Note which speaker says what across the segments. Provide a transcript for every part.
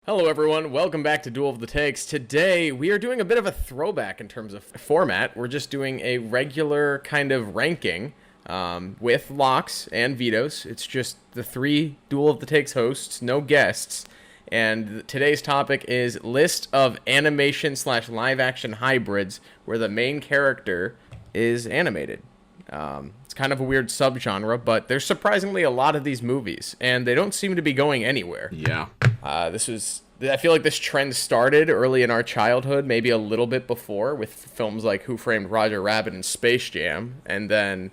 Speaker 1: Hello everyone, welcome back to Duel of the Takes. Today we are doing a bit of a throwback in terms of format. We're just doing a regular kind of ranking with locks and vetoes. It's just the three Duel of the Takes hosts, no guests. And today's topic is list of animation / live action hybrids where the main character is animated. It's kind of a weird subgenre, but there's surprisingly a lot of these movies, and they don't seem to be going anywhere.
Speaker 2: Yeah.
Speaker 1: I feel like this trend started early in our childhood, maybe a little bit before, with films like Who Framed Roger Rabbit and Space Jam, and then,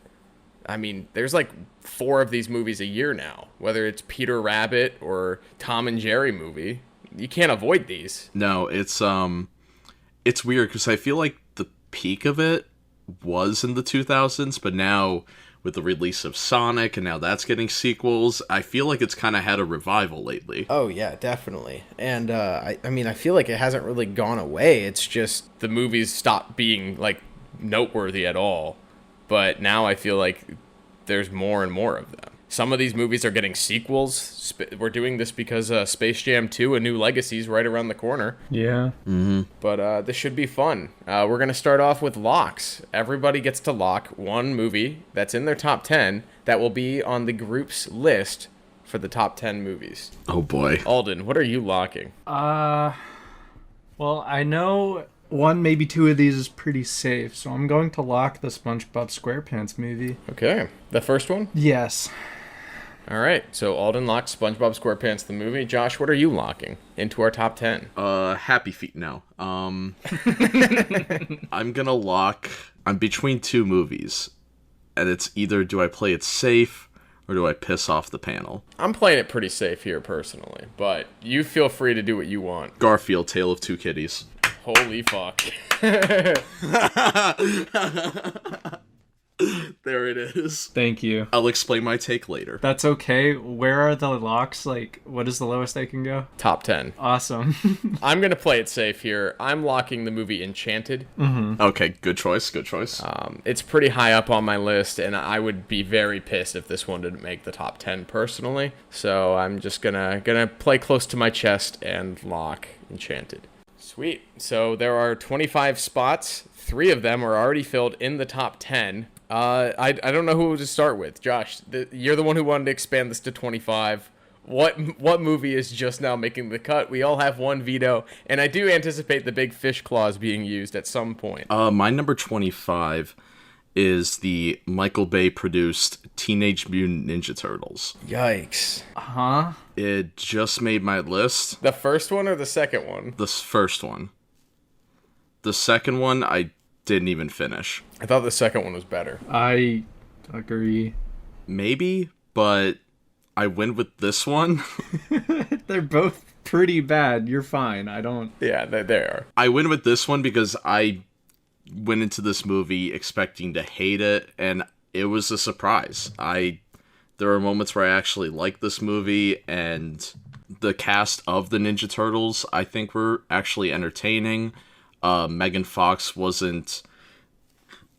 Speaker 1: I mean, there's like 4 of these movies a year now, whether it's Peter Rabbit or Tom and Jerry movie. You can't avoid these.
Speaker 2: No, it's weird because I feel like the peak of it was in the 2000s, but now with the release of Sonic and now that's getting sequels, I feel like it's kind of had a revival lately.
Speaker 1: Oh yeah, definitely. And I mean, I feel like it hasn't really gone away. It's just the movies stopped being like noteworthy at all. But now I feel like there's more and more of them. Some of these movies are getting sequels. We're doing this because Space Jam 2, A New Legacy is right around the corner.
Speaker 3: Yeah.
Speaker 2: Mm-hmm.
Speaker 1: But this should be fun. We're going to start off with locks. Everybody gets to lock one movie that's in their top 10 that will be on the group's list for the top 10 movies.
Speaker 2: Oh boy.
Speaker 1: Alden, what are you locking?
Speaker 3: Well, I know one, maybe 2 of these is pretty safe, so I'm going to lock the SpongeBob SquarePants movie.
Speaker 1: Okay. The first one?
Speaker 3: Yes.
Speaker 1: All right, so Alden locks SpongeBob SquarePants the movie. Josh, what are you locking into our top 10?
Speaker 2: Happy Feet now. I'm between 2 movies, and it's either do I play it safe or do I piss off the panel?
Speaker 1: I'm playing it pretty safe here personally, but you feel free to do what you want.
Speaker 2: Garfield, Tale of Two Kitties.
Speaker 1: Holy fuck.
Speaker 2: There it is.
Speaker 3: Thank you.
Speaker 2: I'll explain my take later.
Speaker 3: That's okay. Where are the locks? Like, what is the lowest I can go?
Speaker 1: Top 10.
Speaker 3: Awesome.
Speaker 1: I'm going to play it safe here. I'm locking the movie Enchanted.
Speaker 3: Mm-hmm.
Speaker 2: Okay, good choice.
Speaker 1: It's pretty high up on my list, and I would be very pissed if this one didn't make the top 10 personally. So I'm just gonna play close to my chest and lock Enchanted. Sweet. So there are 25 spots. 3 of them are already filled in the top 10. I don't know who to start with. Josh, you're the one who wanted to expand this to 25. What movie is just now making the cut? We all have one veto, and I do anticipate the big fish clause being used at some point.
Speaker 2: My number 25 is the Michael Bay produced Teenage Mutant Ninja Turtles.
Speaker 1: Yikes.
Speaker 3: Huh?
Speaker 2: It just made my list.
Speaker 1: The first one or the second one?
Speaker 2: The first one. The second one, I didn't even finish.
Speaker 1: I thought the second one was better.
Speaker 3: I agree.
Speaker 2: Maybe, but I went with this one.
Speaker 3: They're both pretty bad. You're fine. I don't...
Speaker 1: Yeah, they are.
Speaker 2: I went with this one because I went into this movie expecting to hate it, and it was a surprise. There were moments where I actually liked this movie, and the cast of the Ninja Turtles, I think, were actually entertaining. Megan Fox wasn't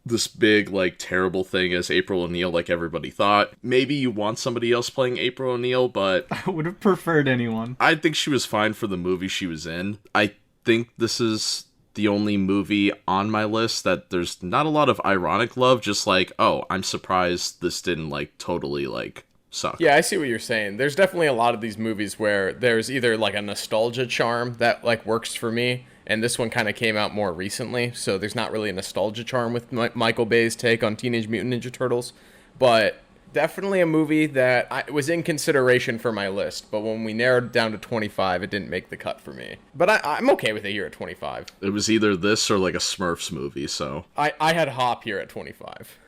Speaker 2: this big, like, terrible thing as April O'Neil like everybody thought. Maybe you want somebody else playing April O'Neil, but
Speaker 3: I would have preferred anyone.
Speaker 2: I think she was fine for the movie she was in. I think this is the only movie on my list that there's not a lot of ironic love, just like, oh, I'm surprised this didn't, like, totally, like, suck.
Speaker 1: Yeah, I see what you're saying. There's definitely a lot of these movies where there's either, like, a nostalgia charm that, like, works for me, and this one kind of came out more recently, so there's not really a nostalgia charm with Michael Bay's take on Teenage Mutant Ninja Turtles, but definitely a movie that was in consideration for my list, but when we narrowed it down to 25, it didn't make the cut for me. But I'm okay with it here at 25.
Speaker 2: It was either this or, like, a Smurfs movie, so...
Speaker 1: I had Hop here at 25.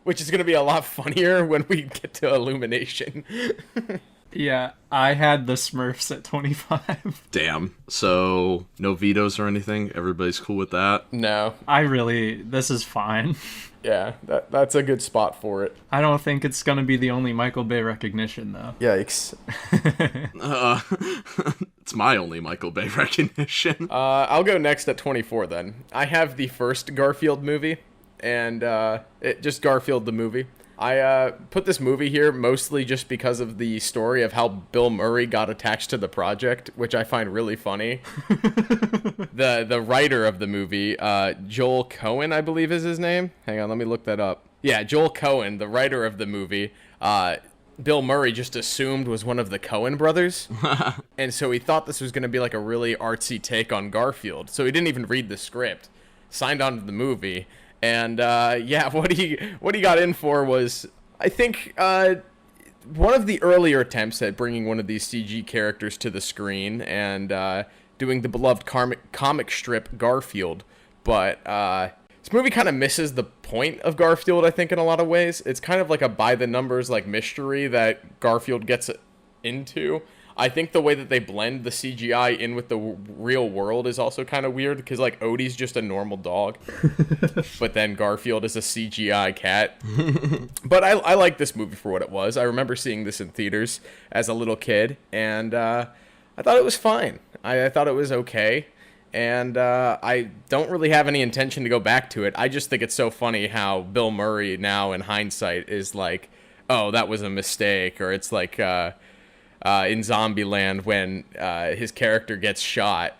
Speaker 1: Which is going to be a lot funnier when we get to Illumination.
Speaker 3: Yeah, I had the Smurfs at 25.
Speaker 2: Damn. So, no vetoes or anything? Everybody's cool with that?
Speaker 1: No.
Speaker 3: This is fine.
Speaker 1: Yeah, that's a good spot for it.
Speaker 3: I don't think it's gonna be the only Michael Bay recognition, though.
Speaker 1: Yikes.
Speaker 2: It's my only Michael Bay recognition.
Speaker 1: I'll go next at 24 then. I have the first Garfield movie, and just Garfield the movie. I put this movie here mostly just because of the story of how Bill Murray got attached to the project, which I find really funny. The writer of the movie, Joel Cohen, I believe is his name. Hang on, let me look that up. Yeah, Joel Cohen, the writer of the movie, Bill Murray just assumed was one of the Coen brothers. And so he thought this was going to be like a really artsy take on Garfield. So he didn't even read the script, signed on to the movie. And what he got in for was, I think, one of the earlier attempts at bringing one of these CG characters to the screen and doing the beloved comic strip Garfield. But this movie kind of misses the point of Garfield, I think, in a lot of ways. It's kind of like a by-the-numbers like mystery that Garfield gets into. I think the way that they blend the CGI in with the real world is also kind of weird, because like Odie's just a normal dog, but then Garfield is a CGI cat. But I like this movie for what it was. I remember seeing this in theaters as a little kid, and I thought it was fine. I thought it was okay, and I don't really have any intention to go back to it. I just think it's so funny how Bill Murray now in hindsight is like, oh, that was a mistake, or it's like in Zombieland when his character gets shot,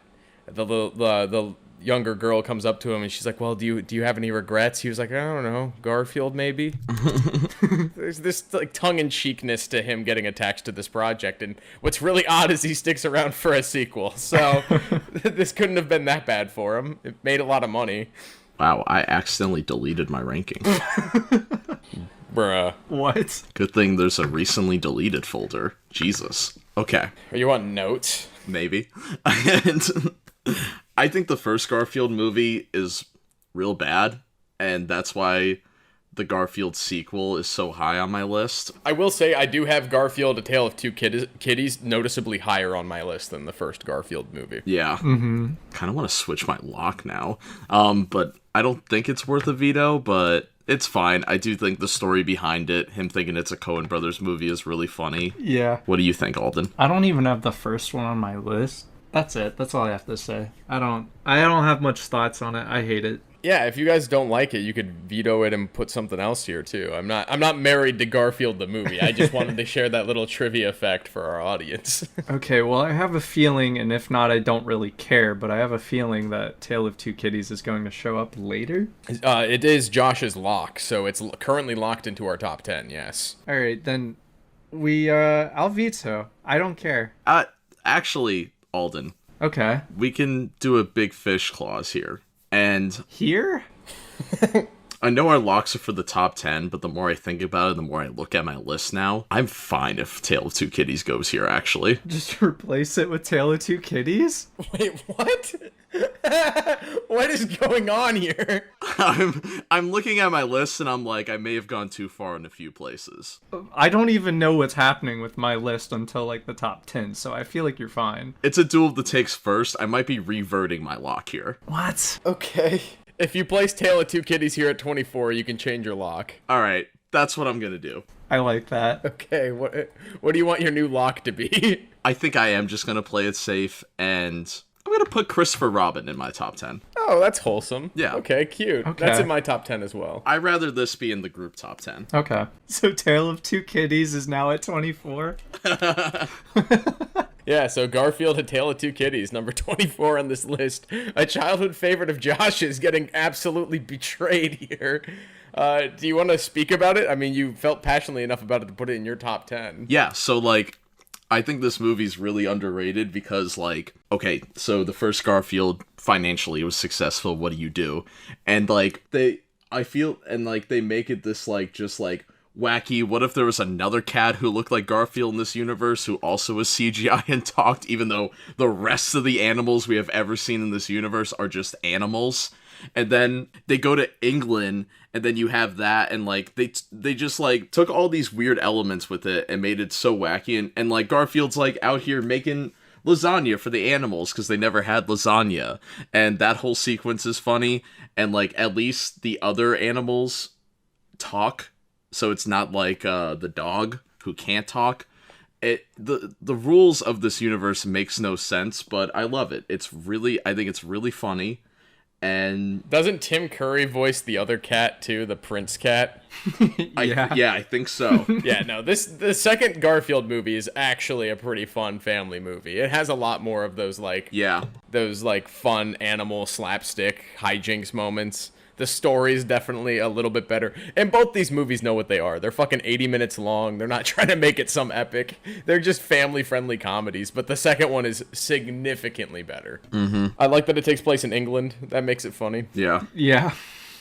Speaker 1: the younger girl comes up to him and she's like, well, do you have any regrets? He was like, I don't know, Garfield maybe. There's this like tongue-in-cheekness to him getting attached to this project, and what's really odd is he sticks around for a sequel, so this couldn't have been that bad for him. It made a lot of money.
Speaker 2: Wow, I accidentally deleted my ranking.
Speaker 1: Bruh.
Speaker 3: What?
Speaker 2: Good thing there's a recently deleted folder. Jesus. Okay.
Speaker 1: Are you on notes?
Speaker 2: Maybe. And I think the first Garfield movie is real bad, and that's why the Garfield sequel is so high on my list.
Speaker 1: I will say I do have Garfield: A Tale of Two Kitties noticeably higher on my list than the first Garfield movie.
Speaker 2: Yeah. Mm-hmm. Kind of want to switch my lock now. But I don't think it's worth a veto, but it's fine. I do think the story behind it, him thinking it's a Coen Brothers movie, is really funny.
Speaker 3: Yeah.
Speaker 2: What do you think, Alden?
Speaker 3: I don't even have the first one on my list. That's it. That's all I have to say. I don't have much thoughts on it. I hate it.
Speaker 1: Yeah, if you guys don't like it, you could veto it and put something else here too. I'm not married to Garfield the movie. I just wanted to share that little trivia fact for our audience.
Speaker 3: Okay, well, I have a feeling, and if not, I don't really care, but I have a feeling that Tale of Two Kitties is going to show up later.
Speaker 1: It is Josh's lock, so it's currently locked into our top 10, yes.
Speaker 3: All right, then I'll veto. I don't care.
Speaker 2: Actually, Alden.
Speaker 3: Okay.
Speaker 2: We can do a big fish clause here. And
Speaker 3: here?
Speaker 2: I know our locks are for the top 10, but the more I think about it, the more I look at my list now, I'm fine if Tale of Two Kitties goes here, actually.
Speaker 3: Just replace it with Tale of Two Kitties?
Speaker 1: Wait, what? What is going on here?
Speaker 2: I'm looking at my list and I'm like, I may have gone too far in a few places.
Speaker 3: I don't even know what's happening with my list until like the top 10, so I feel like you're fine.
Speaker 2: It's a duel of the takes first. I might be reverting my lock here.
Speaker 3: What?
Speaker 1: Okay. If you place Tale of Two Kitties here at 24, you can change your lock.
Speaker 2: All right, that's what I'm gonna do.
Speaker 3: I like that.
Speaker 1: Okay, what do you want your new lock to be?
Speaker 2: I think I am just gonna play it safe, and I'm gonna put Christopher Robin in my top 10.
Speaker 1: Oh, that's wholesome.
Speaker 2: Yeah.
Speaker 1: Okay, cute.
Speaker 3: Okay.
Speaker 1: That's in my top 10 as well.
Speaker 2: I'd rather this be in the group top 10.
Speaker 3: Okay. So Tale of Two Kitties is now at 24?
Speaker 1: Yeah, so Garfield: A Tale of Two Kitties, number 24 on this list. A childhood favorite of Josh's getting absolutely betrayed here. Do you want to speak about it? I mean, you felt passionately enough about it to put it in your top 10.
Speaker 2: Yeah, so, like, I think this movie's really underrated because, like, okay, so the first Garfield, financially, it was successful. What do? And, like, they make it this, like, just, like, wacky, what if there was another cat who looked like Garfield in this universe who also was CGI and talked, even though the rest of the animals we have ever seen in this universe are just animals? And then they go to England, and then you have that, and like they just like took all these weird elements with it and made it so wacky, and like Garfield's like out here making lasagna for the animals because they never had lasagna, and that whole sequence is funny, and like at least the other animals talk. So it's not like the dog who can't talk. The rules of this universe makes no sense, but I love it. I think it's really funny, And
Speaker 1: Doesn't Tim Curry voice the other cat too, the Prince cat?
Speaker 2: I think so.
Speaker 1: Yeah, no, the second Garfield movie is actually a pretty fun family movie. It has a lot more of those fun animal slapstick hijinks moments. The story is definitely a little bit better. And both these movies know what they are. They're fucking 80 minutes long. They're not trying to make it some epic. They're just family-friendly comedies. But the second one is significantly better. Mm-hmm. I like that it takes place in England. That makes it funny.
Speaker 2: Yeah.
Speaker 3: Yeah.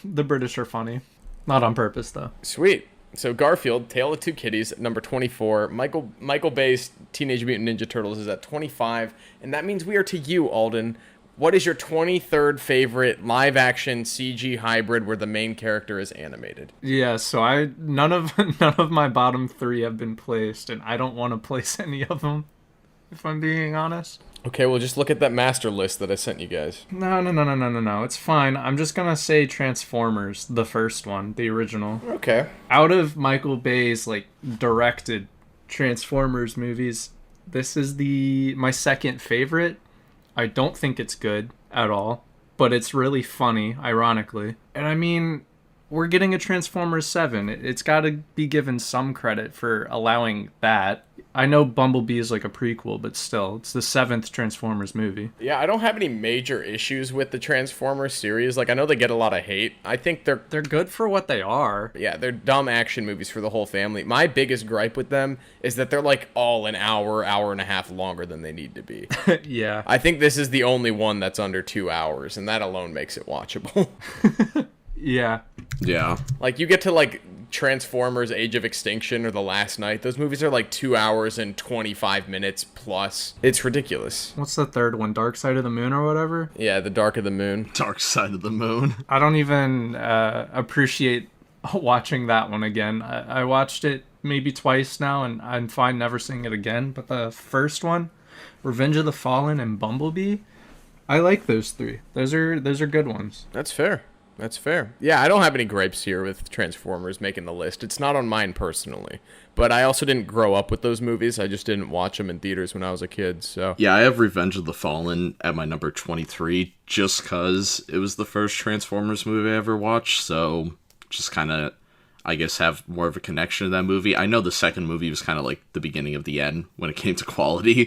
Speaker 3: The British are funny. Not on purpose, though.
Speaker 1: Sweet. So Garfield, Tale of Two Kitties, number 24. Michael Bay's Teenage Mutant Ninja Turtles is at 25. And that means we are to you, Alden. What is your 23rd favorite live-action CG hybrid where the main character is animated?
Speaker 3: Yeah, so none of my bottom 3 have been placed, and I don't want to place any of them, if I'm being honest.
Speaker 1: Okay, well, just look at that master list that I sent you guys.
Speaker 3: No. It's fine. I'm just gonna say Transformers, the first one, the original.
Speaker 1: Okay.
Speaker 3: Out of Michael Bay's directed Transformers movies, this is my second favorite. I don't think it's good at all, but it's really funny, ironically. And I mean, we're getting a Transformers 7. It's got to be given some credit for allowing that. I know Bumblebee is like a prequel, but still, it's the 7th Transformers movie.
Speaker 1: Yeah, I don't have any major issues with the Transformers series. I know they get a lot of hate. I think they're
Speaker 3: good for what they are.
Speaker 1: Yeah, they're dumb action movies for the whole family. My biggest gripe with them is that they're all an hour and a half longer than they need to be.
Speaker 3: Yeah.
Speaker 1: I think this is the only one that's under 2 hours, and that alone makes it watchable.
Speaker 3: Yeah.
Speaker 2: Yeah.
Speaker 1: You get to Transformers Age of Extinction or The Last Night. Those movies are 2 hours and 25 minutes plus. It's ridiculous.
Speaker 3: What's the third one? Dark Side of the Moon or whatever?
Speaker 1: Yeah, The Dark of the Moon.
Speaker 2: Dark Side of the Moon.
Speaker 3: I don't even appreciate watching that one again. I watched it maybe twice now, and I'm fine never seeing it again. But the first one, Revenge of the Fallen and Bumblebee, I like those 3. Those are good ones.
Speaker 1: That's fair. That's fair. Yeah, I don't have any gripes here with Transformers making the list. It's not on mine personally. But I also didn't grow up with those movies. I just didn't watch them in theaters when I was a kid, so...
Speaker 2: Yeah, I have Revenge of the Fallen at my number 23 just because it was the first Transformers movie I ever watched, so just kind of, I guess, have more of a connection to that movie. I know the second movie was kind of like the beginning of the end when it came to quality.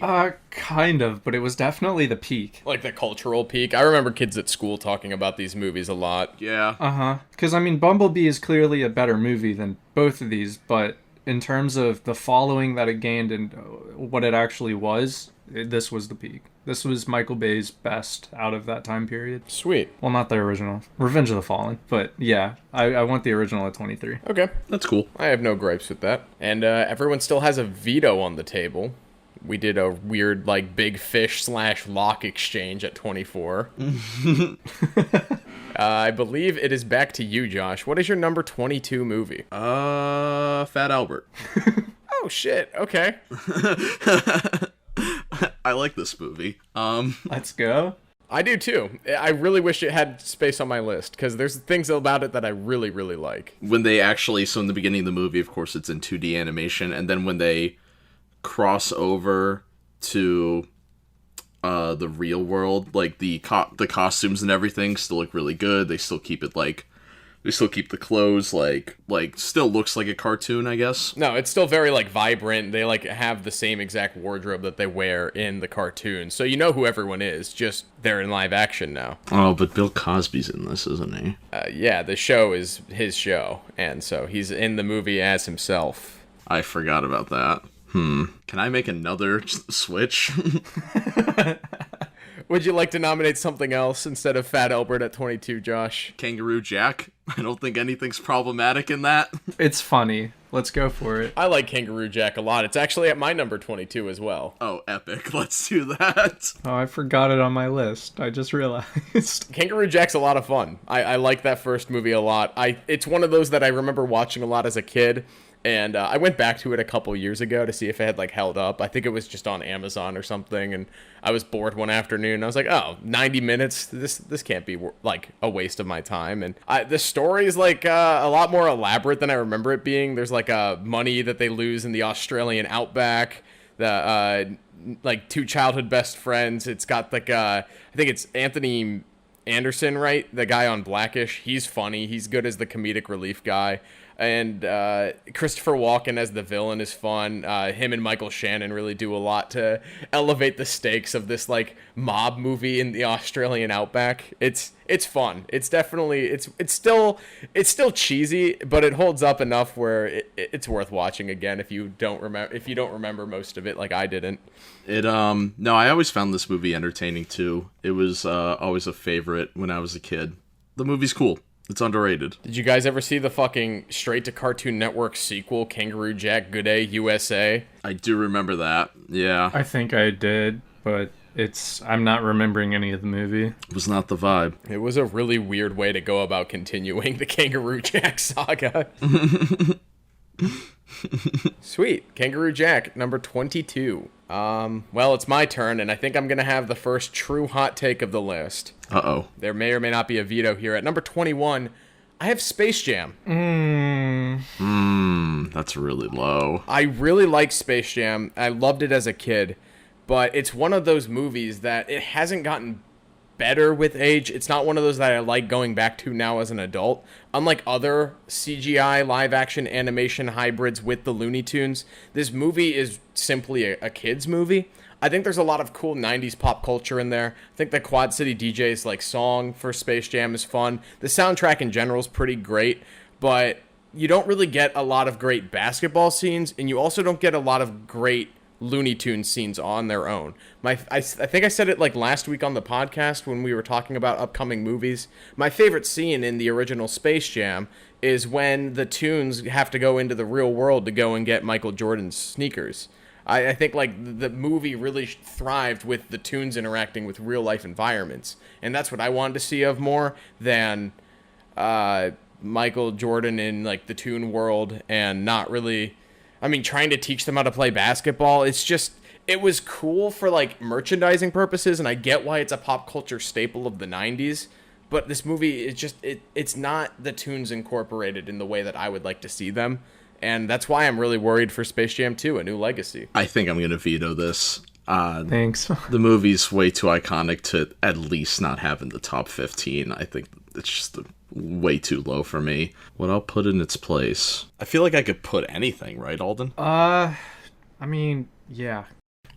Speaker 3: Kind of, but it was definitely the peak.
Speaker 1: The cultural peak. I remember kids at school talking about these movies a lot.
Speaker 2: Yeah.
Speaker 3: Uh-huh. Because, I mean, Bumblebee is clearly a better movie than both of these, but in terms of the following that it gained and what it actually was, this was the peak. This was Michael Bay's best out of that time period.
Speaker 1: Sweet.
Speaker 3: Well, not the original. Revenge of the Fallen. But yeah, I want the original at 23.
Speaker 1: Okay.
Speaker 2: That's cool.
Speaker 1: I have no gripes with that. And everyone still has a veto on the table. We did a weird, big fish / lock exchange at 24. I believe it is back to you, Josh. What is your number 22 movie?
Speaker 2: Fat Albert.
Speaker 1: Oh, shit. Okay.
Speaker 2: I like this movie.
Speaker 3: Let's go.
Speaker 1: I do too. I really wish it had space on my list because there's things about it that I really, really like.
Speaker 2: When they actually, so in the beginning of the movie, of course, it's in 2D animation, and then when they cross over to the real world, the costumes and everything still look really good. They still keep it they still keep the clothes still looks like a cartoon, I guess.
Speaker 1: No, it's still very vibrant. They have the same exact wardrobe that they wear in the cartoon. So you know who everyone is, just they're in live action now.
Speaker 2: Oh, but Bill Cosby's in this, isn't he?
Speaker 1: Yeah, the show is his show, and so he's in the movie as himself.
Speaker 2: I forgot about that. Can I make another switch?
Speaker 1: Would you like to nominate something else instead of Fat Albert at 22, Josh?
Speaker 2: Kangaroo Jack? I don't think anything's problematic in that.
Speaker 3: It's funny. Let's go for it.
Speaker 1: I like Kangaroo Jack a lot. It's actually at my number 22 as well.
Speaker 2: Oh, epic. Let's do that.
Speaker 3: Oh, I forgot it on my list. I just realized.
Speaker 1: Kangaroo Jack's a lot of fun. I like that first movie a lot. It's one of those that I remember watching a lot as a kid. And I went back to it a couple years ago to see if it had held up. I think it was just on Amazon or something, and I was bored one afternoon. I was like, oh, 90 minutes? This can't be a waste of my time. And the story is a lot more elaborate than I remember it being. There's money that they lose in the Australian outback. The two childhood best friends. It's got I think it's Anthony Anderson, right? The guy on Blackish. He's funny. He's good as the comedic relief guy. And Christopher Walken as the villain is fun. Him and Michael Shannon really do a lot to elevate the stakes of this like mob movie in the Australian outback. It's fun. It's definitely it's still cheesy, but it holds up enough where it's worth watching again if you don't remember most of it like I didn't.
Speaker 2: No, I always found this movie entertaining too. It was always a favorite when I was a kid. The movie's cool. It's underrated.
Speaker 1: Did you guys ever see the fucking straight to Cartoon Network sequel, Kangaroo Jack Good Day USA?
Speaker 2: I do remember that. Yeah.
Speaker 3: I think I did, but I'm not remembering any of the movie.
Speaker 2: It was not the vibe.
Speaker 1: It was a really weird way to go about continuing the Kangaroo Jack saga. Sweet. Kangaroo Jack, number 22. Well, it's my turn, and I think I'm going to have the first true hot take of the list.
Speaker 2: Uh-oh.
Speaker 1: There may or may not be a veto here. At number 21, I have Space Jam.
Speaker 2: That's really low.
Speaker 1: I really like Space Jam. I loved it as a kid, but it's one of those movies that it hasn't gotten better with age. It's not one of those that I like going back to now as an adult. Unlike other CGI live-action animation hybrids with the Looney Tunes, this movie is simply a kid's movie. I think there's a lot of cool 90s pop culture in there. I think the Quad City DJ's like song for Space Jam is fun. The soundtrack in general is pretty great, but you don't really get a lot of great basketball scenes, and you also don't get a lot of great Looney Tunes scenes on their own. I think I said it like last week on the podcast when we were talking about upcoming movies. My favorite scene in the original Space Jam is when the Tunes have to go into the real world to go and get Michael Jordan's sneakers. I think like the movie really thrived with the Tunes interacting with real life environments, and that's what I wanted to see of more than Michael Jordan in like the Toon world and not really. I mean, trying to teach them how to play basketball. It was cool for like merchandising purposes, and I get why it's a pop culture staple of the 90s. But this movie is it's not the Tunes incorporated in the way that I would like to see them. And that's why I'm really worried for Space Jam 2, A New Legacy.
Speaker 2: I think I'm going to veto this.
Speaker 3: Thanks.
Speaker 2: The movie's way too iconic to at least not have in the top 15. I think it's just way too low for me. What I'll put in its place. I feel like I could put anything, right, Alden?
Speaker 3: I mean, yeah.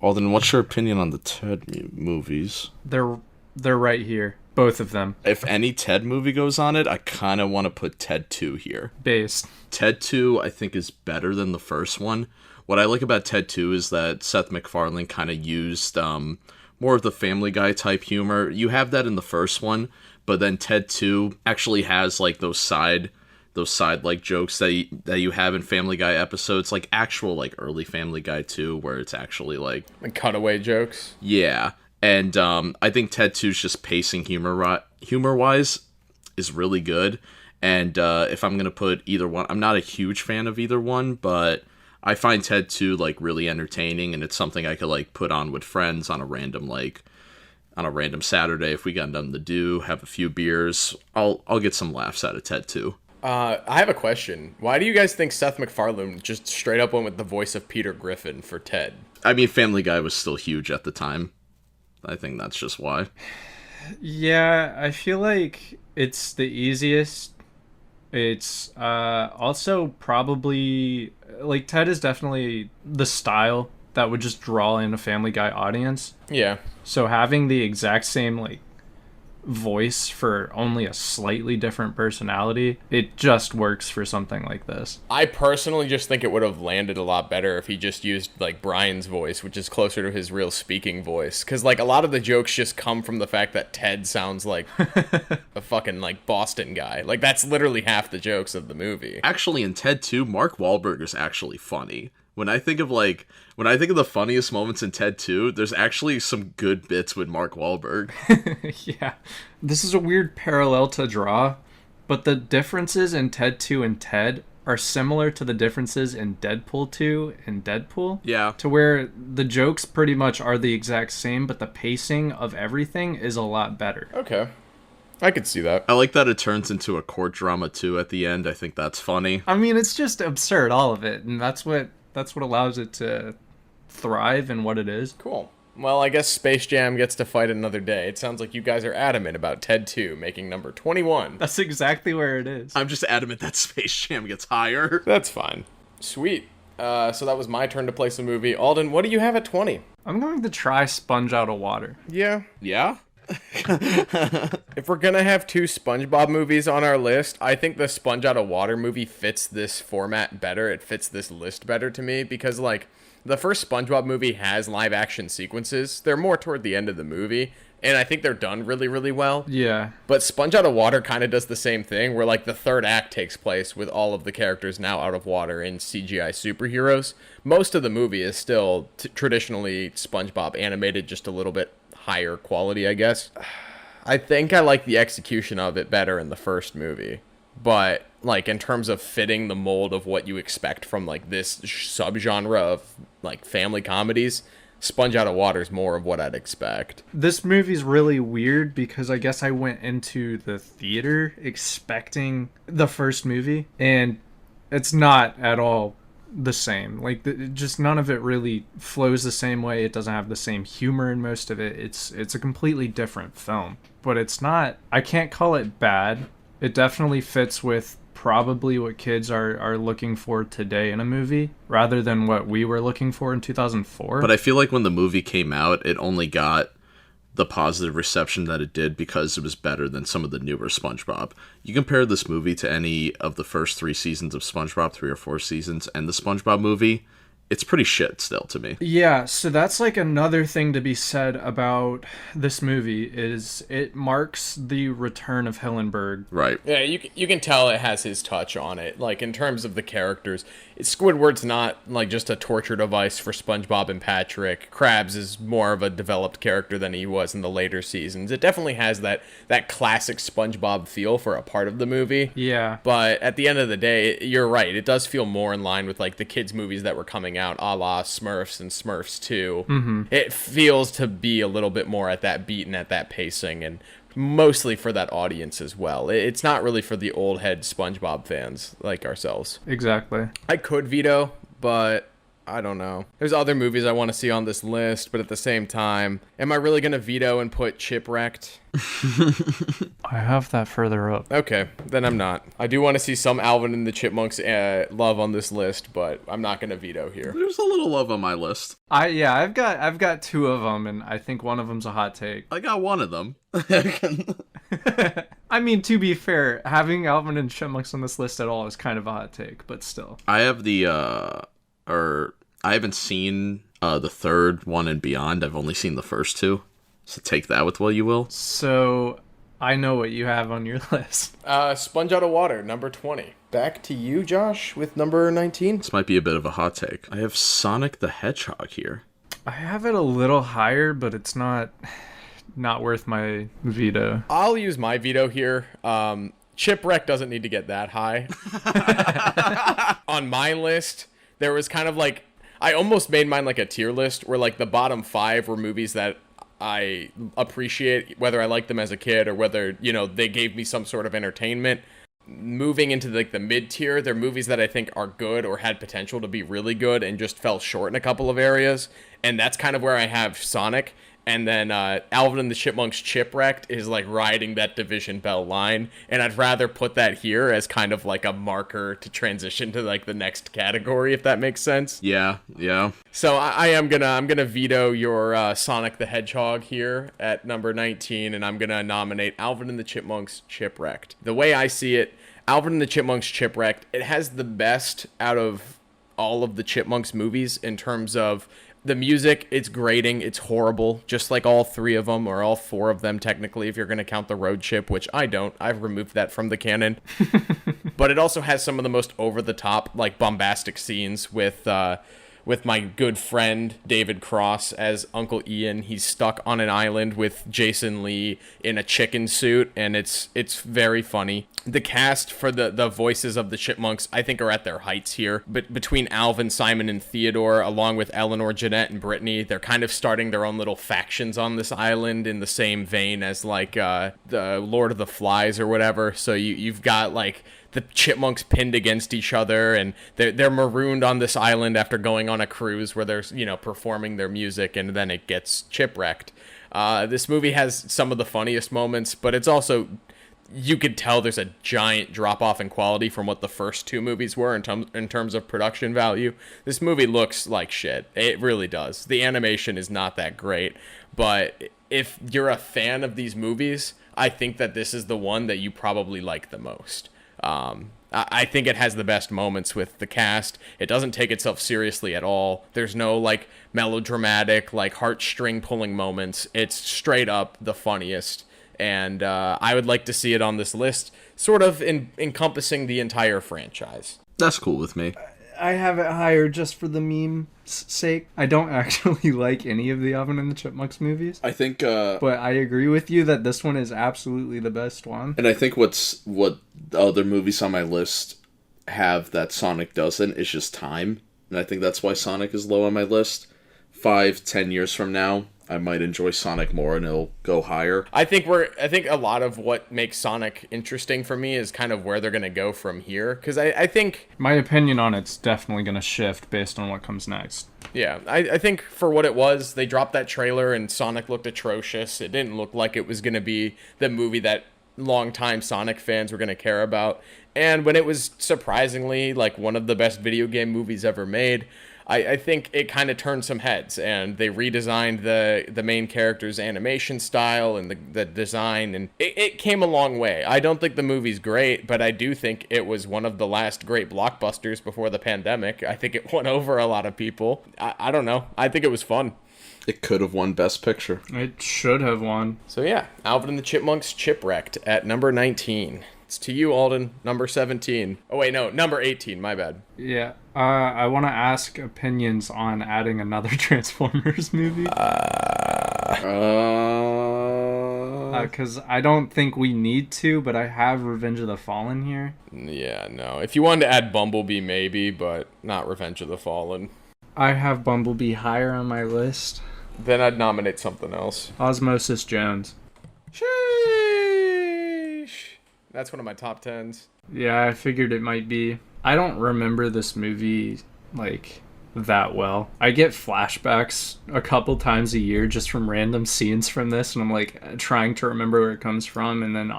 Speaker 2: Alden, what's your opinion on the Ted movies?
Speaker 3: They're right here. Both of them.
Speaker 2: If any Ted movie goes on it, I kind of want to put Ted 2 here.
Speaker 3: Based.
Speaker 2: Ted 2, I think, is better than the first one. What I like about Ted 2 is that Seth MacFarlane kind of used more of the Family Guy type humor. You have that in the first one, but then Ted 2 actually has like those side like jokes that you have in Family Guy episodes, like actual like early Family Guy 2, where it's actually like
Speaker 1: cutaway jokes.
Speaker 2: Yeah. And I think Ted 2's just pacing humor-wise is really good. And if I'm going to put either one, I'm not a huge fan of either one, but I find Ted 2 like really entertaining, and it's something I could like put on with friends on a random Saturday if we got nothing to do, have a few beers. I'll get some laughs out of Ted 2.
Speaker 1: I have a question. Why do you guys think Seth MacFarlane just straight up went with the voice of Peter Griffin for Ted?
Speaker 2: I mean, Family Guy was still huge at the time. I think that's just why.
Speaker 3: Yeah, I feel like it's the easiest. It's also probably like Ted is definitely the style that would just draw in a Family Guy audience.
Speaker 1: Yeah.
Speaker 3: So having the exact same like voice for only a slightly different personality, it just works for something like this.
Speaker 1: I personally just think it would have landed a lot better if he just used like Brian's voice, which is closer to his real speaking voice, because like a lot of the jokes just come from the fact that Ted sounds like a fucking like Boston guy. Like that's literally half the jokes of the movie.
Speaker 2: Actually, in Ted 2, Mark Wahlberg is actually funny. When I think of the funniest moments in Ted 2, there's actually some good bits with Mark Wahlberg.
Speaker 3: Yeah. This is a weird parallel to draw, but the differences in Ted 2 and Ted are similar to the differences in Deadpool 2 and Deadpool.
Speaker 2: Yeah.
Speaker 3: To where the jokes pretty much are the exact same, but the pacing of everything is a lot better.
Speaker 1: Okay. I could see that.
Speaker 2: I like that it turns into a court drama too at the end. I think that's funny.
Speaker 3: I mean, it's just absurd, all of it, and that's what allows it to thrive in what it is.
Speaker 1: Cool. Well, I guess Space Jam gets to fight another day. It sounds like you guys are adamant about Ted 2 making number 21.
Speaker 3: That's exactly where it is.
Speaker 2: I'm just adamant that Space Jam gets higher.
Speaker 1: That's fine. Sweet. So that was my turn to place a movie. Alden, what do you have at 20?
Speaker 3: I'm going to try Sponge Out of Water.
Speaker 1: Yeah.
Speaker 2: Yeah?
Speaker 1: If we're gonna have 2 SpongeBob movies on our list, I think the Sponge Out of Water movie fits this format better. It fits this list better to me because, like, the first SpongeBob movie has live action sequences. They're more toward the end of the movie, and I think they're done really, really well.
Speaker 3: Yeah.
Speaker 1: But Sponge Out of Water kind of does the same thing, where, like, the third act takes place with all of the characters now out of water in CGI superheroes. Most of the movie is still traditionally SpongeBob animated, just a little bit higher quality, I guess. I think I like the execution of it better in the first movie, but like in terms of fitting the mold of what you expect from like this subgenre of like family comedies, Sponge Out of Water is more of what I'd expect.
Speaker 3: This movie's really weird because I guess I went into the theater expecting the first movie, and it's not at all the same. Like, just none of it really flows the same way. It doesn't have the same humor in most of it. It's a completely different film, but it's not, I can't call it bad. It definitely fits with probably what kids are looking for today in a movie rather than what we were looking for in 2004.
Speaker 2: But I feel like when the movie came out, it only got the positive reception that it did because it was better than some of the newer SpongeBob. You compare this movie to any of the first 3 seasons of SpongeBob, 3 or 4 seasons, and the SpongeBob movie, it's pretty shit still to me.
Speaker 3: Yeah, so that's like another thing to be said about this movie is it marks the return of Hillenburg.
Speaker 2: Right.
Speaker 1: Yeah, you can tell it has his touch on it. Like, in terms of the characters, Squidward's not, like, just a torture device for SpongeBob and Patrick. Krabs is more of a developed character than he was in the later seasons. It definitely has that classic SpongeBob feel for a part of the movie.
Speaker 3: Yeah.
Speaker 1: But at the end of the day, you're right. It does feel more in line with, like, the kids' movies that were coming out, a la Smurfs and Smurfs 2. Mm-hmm. It feels to be a little bit more at that beat and at that pacing, and mostly for that audience as well. It's not really for the old head SpongeBob fans like ourselves.
Speaker 3: Exactly.
Speaker 1: I could veto, but I don't know. There's other movies I want to see on this list, but at the same time, am I really going to veto and put Chipwrecked?
Speaker 3: I have that further up.
Speaker 1: Okay, then I'm not. I do want to see some Alvin and the Chipmunks love on this list, but I'm not going to veto here.
Speaker 2: There's a little love on my list.
Speaker 3: I've got 2 of them, and I think one of them's a hot take.
Speaker 2: I got one of them.
Speaker 3: I mean, to be fair, having Alvin and Chipmunks on this list at all is kind of a hot take, but still.
Speaker 2: I have I haven't seen the third one and beyond. I've only seen the first 2. So take that with what you will.
Speaker 3: So, I know what you have on your list.
Speaker 1: Sponge Out of Water, number 20. Back to you, Josh, with number 19.
Speaker 2: This might be a bit of a hot take. I have Sonic the Hedgehog here.
Speaker 3: I have it a little higher, but it's not worth my veto.
Speaker 1: I'll use my veto here. Chipwreck doesn't need to get that high. On my list, there was kind of like, I almost made mine like a tier list where like the bottom 5 were movies that I appreciate, whether I liked them as a kid or whether, you know, they gave me some sort of entertainment. Moving into like the mid tier, they're movies that I think are good or had potential to be really good and just fell short in a couple of areas. And that's kind of where I have Sonic. And then Alvin and the Chipmunks Chipwrecked is like riding that Division Bell line. And I'd rather put that here as kind of like a marker to transition to like the next category, if that makes sense.
Speaker 2: Yeah.
Speaker 1: So I'm gonna veto your Sonic the Hedgehog here at number 19, and I'm gonna nominate Alvin and the Chipmunks Chipwrecked. The way I see it, Alvin and the Chipmunks Chipwrecked, it has the best out of all of the Chipmunks movies in terms of the music. It's grating, it's horrible, just like all 3 of them, or all 4 of them technically, if you're going to count the road chip, which I don't. I've removed that from the canon. But it also has some of the most over-the-top, like, bombastic scenes with my good friend David Cross as Uncle Ian. He's stuck on an island with Jason Lee in a chicken suit, and it's very funny. The cast for the voices of the Chipmunks, I think, are at their heights here. But between Alvin, Simon, and Theodore, along with Eleanor, Jeanette, and Brittany, they're kind of starting their own little factions on this island in the same vein as, like, the Lord of the Flies or whatever. So you've got, like, the chipmunks pinned against each other, and they're marooned on this island after going on a cruise where they're, performing their music, and then it gets chipwrecked. This movie has some of the funniest moments, but it's also, you could tell there's a giant drop-off in quality from what the first two movies were in terms of production value. This movie looks like shit. It really does. The animation is not that great, but if you're a fan of these movies, I think that this is the one that you probably like the most. I think it has the best moments with the cast. It doesn't take itself seriously at all. There's no melodramatic, heartstring pulling moments. It's straight up the funniest. And I would like to see it on this list, sort of encompassing the entire franchise.
Speaker 2: That's cool with me.
Speaker 3: I have it higher just for the meme's sake. I don't actually like any of the Alvin and the Chipmunks movies.
Speaker 2: I think...
Speaker 3: but I agree with you that this one is absolutely the best one.
Speaker 2: And I think what the other movies on my list have that Sonic doesn't is just time. And I think that's why Sonic is low on my list. 5-10 years from now, I might enjoy Sonic more and it'll go higher.
Speaker 1: I think a lot of what makes Sonic interesting for me is kind of where they're going to go from here. Because I think...
Speaker 3: my opinion on it's definitely going to shift based on what comes next.
Speaker 1: Yeah, I think for what it was, they dropped that trailer and Sonic looked atrocious. It didn't look like it was going to be the movie that longtime Sonic fans were going to care about. And when it was surprisingly one of the best video game movies ever made, I think it kind of turned some heads, and they redesigned the main character's animation style and the design, and it came a long way. I don't think the movie's great, but I do think it was one of the last great blockbusters before the pandemic. I think it won over a lot of people. I don't know. I think it was fun.
Speaker 2: It could have won Best Picture.
Speaker 3: It should have won.
Speaker 1: So yeah, Alvin and the Chipmunks, Chipwrecked at number 19. It's to you, Alden, number 17. Oh, wait, no, number 18, my bad.
Speaker 3: Yeah, I want to ask opinions on adding another Transformers movie. Because I don't think we need to, but I have Revenge of the Fallen here.
Speaker 1: Yeah, no. If you wanted to add Bumblebee, maybe, but not Revenge of the Fallen.
Speaker 3: I have Bumblebee higher on my list.
Speaker 1: Then I'd nominate something else.
Speaker 3: Osmosis Jones.
Speaker 1: That's one of my top 10s.
Speaker 3: Yeah, I figured it might be. I don't remember this movie, that well. I get flashbacks a couple times a year just from random scenes from this, and I'm, trying to remember where it comes from, and then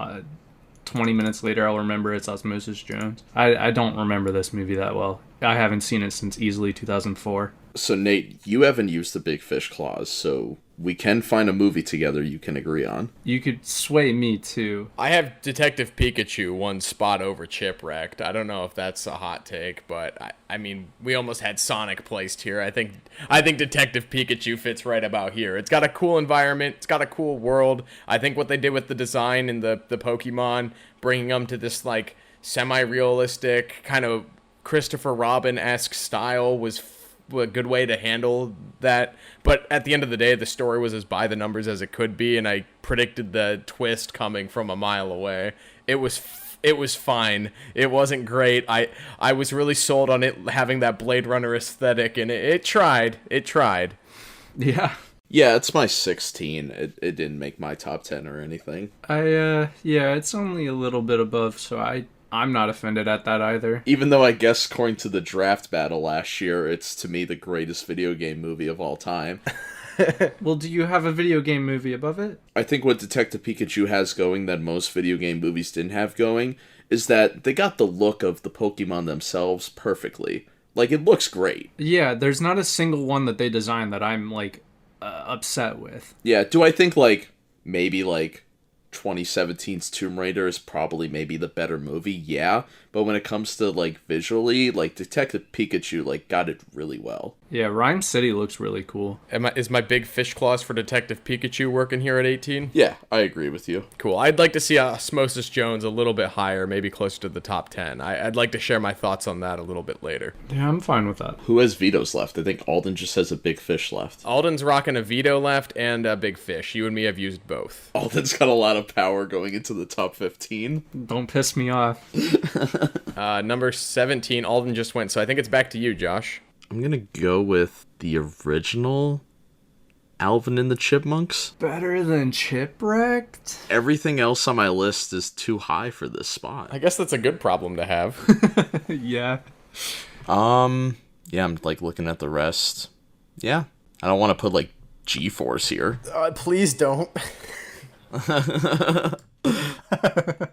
Speaker 3: 20 minutes later I'll remember it's Osmosis Jones. I don't remember this movie that well. I haven't seen it since easily 2004.
Speaker 2: So, Nate, you haven't used the Big Fish clause, so we can find a movie together you can agree on.
Speaker 3: You could sway me, too.
Speaker 1: I have Detective Pikachu one spot over Chipwrecked. I don't know if that's a hot take, but I mean, we almost had Sonic placed here. I think Detective Pikachu fits right about here. It's got a cool environment. It's got a cool world. I think what they did with the design and the Pokemon, bringing them to this, semi-realistic, kind of Christopher Robin-esque style was a good way to handle that. But at the end of the day, the story was as by the numbers as it could be, and I predicted the twist coming from a mile away. It was fine. It wasn't great. I was really sold on it having that Blade Runner aesthetic, and it tried.
Speaker 3: Yeah.
Speaker 2: Yeah, it's my 16. It didn't make my top 10 or anything.
Speaker 3: Yeah, it's only a little bit above, so I'm not offended at that either.
Speaker 2: Even though I guess according to the draft battle last year, it's to me the greatest video game movie of all time.
Speaker 3: Well, do you have a video game movie above it?
Speaker 2: I think what Detective Pikachu has going that most video game movies didn't have going is that they got the look of the Pokemon themselves perfectly. It looks great.
Speaker 3: Yeah, there's not a single one that they designed that I'm, upset with.
Speaker 2: Yeah, do I think, maybe, 2017's Tomb Raider is probably maybe the better movie? Yeah, but when it comes to, visually, Detective Pikachu, got it really well.
Speaker 3: Yeah, Rhyme City looks really cool.
Speaker 1: Is my big fish clause for Detective Pikachu working here at 18?
Speaker 2: Yeah, I agree with you.
Speaker 1: Cool. I'd like to see Osmosis Jones a little bit higher, maybe closer to the top 10. I'd like to share my thoughts on that a little bit later.
Speaker 3: Yeah, I'm fine with that.
Speaker 2: Who has vetoes left? I think Alden just has a big fish left.
Speaker 1: Alden's rocking a veto left and a big fish. You and me have used both.
Speaker 2: Alden's got a lot of power going into the top 15.
Speaker 3: Don't piss me off.
Speaker 1: Number 17, Alden just went, so I think it's back to you, Josh.
Speaker 2: I'm gonna go with the original Alvin and the Chipmunks.
Speaker 3: Better than Chipwrecked?
Speaker 2: Everything else on my list is too high for this spot.
Speaker 1: I guess that's a good problem to have.
Speaker 3: Yeah.
Speaker 2: Yeah, I'm like looking at the rest. Yeah. I don't want to put like G-Force here.
Speaker 1: Please don't.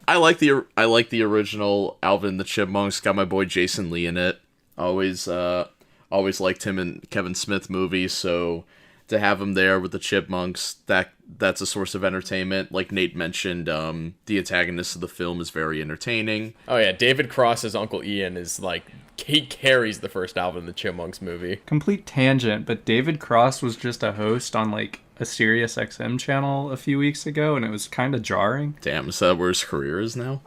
Speaker 2: I like the original Alvin and the Chipmunks. Got my boy Jason Lee in it. Always liked him in Kevin Smith movies, so to have him there with the Chipmunks, that's a source of entertainment. Like Nate mentioned, the antagonist of the film is very entertaining.
Speaker 1: Oh yeah, David Cross as Uncle Ian is like, he carries the first Alvin and the Chipmunks movie.
Speaker 3: Complete tangent, but David Cross was just a host on like a Sirius XM channel a few weeks ago, and it was kind of jarring.
Speaker 2: Damn, is that where his career is now?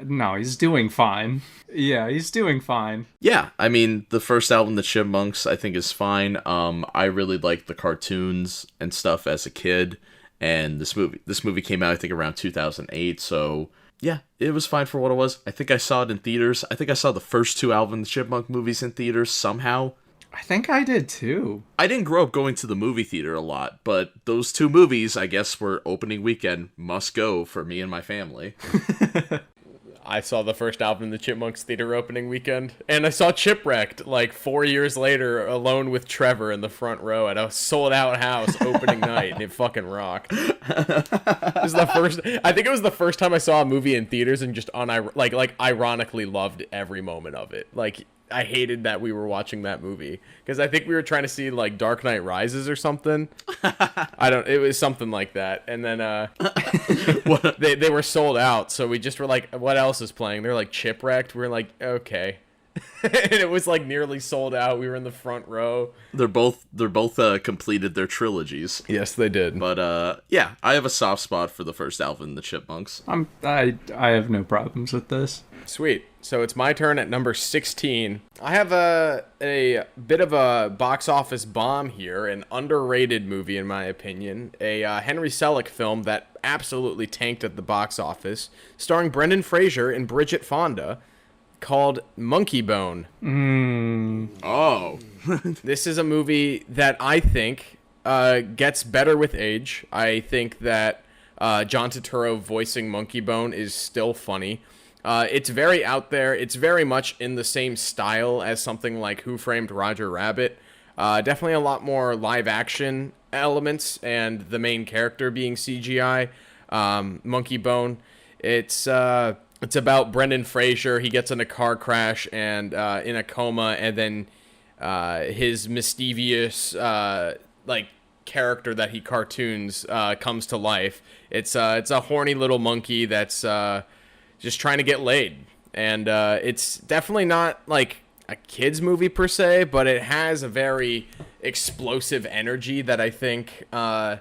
Speaker 3: No, he's doing fine. Yeah, he's doing fine.
Speaker 2: Yeah, I mean, the first Alvin and the Chipmunks I think is fine. I really liked the cartoons and stuff as a kid, and this movie came out I think around 2008, so yeah, it was fine for what it was. I think I saw it in theaters. I think I saw the first two Alvin and the Chipmunk movies in theaters somehow.
Speaker 3: I think I did too.
Speaker 2: I didn't grow up going to the movie theater a lot, but those two movies, I guess, were opening weekend must go for me and my family.
Speaker 1: I saw the first Alvin and the Chipmunks theater opening weekend, and I saw Chipwrecked like 4 years later, alone with Trevor in the front row at a sold-out house opening night, and it fucking rocked. It was the first. I think it was the first time I saw a movie in theaters and just ironically loved every moment of it. Like, I hated that we were watching that movie because I think we were trying to see like Dark Knight Rises or something. It was something like that. And then they were sold out, so we just were like, what else is playing? They're like Chipwrecked. We were like, okay. And it was like nearly sold out. We were in the front row.
Speaker 2: They're both completed their trilogies.
Speaker 1: Yes, they did.
Speaker 2: But yeah, I have a soft spot for the first Alvin and the Chipmunks.
Speaker 3: I have no problems with this.
Speaker 1: Sweet. So it's my turn at number 16. I have a bit of a box office bomb here, an underrated movie in my opinion, a Henry Selick film that absolutely tanked at the box office, starring Brendan Fraser and Bridget Fonda, called Monkeybone.
Speaker 2: Oh.
Speaker 1: This is a movie that I think gets better with age. I think that John Turturro voicing Monkeybone is still funny. It's very out there. It's very much in the same style as something like Who Framed Roger Rabbit. Definitely a lot more live action elements and the main character being CGI. Monkeybone. It's about Brendan Fraser. He gets in a car crash and in a coma, and then his mischievous character that he cartoons comes to life. It's a horny little monkey that's just trying to get laid, and it's definitely not like a kids movie per se, but it has a very explosive energy that I think a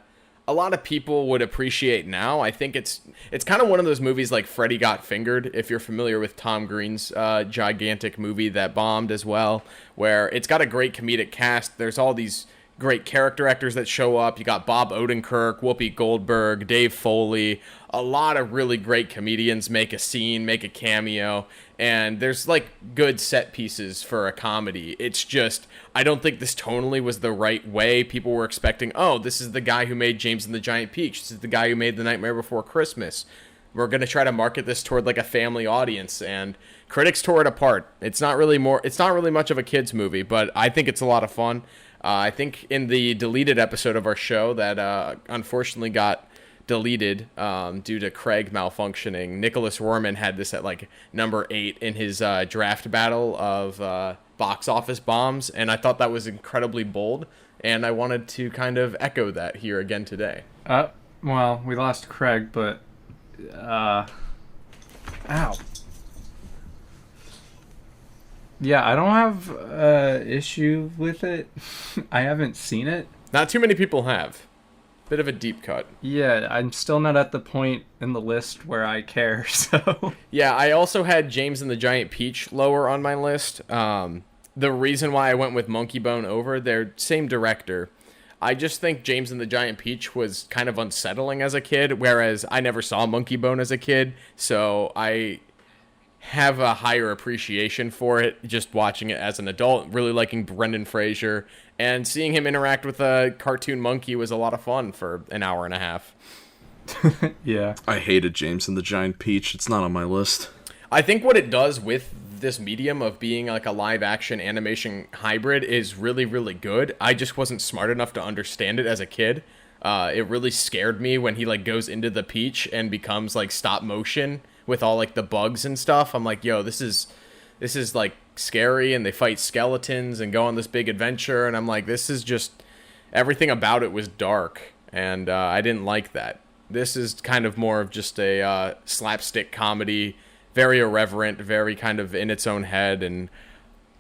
Speaker 1: lot of people would appreciate now. I think it's kind of one of those movies like Freddy Got Fingered, if you're familiar with Tom Green's gigantic movie that bombed as well, where it's got a great comedic cast. There's all these great character actors that show up. You got Bob Odenkirk, Whoopi Goldberg, Dave Foley. A lot of really great comedians make a scene, make a cameo, and there's like good set pieces for a comedy. It's just, I don't think this tonally was the right way. People were expecting, oh, this is the guy who made James and the Giant Peach. This is the guy who made The Nightmare Before Christmas. We're going to try to market this toward like a family audience, and critics tore it apart. It's not really much of a kids movie, but I think it's a lot of fun. I think in the deleted episode of our show that unfortunately got deleted due to Craig malfunctioning, Nicholas Rohrman had this at like number 8 in his draft battle of box office bombs, and I thought that was incredibly bold, and I wanted to kind of echo that here again today.
Speaker 3: Well, we lost Craig, but ow. Yeah, I don't have an issue with it. I haven't seen it.
Speaker 1: Not too many people have. Bit of a deep cut.
Speaker 3: Yeah, I'm still not at the point in the list where I care, so...
Speaker 1: Yeah, I also had James and the Giant Peach lower on my list. The reason why I went with Monkeybone over, they're same director. I just think James and the Giant Peach was kind of unsettling as a kid, whereas I never saw Monkeybone as a kid, so I have a higher appreciation for it just watching it as an adult, really liking Brendan Fraser, and seeing him interact with a cartoon monkey was a lot of fun for an hour and a half.
Speaker 3: Yeah.
Speaker 2: I hated James and the Giant Peach. It's not on my list.
Speaker 1: I think what it does with this medium of being like a live action animation hybrid is really, really good. I just wasn't smart enough to understand it as a kid. It really scared me when he like goes into the peach and becomes like stop motion with all like the bugs and stuff. I'm like, yo, this is like scary, and they fight skeletons and go on this big adventure, and I'm like, this is just, everything about it was dark, and I didn't like that. This is kind of more of just a slapstick comedy, very irreverent, very kind of in its own head, and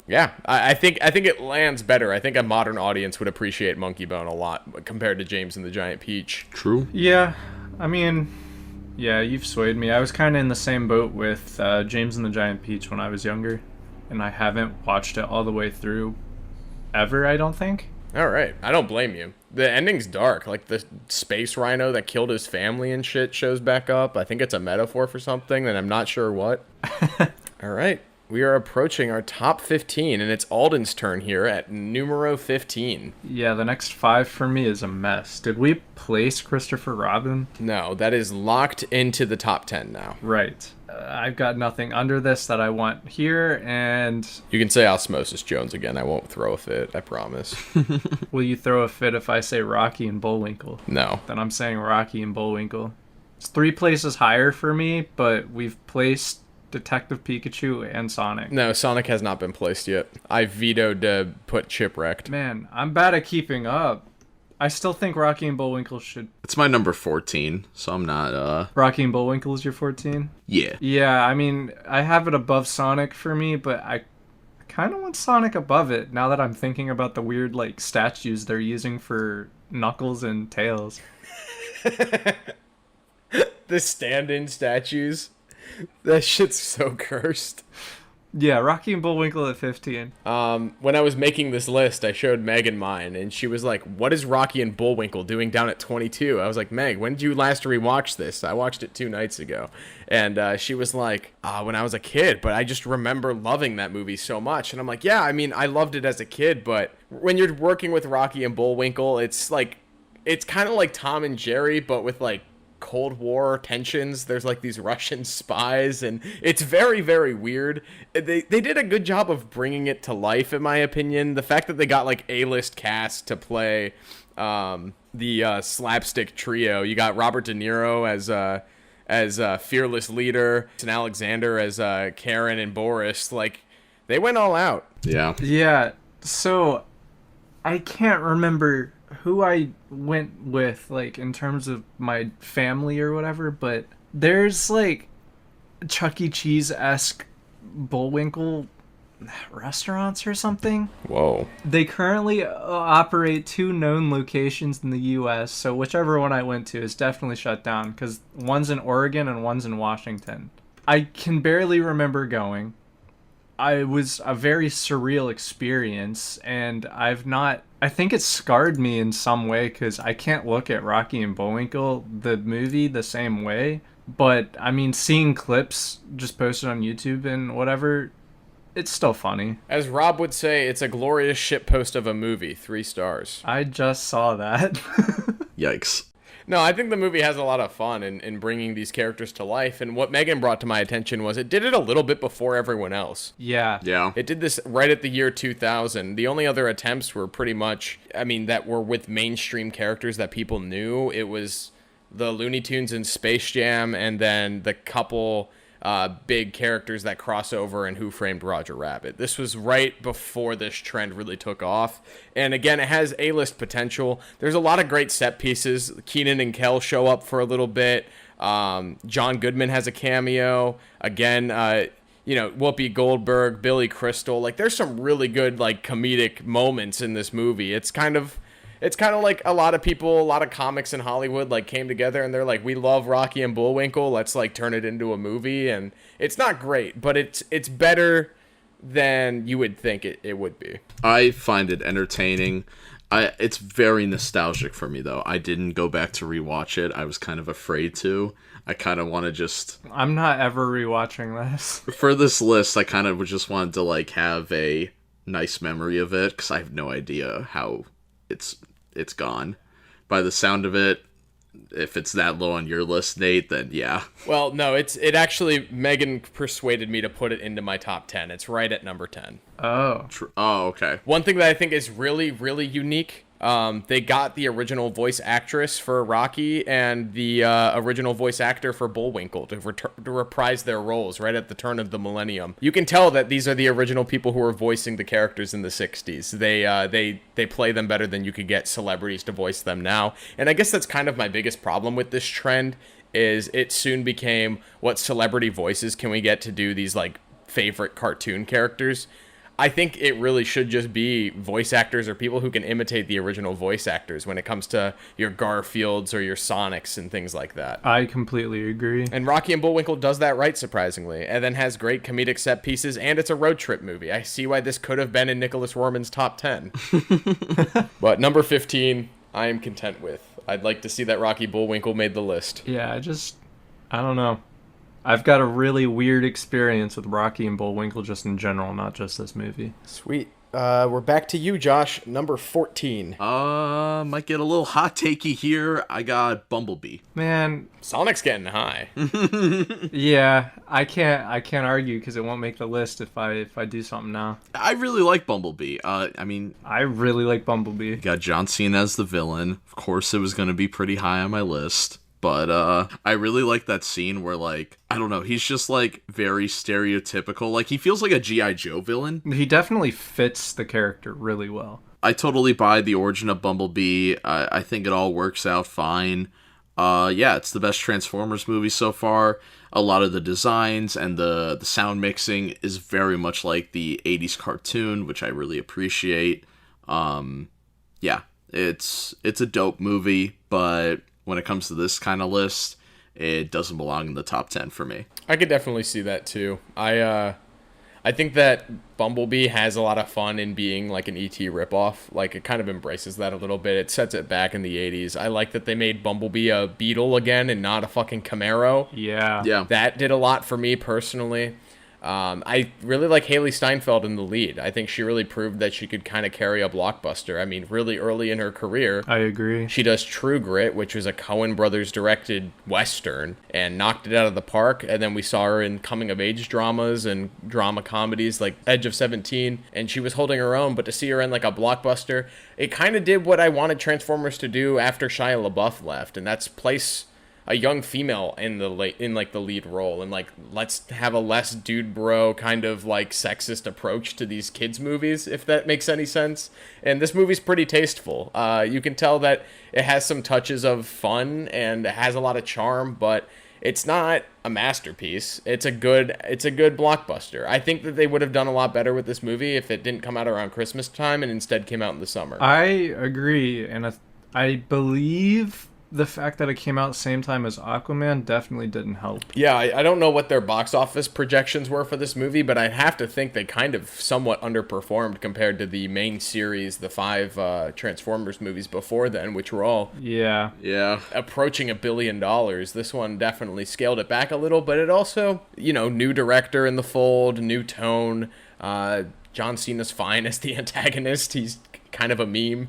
Speaker 1: yeah, I think it lands better. I think a modern audience would appreciate Monkeybone a lot compared to James and the Giant Peach.
Speaker 2: True.
Speaker 3: Yeah, I mean, yeah, you've swayed me. I was kind of in the same boat with James and the Giant Peach when I was younger, and I haven't watched it all the way through ever, I don't think.
Speaker 1: All right, I don't blame you. The ending's dark. Like the space rhino that killed his family and shit shows back up. I think it's a metaphor for something, and I'm not sure what. All right, we are approaching our top 15, and it's Alden's turn here at numero 15.
Speaker 3: Yeah, the next 5 for me is a mess. Did we place Christopher Robin?
Speaker 1: No, that is locked into the top 10 now.
Speaker 3: Right. I've got nothing under this that I want here, and...
Speaker 1: You can say Osmosis Jones again. I won't throw a fit, I promise.
Speaker 3: Will you throw a fit if I say Rocky and Bullwinkle?
Speaker 1: No.
Speaker 3: Then I'm saying Rocky and Bullwinkle. It's 3 places higher for me, but we've placed Detective Pikachu and Sonic.
Speaker 1: No, Sonic has not been placed yet. I vetoed to put Chipwrecked.
Speaker 3: Man, I'm bad at keeping up. I still think Rocky and Bullwinkle should...
Speaker 2: It's my number 14, so I'm not,
Speaker 3: Rocky and Bullwinkle is your 14?
Speaker 2: Yeah.
Speaker 3: Yeah, I mean, I have it above Sonic for me, but I kind of want Sonic above it now that I'm thinking about the weird, like, statues they're using for Knuckles and Tails.
Speaker 1: The stand-in statues. That shit's so cursed.
Speaker 3: Yeah, Rocky and Bullwinkle at 15.
Speaker 1: When I was making this list, I showed Megan mine, and she was like, what is Rocky and Bullwinkle doing down at 22? I was like, Meg, when did you last rewatch this? I watched it 2 nights ago. And she was like, when I was a kid, but I just remember loving that movie so much. And I'm like, yeah, I mean, I loved it as a kid, but when you're working with Rocky and Bullwinkle, it's like, it's kind of like Tom and Jerry, but with like Cold War tensions. There's like these Russian spies, and it's very, very weird. They did a good job of bringing it to life, in my opinion. The fact that they got like A-list cast to play the slapstick trio. You got Robert De Niro as fearless leader, and Alexander as Karen and Boris. Like, they went all out.
Speaker 2: Yeah.
Speaker 3: Yeah, so I can't remember who I went with, like, in terms of my family or whatever, but there's, like, Chuck E. Cheese-esque Bullwinkle restaurants or something.
Speaker 1: Whoa.
Speaker 3: They currently operate 2 known locations in the U.S., so whichever one I went to is definitely shut down, because one's in Oregon and one's in Washington. I can barely remember going. It was a very surreal experience, and I think it scarred me in some way, because I can't look at Rocky and Bullwinkle, the movie, the same way. But, I mean, seeing clips just posted on YouTube and whatever, it's still funny.
Speaker 1: As Rob would say, it's a glorious shitpost of a movie. 3 stars.
Speaker 3: I just saw that.
Speaker 2: Yikes.
Speaker 1: No, I think the movie has a lot of fun in bringing these characters to life. And what Megan brought to my attention was it did it a little bit before everyone else.
Speaker 3: Yeah.
Speaker 2: Yeah.
Speaker 1: It did this right at the year 2000. The only other attempts were pretty much, I mean, that were with mainstream characters that people knew. It was the Looney Tunes and Space Jam, and then the couple big characters that cross over in Who Framed Roger Rabbit. This was right before this trend really took off. And again, it has A-list potential. There's a lot of great set pieces. Keenan and Kel show up for a little bit. John Goodman has a cameo. Again, Whoopi Goldberg, Billy Crystal. Like, there's some really good, like, comedic moments in this movie. It's kind of like a lot of people, a lot of comics in Hollywood, like, came together and they're like, we love Rocky and Bullwinkle. Let's, like, turn it into a movie. And it's not great, but it's better than you would think it would be.
Speaker 2: I find it entertaining. It's very nostalgic for me, though. I didn't go back to rewatch it. I was kind of afraid to. I kind of want to just...
Speaker 3: I'm not ever rewatching this.
Speaker 2: For this list, I kind of just wanted to, like, have a nice memory of it, because I have no idea how it's gone. By the sound of it, if it's that low on your list, Nate, then yeah.
Speaker 1: Well, no, it actually, Megan persuaded me to put it into my top 10. It's right at number 10.
Speaker 3: Oh.
Speaker 2: Oh, okay.
Speaker 1: One thing that I think is really, really unique, they got the original voice actress for Rocky and the original voice actor for Bullwinkle to reprise their roles right at the turn of the millennium. You can tell that these are the original people who were voicing the characters in the 60s. They play them better than you could get celebrities to voice them now. And I guess that's kind of my biggest problem with this trend, is it soon became, what celebrity voices can we get to do these, like, favorite cartoon characters? I think it really should just be voice actors or people who can imitate the original voice actors when it comes to your Garfields or your Sonics and things like that.
Speaker 3: I completely agree.
Speaker 1: And Rocky and Bullwinkle does that right, surprisingly, and then has great comedic set pieces, and it's a road trip movie. I see why this could have been in Nicholas Roman's top 10. But number 15, I am content with. I'd like to see that Rocky Bullwinkle made the list.
Speaker 3: Yeah, I don't know. I've got a really weird experience with Rocky and Bullwinkle just in general, not just this movie.
Speaker 1: Sweet. We're back to you, Josh. Number 14.
Speaker 2: Might get a little hot takey here. I got Bumblebee.
Speaker 3: Man,
Speaker 1: Sonic's getting high.
Speaker 3: yeah, I can't argue because it won't make the list if I do something now.
Speaker 2: I really like Bumblebee. I
Speaker 3: really like Bumblebee.
Speaker 2: got John Cena as the villain. Of course, it was going to be pretty high on my list. But I really like that scene where, like, I don't know, he's just, like, very stereotypical. Like, he feels like a G.I. Joe villain.
Speaker 3: He definitely fits the character really well.
Speaker 2: I totally buy the origin of Bumblebee. I think it all works out fine. Yeah, it's the best Transformers movie so far. A lot of the designs and the sound mixing is very much like the 80s cartoon, which I really appreciate. Yeah, it's a dope movie, but when it comes to this kind of list, it doesn't belong in the top 10 for me.
Speaker 1: I could definitely see that too. I think that Bumblebee has a lot of fun in being like an E.T. ripoff. Like, it kind of embraces that a little bit. It sets it back in the 80s. I like that they made Bumblebee a Beetle again and not a fucking Camaro.
Speaker 3: Yeah.
Speaker 1: That did a lot for me personally. I really like Haley Steinfeld in the lead. I think she really proved that she could kind of carry a blockbuster. I mean, really early in her career.
Speaker 3: I agree.
Speaker 1: She does True Grit, which was a Coen Brothers directed Western, and knocked it out of the park. And then we saw her in coming-of-age dramas and drama comedies like Edge of 17, and she was holding her own. But to see her in like a blockbuster, it kind of did what I wanted Transformers to do after Shia LaBeouf left, and that's place a young female in the lead role, and like, let's have a less dude bro kind of like sexist approach to these kids movies, if that makes any sense. And this movie's pretty tasteful. You can tell that it has some touches of fun and it has a lot of charm, but it's not a masterpiece. It's a good blockbuster. I think that they would have done a lot better with this movie if it didn't come out around Christmas time and instead came out in the summer.
Speaker 3: I agree, and I believe the fact that it came out the same time as Aquaman definitely didn't help.
Speaker 1: Yeah, I don't know what their box office projections were for this movie, but I'd have to think they kind of somewhat underperformed compared to the main series, the 5 Transformers movies before then, which were all
Speaker 3: Yeah.
Speaker 1: approaching $1 billion. This one definitely scaled it back a little, but it also, new director in the fold, new tone. John Cena's fine as the antagonist. He's kind of a meme.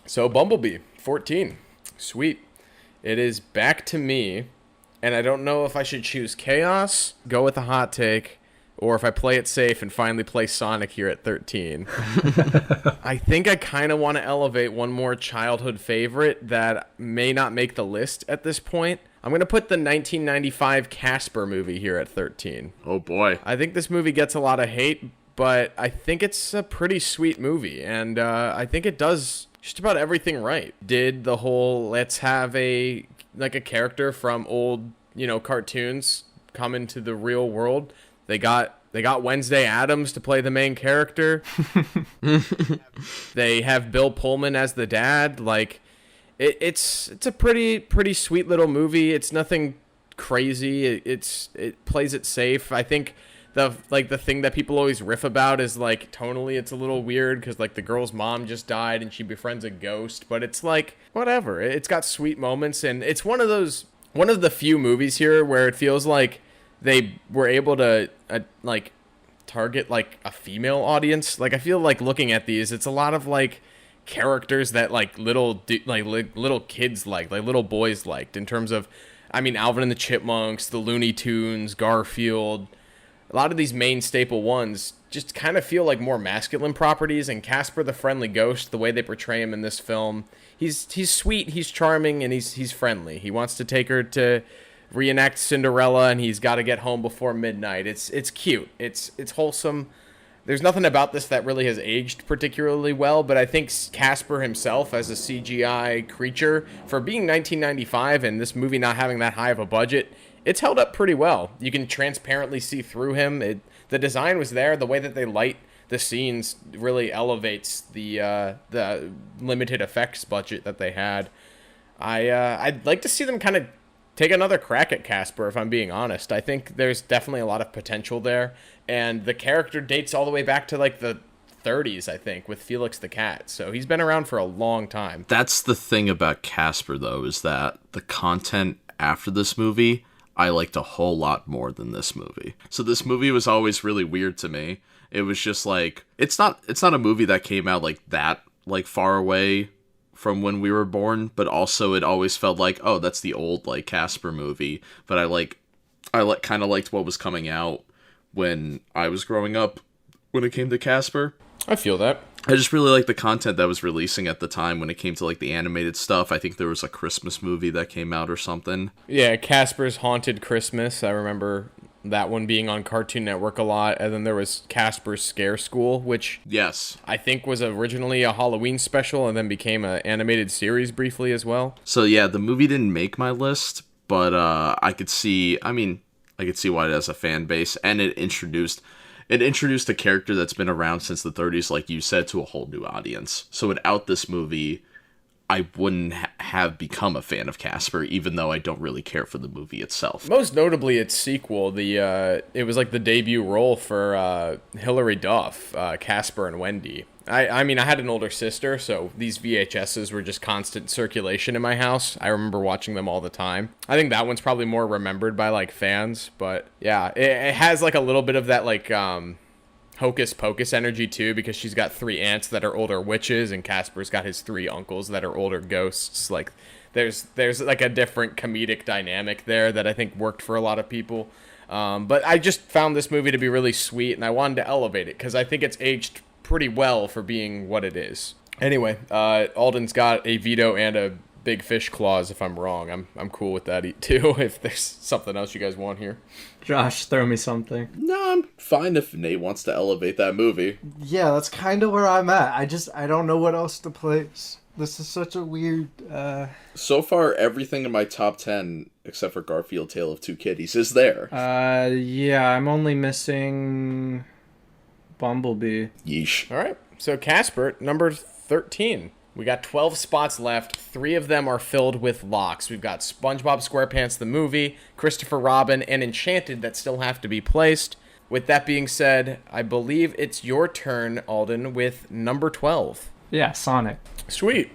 Speaker 1: So Bumblebee, 14. Sweet. It is back to me, and I don't know if I should choose Chaos, go with a hot take, or if I play it safe and finally play Sonic here at 13. I think I kind of want to elevate one more childhood favorite that may not make the list at this point. I'm going to put the 1995 Casper movie here at 13.
Speaker 2: Oh boy.
Speaker 1: I think this movie gets a lot of hate, but I think it's a pretty sweet movie, and I think it does just about everything right. Did the whole let's have a character from old, cartoons come into the real world. They got Wednesday Addams to play the main character. They have Bill Pullman as the dad. Like, it's a pretty sweet little movie. It's nothing crazy. It plays it safe. I think the thing that people always riff about is like tonally it's a little weird because like the girl's mom just died and she befriends a ghost, but it's like whatever. It's got sweet moments, and it's one of the few movies here where it feels like they were able to like target like a female audience. Like I feel like looking at these, it's a lot of like characters that like little kids like little boys liked, in terms of, I mean, Alvin and the Chipmunks, the Looney Tunes, Garfield. A lot of these main staple ones just kind of feel like more masculine properties, and Casper the Friendly Ghost, the way they portray him in this film, he's sweet, he's charming, and he's friendly. He wants to take her to reenact Cinderella, and he's got to get home before midnight. It's cute. It's wholesome. There's nothing about this that really has aged particularly well, but I think Casper himself as a CGI creature, for being 1995 and this movie not having that high of a budget, it's held up pretty well. You can transparently see through him. The design was there. The way that they light the scenes really elevates the limited effects budget that they had. I'd like to see them kind of take another crack at Casper, if I'm being honest. I think there's definitely a lot of potential there, and the character dates all the way back to like the 30s, I think, with Felix the Cat. So he's been around for a long time.
Speaker 2: That's the thing about Casper, though, is that the content after this movie I liked a whole lot more than this movie. So this movie was always really weird to me. It was just like, it's not a movie that came out like that, like far away from when we were born, but also it always felt like, oh, that's the old like Casper movie. But I kind of liked what was coming out when I was growing up when it came to Casper.
Speaker 1: I feel that.
Speaker 2: I just really like the content that was releasing at the time when it came to like the animated stuff. I think there was a Christmas movie that came out or something.
Speaker 1: Yeah, Casper's Haunted Christmas. I remember that one being on Cartoon Network a lot. And then there was Casper's Scare School, which
Speaker 2: yes,
Speaker 1: I think was originally a Halloween special and then became an animated series briefly as well.
Speaker 2: So yeah, the movie didn't make my list, but I could see why it has a fan base, and it introduced a character that's been around since the 30s, like you said, to a whole new audience. So without this movie, I wouldn't have become a fan of Casper, even though I don't really care for the movie itself.
Speaker 1: Most notably, its sequel, it was like the debut role for Hilary Duff, Casper and Wendy. I mean, I had an older sister, so these VHSs were just constant circulation in my house. I remember watching them all the time. I think that one's probably more remembered by, like, fans, but yeah, it has, like, a little bbit of that, like, Hocus Pocus energy, too, because she's got 3 aunts that are older witches, and Casper's got his 3 uncles that are older ghosts. Like, there's like, a different comedic dynamic there that I think worked for a lot of people. But I just found this movie to be really sweet, and I wanted to elevate it, because I think it's aged pretty well for being what it is. Anyway, Alden's got a veto and a big fish clause if I'm wrong. I'm cool with that too, if there's something else you guys want here.
Speaker 3: Josh, throw me something.
Speaker 2: No, I'm fine if Nate wants to elevate that movie.
Speaker 4: Yeah, that's kind of where I'm at. I don't know what else to place. This is such a weird...
Speaker 2: So far, everything in my top 10, except for Garfield, Tale of Two Kitties, is there.
Speaker 3: Yeah, I'm only missing Bumblebee.
Speaker 2: Yeesh.
Speaker 1: All right, so Casper, number 13. We got 12 spots left. 3 of them are filled with locks. We've got SpongeBob SquarePants the movie, Christopher Robin, and Enchanted that still have to be placed. With that being said, I believe it's your turn, Alden, with number 12.
Speaker 3: Yeah, Sonic.
Speaker 1: Sweet.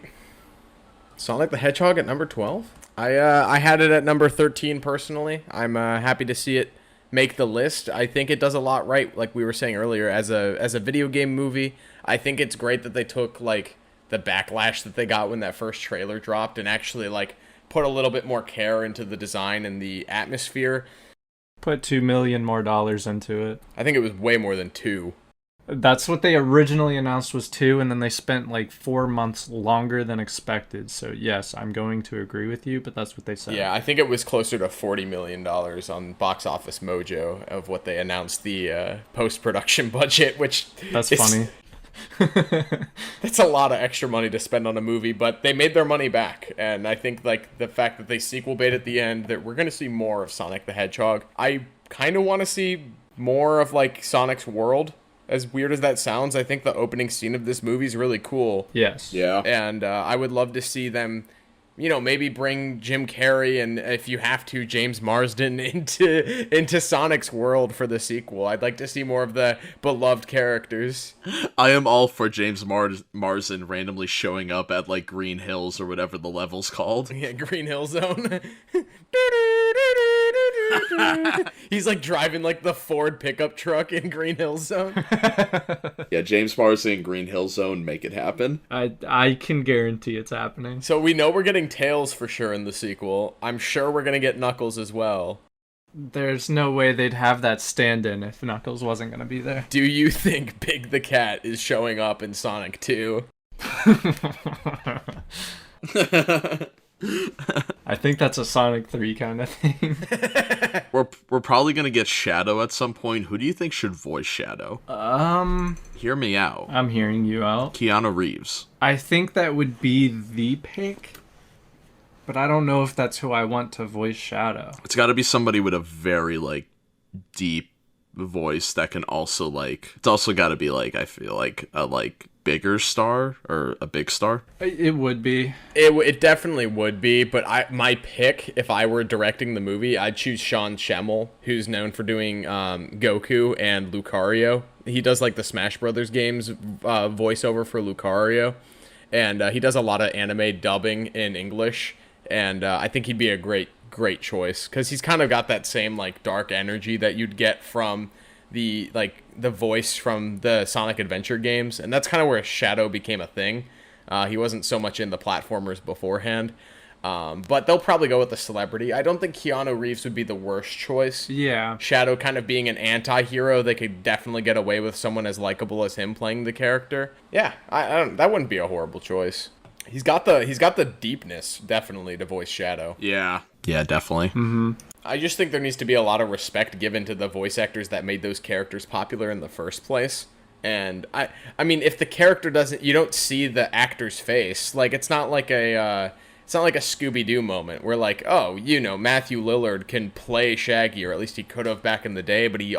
Speaker 1: Sonic the Hedgehog at number 12? I had it at number 13 personally. I'm happy to see it make the list. I think it does a lot right, like we were saying earlier, as a video game movie. I think it's great that they took like the backlash that they got when that first trailer dropped and actually like put a little bit more care into the design and the atmosphere.
Speaker 3: Put $2 million more into it.
Speaker 1: I think it was way more than 2.
Speaker 3: That's what they originally announced was 2, and then they spent like 4 months longer than expected. So yes, I'm going to agree with you, but that's what they said.
Speaker 1: Yeah, I think it was closer to $40 million on Box Office Mojo of what they announced the post-production budget, which
Speaker 3: that's funny.
Speaker 1: That's a lot of extra money to spend on a movie, but they made their money back. And I think like the fact that they sequel bait at the end, that we're going to see more of Sonic the Hedgehog. I kind of want to see more of like Sonic's world. As weird as that sounds, I think the opening scene of this movie is really cool.
Speaker 3: Yes.
Speaker 2: Yeah.
Speaker 1: And I would love to see them maybe bring Jim Carrey and, if you have to, James Marsden into Sonic's world for the sequel. I'd like to see more of the beloved characters.
Speaker 2: I am all for James Marsden randomly showing up at like Green Hills or whatever the level's called.
Speaker 1: Yeah, Green Hill Zone. He's like driving like the Ford pickup truck in Green Hill Zone.
Speaker 2: Yeah, James Marsden in Green Hill Zone, make it happen.
Speaker 3: I can guarantee it's happening.
Speaker 1: So we know we're getting Tails for sure in the sequel. I'm sure we're gonna get Knuckles as well.
Speaker 3: There's no way they'd have that stand-in if Knuckles wasn't going to be there.
Speaker 1: Do you think Big the Cat is showing up in Sonic 2?
Speaker 3: I think that's a Sonic 3 kind of thing.
Speaker 2: We're probably gonna get Shadow at some point. Who do you think should voice Shadow? Hear me out.
Speaker 3: I'm hearing you out.
Speaker 2: Keanu Reeves.
Speaker 3: I think that would be the pick, but I don't know if that's who I want to voice Shadow.
Speaker 2: It's got to be somebody with a very like deep voice that can also like. It's also got to be like, I feel like a like bigger star or a big star.
Speaker 3: It would be.
Speaker 1: It definitely would be, but my pick, if I were directing the movie, I'd choose Sean Schemmel, who's known for doing Goku and Lucario. He does like the Smash Brothers games voiceover for Lucario, and he does a lot of anime dubbing in English, and I think he'd be a great choice, because he's kind of got that same like dark energy that you'd get from the voice from the Sonic Adventure games, and that's kind of where Shadow became a thing. He wasn't so much in the platformers beforehand, but they'll probably go with the celebrity. I don't think Keanu Reeves would be the worst choice.
Speaker 3: Yeah.
Speaker 1: Shadow kind of being an anti-hero, they could definitely get away with someone as likable as him playing the character. Yeah, that wouldn't be a horrible choice. He's got the deepness, definitely, to voice Shadow.
Speaker 2: Yeah, definitely.
Speaker 3: Mm-hmm.
Speaker 1: I just think there needs to be a lot of respect given to the voice actors that made those characters popular in the first place. And I mean, if the character you don't see the actor's face, like it's not like a Scooby-Doo moment where like, oh, Matthew Lillard can play Shaggy, or at least he could have back in the day, but he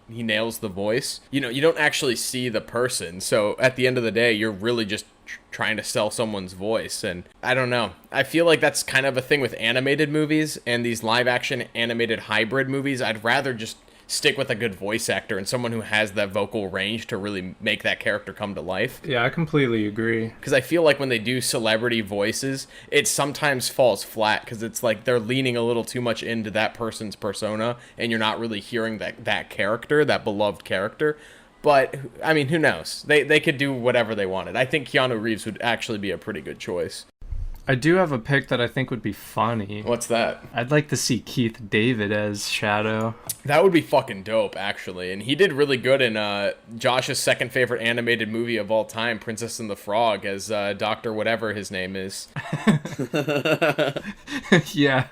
Speaker 1: nails the voice. You don't actually see the person, so at the end of the day, you're really just trying to sell someone's voice. And I don't know, I feel like that's kind of a thing with animated movies and these live action animated hybrid movies. I'd rather just stick with a good voice actor and someone who has that vocal range to really make that character come to life.
Speaker 3: Yeah, I completely agree.
Speaker 1: Because I feel like when they do celebrity voices, it sometimes falls flat, because it's like they're leaning a little too much into that person's persona, and you're not really hearing that character, that beloved character. But, I mean, who knows? They could do whatever they wanted. I think Keanu Reeves would actually be a pretty good choice.
Speaker 3: I do have a pick that I think would be funny.
Speaker 1: What's that?
Speaker 3: I'd like to see Keith David as Shadow.
Speaker 1: That would be fucking dope, actually. And he did really good in Josh's second favorite animated movie of all time, Princess and the Frog, as Dr. whatever his name is.
Speaker 3: Yeah.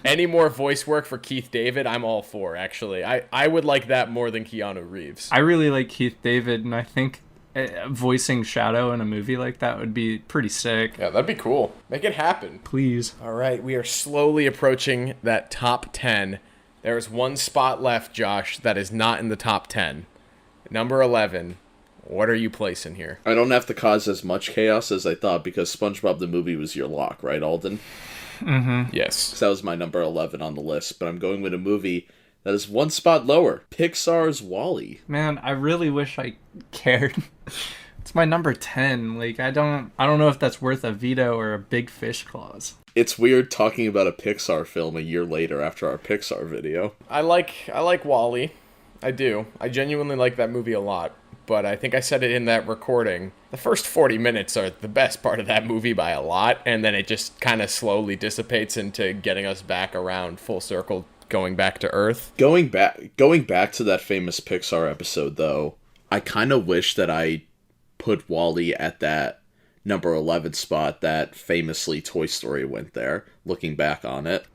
Speaker 1: Any more voice work for Keith David, I'm all for, actually. I would like that more than Keanu Reeves.
Speaker 3: I really like Keith David, and I think voicing Shadow in a movie like that would be pretty sick.
Speaker 1: Yeah, that'd be cool. Make it happen.
Speaker 3: Please.
Speaker 1: All right, we are slowly approaching that top 10. There's one spot left, Josh, that is not in the top 10. Number 11. What are you placing here?
Speaker 2: I don't have to cause as much chaos as I thought, because SpongeBob the movie was your lock, right, Alden?
Speaker 3: Mm-hmm.
Speaker 1: Yes.
Speaker 2: So that was my number 11 on the list, but I'm going with a movie that is one spot lower. Pixar's WALL-E.
Speaker 3: Man, I really wish I cared. It's my number 10. Like, I don't know if that's worth a veto or a big fish clause.
Speaker 2: It's weird talking about a Pixar film a year later after our Pixar video.
Speaker 1: I like WALL-E. I do. I genuinely like that movie a lot. But I think I said it in that recording. The first 40 minutes are the best part of that movie by a lot, and then it just kind of slowly dissipates into getting us back around full circle, going back to Earth.
Speaker 2: Going back to that famous Pixar episode, though, I kind of wish that I put WALL-E at that number 11 spot that famously Toy Story went there, looking back on it.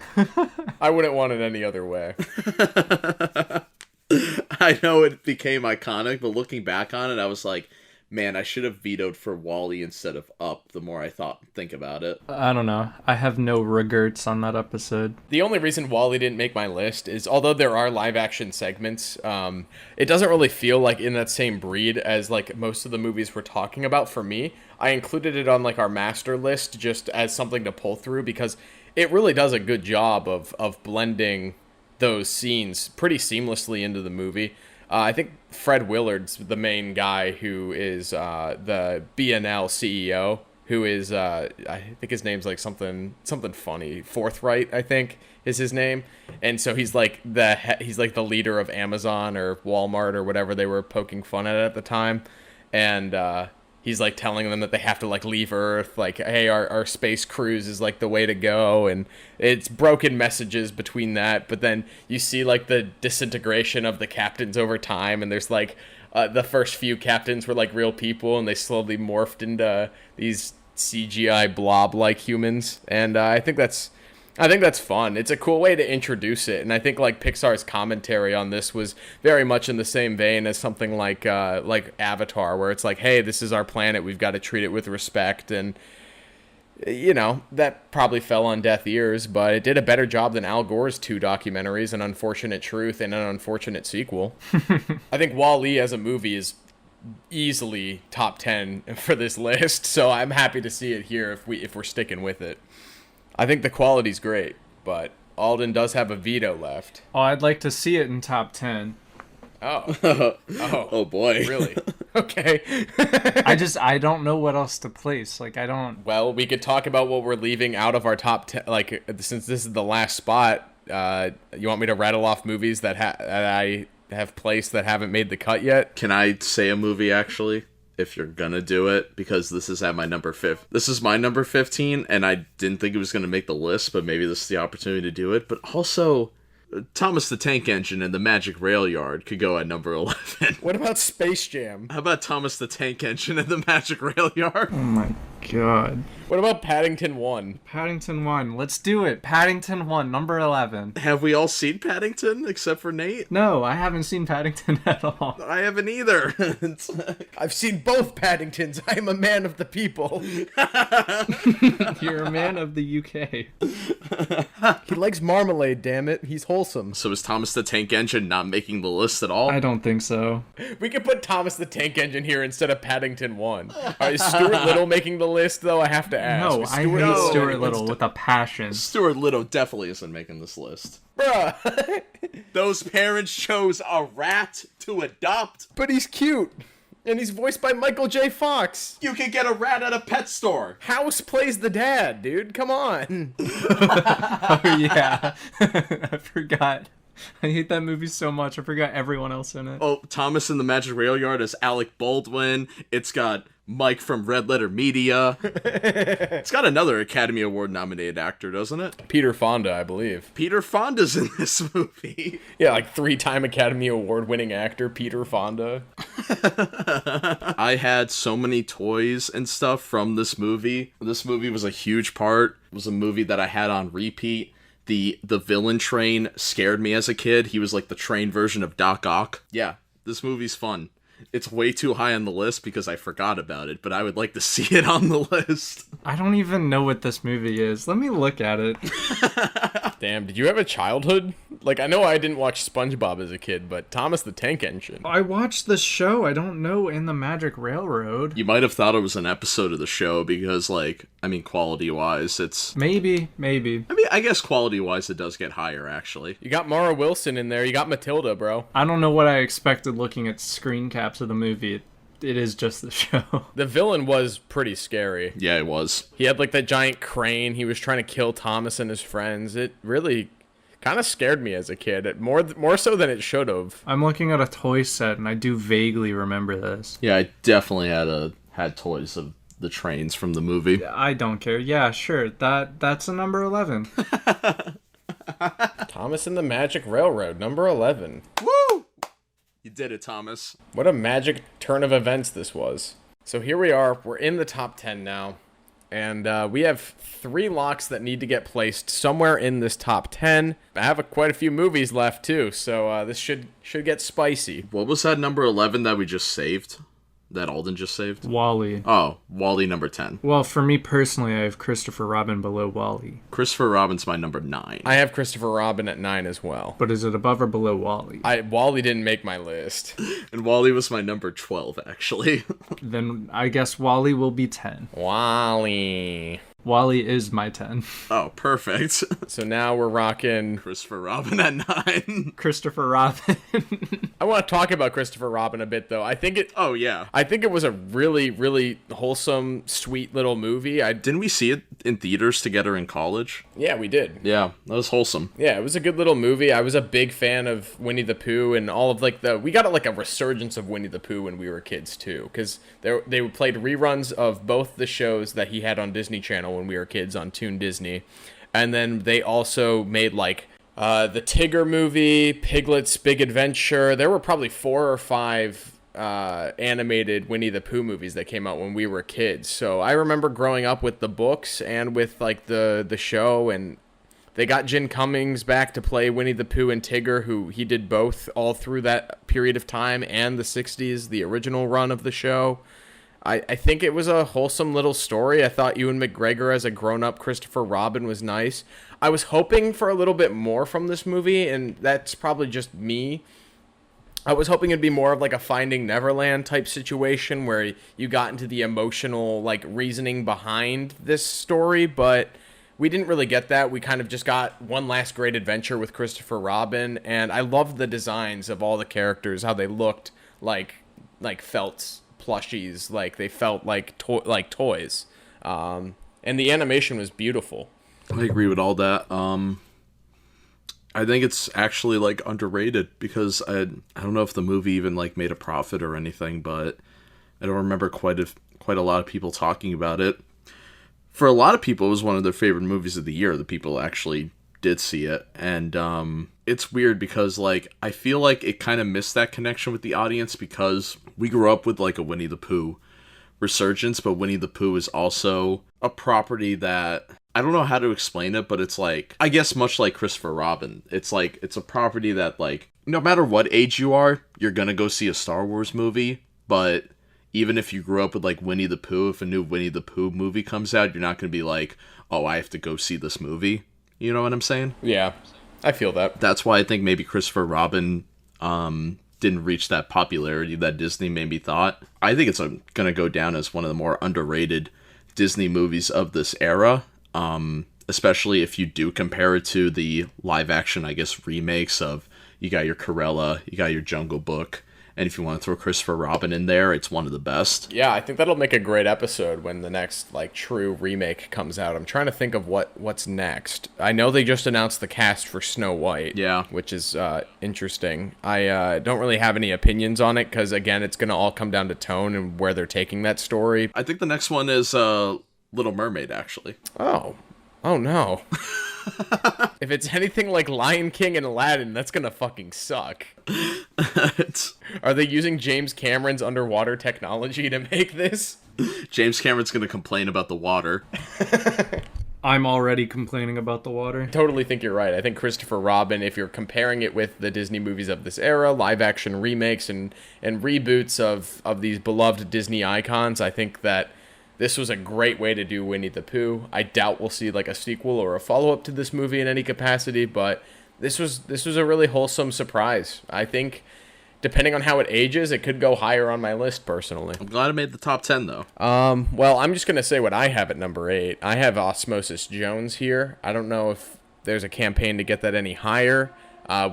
Speaker 1: I wouldn't want it any other way.
Speaker 2: I know it became iconic, but looking back on it, I was like, man, I should have vetoed for Wall-E instead of Up the more I think about it.
Speaker 3: I don't know. I have no regrets on that episode.
Speaker 1: The only reason Wall-E didn't make my list is, although there are live action segments, it doesn't really feel like in that same breed as like most of the movies we're talking about for me. I included it on like our master list just as something to pull through because it really does a good job of blending those scenes pretty seamlessly into the movie. I think Fred Willard's the main guy who is the BNL CEO, who is I think his name's like something funny. Forthright, I think, is his name. And so he's like the leader of Amazon or Walmart or whatever they were poking fun at the time. And he's like telling them that they have to like leave Earth, like, hey, our space cruise is like the way to go, and it's broken messages between that. But then you see like the disintegration of the captains over time, and there's like the first few captains were like real people, and they slowly morphed into these CGI blob-like humans, and I think that's fun. It's a cool way to introduce it, and I think like Pixar's commentary on this was very much in the same vein as something like Avatar, where it's like, hey, this is our planet, we've got to treat it with respect, and you know, that probably fell on deaf ears, but it did a better job than Al Gore's 2 documentaries, An Unfortunate Truth and An Unfortunate Sequel. I think Wall-E as a movie is easily top 10 for this list, so I'm happy to see it here if we're sticking with it. I think the quality's great, but Alden does have a veto left.
Speaker 3: Oh, I'd like to see it in top 10.
Speaker 1: Oh.
Speaker 2: Oh boy.
Speaker 1: Really? Okay.
Speaker 3: I don't know what else to place. Like, I don't...
Speaker 1: Well, we could talk about what we're leaving out of our top 10. Like, since this is the last spot, you want me to rattle off movies that I have placed that haven't made the cut yet?
Speaker 2: Can I say a movie, actually? If you're gonna do it, because this is at my number 5. This is my number 15, and I didn't think it was gonna make the list, but maybe this is the opportunity to do it. But also, Thomas the Tank Engine and the Magic Rail Yard could go at number 11.
Speaker 1: What about Space Jam?
Speaker 2: How about Thomas the Tank Engine and the Magic Rail Yard?
Speaker 3: Oh my god.
Speaker 1: What about Paddington 1?
Speaker 3: Paddington 1. Let's do it. Paddington 1, number 11.
Speaker 2: Have we all seen Paddington, except for Nate?
Speaker 3: No, I haven't seen Paddington at all.
Speaker 2: I haven't either.
Speaker 1: I've seen both Paddingtons. I am a man of the people.
Speaker 3: You're a man of the UK.
Speaker 1: He likes marmalade, damn it. He's wholesome.
Speaker 2: So is Thomas the Tank Engine not making the list at all?
Speaker 3: I don't think so.
Speaker 1: We could put Thomas the Tank Engine here instead of Paddington 1. Is Stuart Little making the list, though? I have to ask.
Speaker 3: No, I hate Stuart Little with a passion.
Speaker 2: Stuart Little definitely isn't making this list.
Speaker 1: Bruh.
Speaker 2: Those parents chose a rat to adopt.
Speaker 1: But he's cute. And he's voiced by Michael J. Fox.
Speaker 2: You can get a rat at a pet store.
Speaker 1: House plays the dad, dude. Come on.
Speaker 3: Oh, yeah. I forgot. I hate that movie so much. I forgot everyone else in it.
Speaker 2: Oh, Thomas in the Magic Rail Yard is Alec Baldwin. It's got Mike from Red Letter Media. It's got another Academy Award nominated actor, doesn't it?
Speaker 1: Peter Fonda, I believe.
Speaker 2: Peter Fonda's in this movie.
Speaker 1: Yeah, like 3-time Academy Award winning actor Peter Fonda.
Speaker 2: I had so many toys and stuff from this movie. This movie was a huge part. It was a movie that I had on repeat. The villain train scared me as a kid. He was like the train version of Doc Ock. Yeah, this movie's fun. It's way too high on the list because I forgot about it, but I would like to see it on the list.
Speaker 3: I don't even know what this movie is. Let me look at it.
Speaker 1: Damn, did you have a childhood? Like, I know I didn't watch SpongeBob as a kid, but Thomas the Tank Engine.
Speaker 3: I watched the show. I don't know In the Magic Railroad.
Speaker 2: You might have thought it was an episode of the show because, like, I mean, quality-wise, it's...
Speaker 3: Maybe.
Speaker 2: I mean, I guess quality-wise it does get higher, actually.
Speaker 1: You got Mara Wilson in there. You got Matilda, bro.
Speaker 3: I don't know what I expected looking at screen caps of the movie. It is just the show.
Speaker 1: The villain was pretty scary.
Speaker 2: Yeah, it was.
Speaker 1: He had, like, that giant crane. He was trying to kill Thomas and his friends. It really kind of scared me as a kid. More so than it should have.
Speaker 3: I'm looking at a toy set, and I do vaguely remember this.
Speaker 2: Yeah, I definitely had toys of the trains from the movie.
Speaker 3: I don't care. Yeah, sure. That's a number 11.
Speaker 1: Thomas and the Magic Railroad, number 11.
Speaker 2: Woo! You did it, Thomas.
Speaker 1: What a magic turn of events this was. So here we are. We're in the top 10 now. And we have 3 locks that need to get placed somewhere in this top 10. I have quite a few movies left, too. So this should get spicy.
Speaker 2: What was that number 11 that we just saved? that Alden just saved?
Speaker 3: Wall-E.
Speaker 2: Oh, Wall-E number 10.
Speaker 3: Well, for me personally, I have Christopher Robin below Wall-E.
Speaker 2: Christopher Robin's my number 9.
Speaker 1: I have Christopher Robin at 9 as well.
Speaker 3: But is it above or below Wall-E?
Speaker 1: Wall-E didn't make my list.
Speaker 2: And Wall-E was my number 12, actually.
Speaker 3: Then I guess Wall-E will be 10.
Speaker 1: Wall-E.
Speaker 3: Wall-E is my 10.
Speaker 2: Oh, perfect.
Speaker 1: So now we're rocking
Speaker 2: Christopher Robin at 9.
Speaker 3: Christopher Robin.
Speaker 1: I want to talk about Christopher Robin a bit, though. I think it was a really, really wholesome, sweet little movie.
Speaker 2: Didn't we see it in theaters together in college?
Speaker 1: Yeah, we did.
Speaker 2: Yeah, that was wholesome.
Speaker 1: Yeah, it was a good little movie. I was a big fan of Winnie the Pooh and all of we got a resurgence of Winnie the Pooh when we were kids too, because they played reruns of both the shows that he had on Disney Channel when we were kids on Toon Disney, and then they also made the Tigger movie, Piglet's Big Adventure. There were probably 4 or 5 animated Winnie the Pooh movies that came out when we were kids. So I remember growing up with the books and with the show, and they got Jim Cummings back to play Winnie the Pooh and Tigger, who he did both all through that period of time and the 60s, the original run of the show. I think it was a wholesome little story. I thought Ewan McGregor as a grown-up Christopher Robin was nice. I was hoping for a little bit more from this movie, and that's probably just me. I was hoping it'd be more of a Finding Neverland type situation where you got into the emotional reasoning behind this story, but we didn't really get that. We kind of just got one last great adventure with Christopher Robin, and I loved the designs of all the characters, how they looked like felt plushies, they felt like toys, and the animation was beautiful.
Speaker 2: I agree with all that. I think it's actually underrated because I don't know if the movie even made a profit or anything, but I don't remember quite a lot of people talking about it. For a lot of people, it was one of their favorite movies of the year. The people actually did see it, and it's weird because I feel like it kind of missed that connection with the audience because we grew up with a Winnie the Pooh resurgence, but Winnie the Pooh is also a property that I don't know how to explain it, but it's I guess much like Christopher Robin, it's a property that no matter what age you are, you're gonna go see a Star Wars movie, but even if you grew up with Winnie the Pooh, if a new Winnie the Pooh movie comes out, you're not gonna be oh, I have to go see this movie. You know what I'm saying?
Speaker 1: Yeah, I feel that.
Speaker 2: That's why I think maybe Christopher Robin didn't reach that popularity that Disney maybe thought. I think it's going to go down as one of the more underrated Disney movies of this era, especially if you do compare it to the live-action, I guess, remakes of you got your Cruella, you got your Jungle Book, and if you want to throw Christopher Robin in there, it's one of the best.
Speaker 1: Yeah, I think that'll make a great episode when the next true remake comes out. I'm trying to think of what's next. I know they just announced the cast for Snow White.
Speaker 2: Yeah,
Speaker 1: which is interesting. I don't really have any opinions on it because again, it's gonna all come down to tone and where they're taking that story.
Speaker 2: I think the next one is Little Mermaid, actually.
Speaker 1: Oh no. If it's anything like Lion King and Aladdin, that's gonna fucking suck. Are they using James Cameron's underwater technology to make this?
Speaker 2: James Cameron's gonna complain about the water.
Speaker 3: I'm already complaining about the water.
Speaker 1: I totally think you're right. I think Christopher Robin, if you're comparing it with the Disney movies of this era, live-action remakes and reboots of these beloved Disney icons, I think that this was a great way to do Winnie the Pooh. I doubt we'll see a sequel or a follow-up to this movie in any capacity, but this was a really wholesome surprise. I think, depending on how it ages, it could go higher on my list, personally.
Speaker 2: I'm glad it made the top 10, though.
Speaker 1: Well, I'm just going to say what I have at number 8. I have Osmosis Jones here. I don't know if there's a campaign to get that any higher.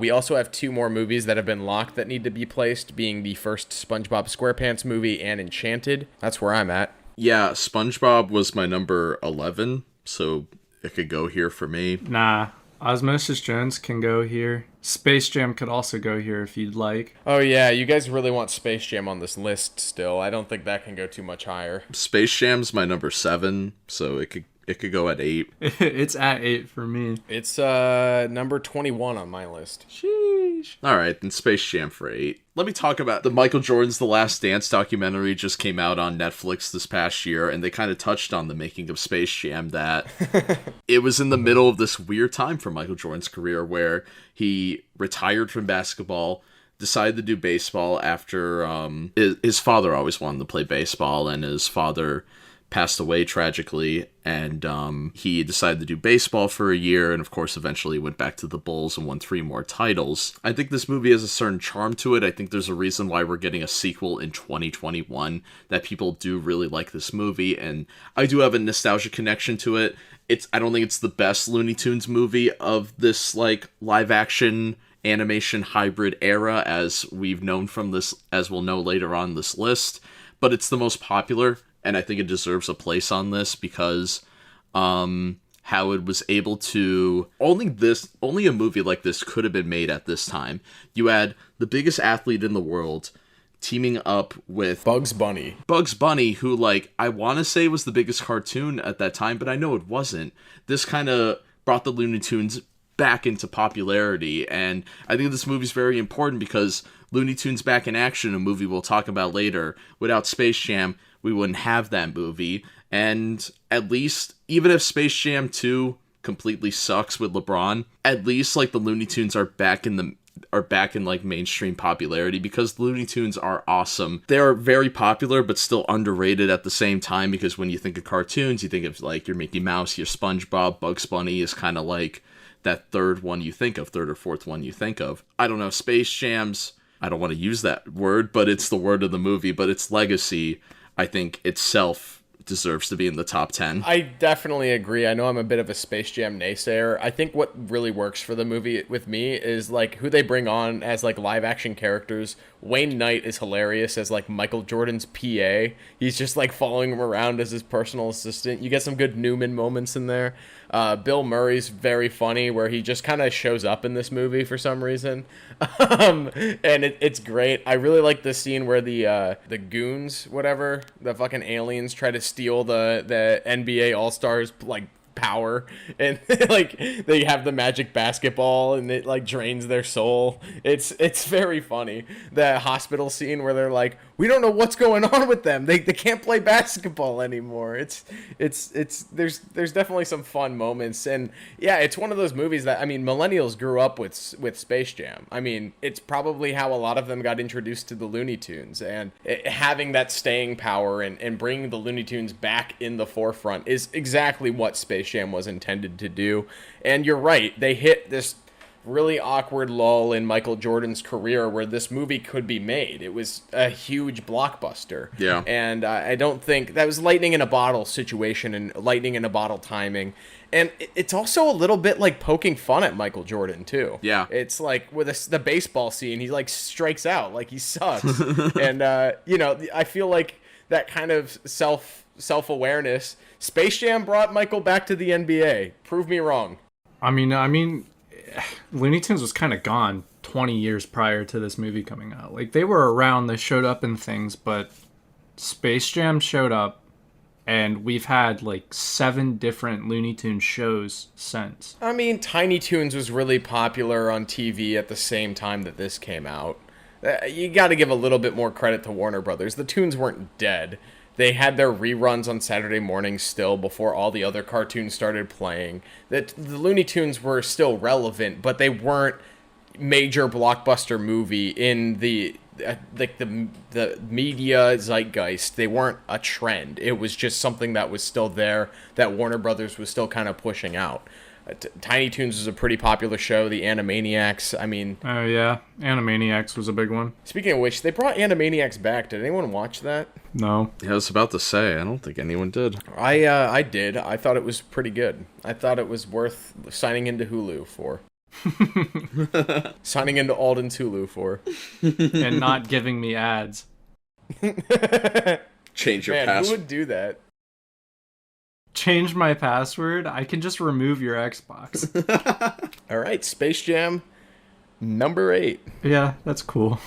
Speaker 1: We also have 2 more movies that have been locked that need to be placed, being the first Spongebob SquarePants movie and Enchanted. That's where I'm at.
Speaker 2: Yeah, SpongeBob was my number 11, so it could go here for me.
Speaker 3: Nah, Osmosis Jones can go here. Space Jam could also go here if you'd like.
Speaker 1: Oh yeah, you guys really want Space Jam on this list still. I don't think that can go too much higher.
Speaker 2: Space Jam's my number 7, so it could go at 8.
Speaker 3: It's at 8 for me.
Speaker 1: It's number 21 on my list.
Speaker 2: Sheesh. Alright, then Space Jam for 8. Let me talk about the Michael Jordan's The Last Dance documentary just came out on Netflix this past year, and they kind of touched on the making of Space Jam, that it was in the middle of this weird time for Michael Jordan's career where he retired from basketball, decided to do baseball after his father always wanted to play baseball, and his father passed away tragically, and he decided to do baseball for a year, and of course eventually went back to the Bulls and won 3 more titles. I think this movie has a certain charm to it. I think there's a reason why we're getting a sequel in 2021, that people do really like this movie, and I do have a nostalgia connection to it. I don't think it's the best Looney Tunes movie of this like live action animation hybrid era, as we've known from this, as we'll know later on this list, but it's the most popular, and I think it deserves a place on this because Howard was able to... Only a movie like this could have been made at this time. You had the biggest athlete in the world teaming up with
Speaker 1: Bugs Bunny.
Speaker 2: Bugs Bunny, who, like, I want to say was the biggest cartoon at that time, but I know it wasn't. This kind of brought the Looney Tunes back into popularity, and I think this movie's very important because Looney Tunes Back in Action, a movie we'll talk about later, without Space Jam, we wouldn't have that movie. And at least, even if Space Jam 2 completely sucks with LeBron, at least like the Looney Tunes are back in like mainstream popularity, because Looney Tunes are awesome. They are very popular but still underrated at the same time, because when you think of cartoons, you think of like your Mickey Mouse, your SpongeBob. Bugs Bunny is kind of like that third or fourth one you think of. I don't know, Space Jam's, I don't want to use that word, but it's the word of the movie, but its legacy, I think itself deserves to be in the top 10.
Speaker 1: I definitely agree. I know I'm a bit of a Space Jam naysayer. I think what really works for the movie with me is like who they bring on as like live action characters. Wayne Knight is hilarious as like Michael Jordan's PA. He's just like following him around as his personal assistant. You get some good Newman moments in there. Bill Murray's very funny, where he just kind of shows up in this movie for some reason. And it's great. I really like the scene where the goons, whatever, the fucking aliens try to steal the NBA All-Stars like power, and like they have the magic basketball and it like drains their soul. It's very funny. The hospital scene where they're like, we don't know what's going on with them. They can't play basketball anymore. It's there's definitely some fun moments, and yeah, it's one of those movies that, I mean, millennials grew up with Space Jam. I mean, it's probably how a lot of them got introduced to the Looney Tunes, and having that staying power and bringing the Looney Tunes back in the forefront is exactly what Space Jam was intended to do. And you're right, they hit this really awkward lull in Michael Jordan's career where this movie could be made. It was a huge blockbuster.
Speaker 2: Yeah.
Speaker 1: And I don't think that was lightning in a bottle situation and lightning in a bottle timing. And it's also a little bit like poking fun at Michael Jordan too. Yeah. It's like with the baseball scene, he like strikes out like he sucks. And you know, I feel like that kind of self-awareness, Space Jam brought Michael back to the NBA. Prove me wrong.
Speaker 3: I mean, Looney Tunes was kind of gone 20 years prior to this movie coming out. Like, they were around, they showed up in things, but Space Jam showed up, and we've had like 7 different Looney Tunes shows since.
Speaker 1: I mean, Tiny Toons was really popular on TV at the same time that this came out. You got to give a little bit more credit to Warner Brothers. The Toons weren't dead. They had their reruns on Saturday mornings still before all the other cartoons started playing. The Looney Tunes were still relevant, but they weren't major blockbuster movie in the media zeitgeist. They weren't a trend. It was just something that was still there that Warner Brothers was still kind of pushing out. Tiny Toons was a pretty popular show. The Animaniacs, I mean...
Speaker 3: Oh, yeah. Animaniacs was a big one.
Speaker 1: Speaking of which, they brought Animaniacs back. Did anyone watch that?
Speaker 3: No.
Speaker 2: Yeah, I was about to say, I don't think anyone did.
Speaker 1: I did. I thought it was pretty good. I thought it was worth signing into Hulu for. Signing into Alden's Hulu for.
Speaker 3: And not giving me ads.
Speaker 2: Change your
Speaker 1: Man,
Speaker 2: password.
Speaker 1: who would do that?
Speaker 3: Change my password? I can just remove your Xbox.
Speaker 1: All right, Space Jam, number 8.
Speaker 3: Yeah, that's cool.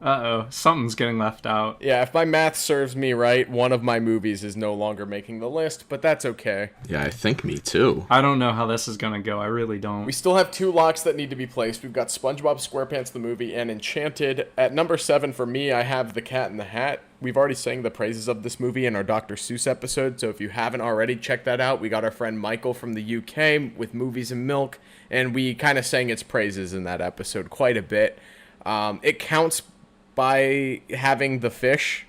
Speaker 3: Uh-oh, something's getting left out.
Speaker 1: Yeah, if my math serves me right, one of my movies is no longer making the list, but that's okay.
Speaker 2: Yeah, I think me too.
Speaker 3: I don't know how this is gonna go. I really don't.
Speaker 1: We still have 2 locks that need to be placed. We've got SpongeBob SquarePants the movie and Enchanted. At number 7 for me, I have The Cat in the Hat. We've already sang the praises of this movie in our Dr. Seuss episode, so if you haven't already, check that out. We got our friend Michael from the UK with Movies and Milk, and we kind of sang its praises in that episode quite a bit. It counts by having the fish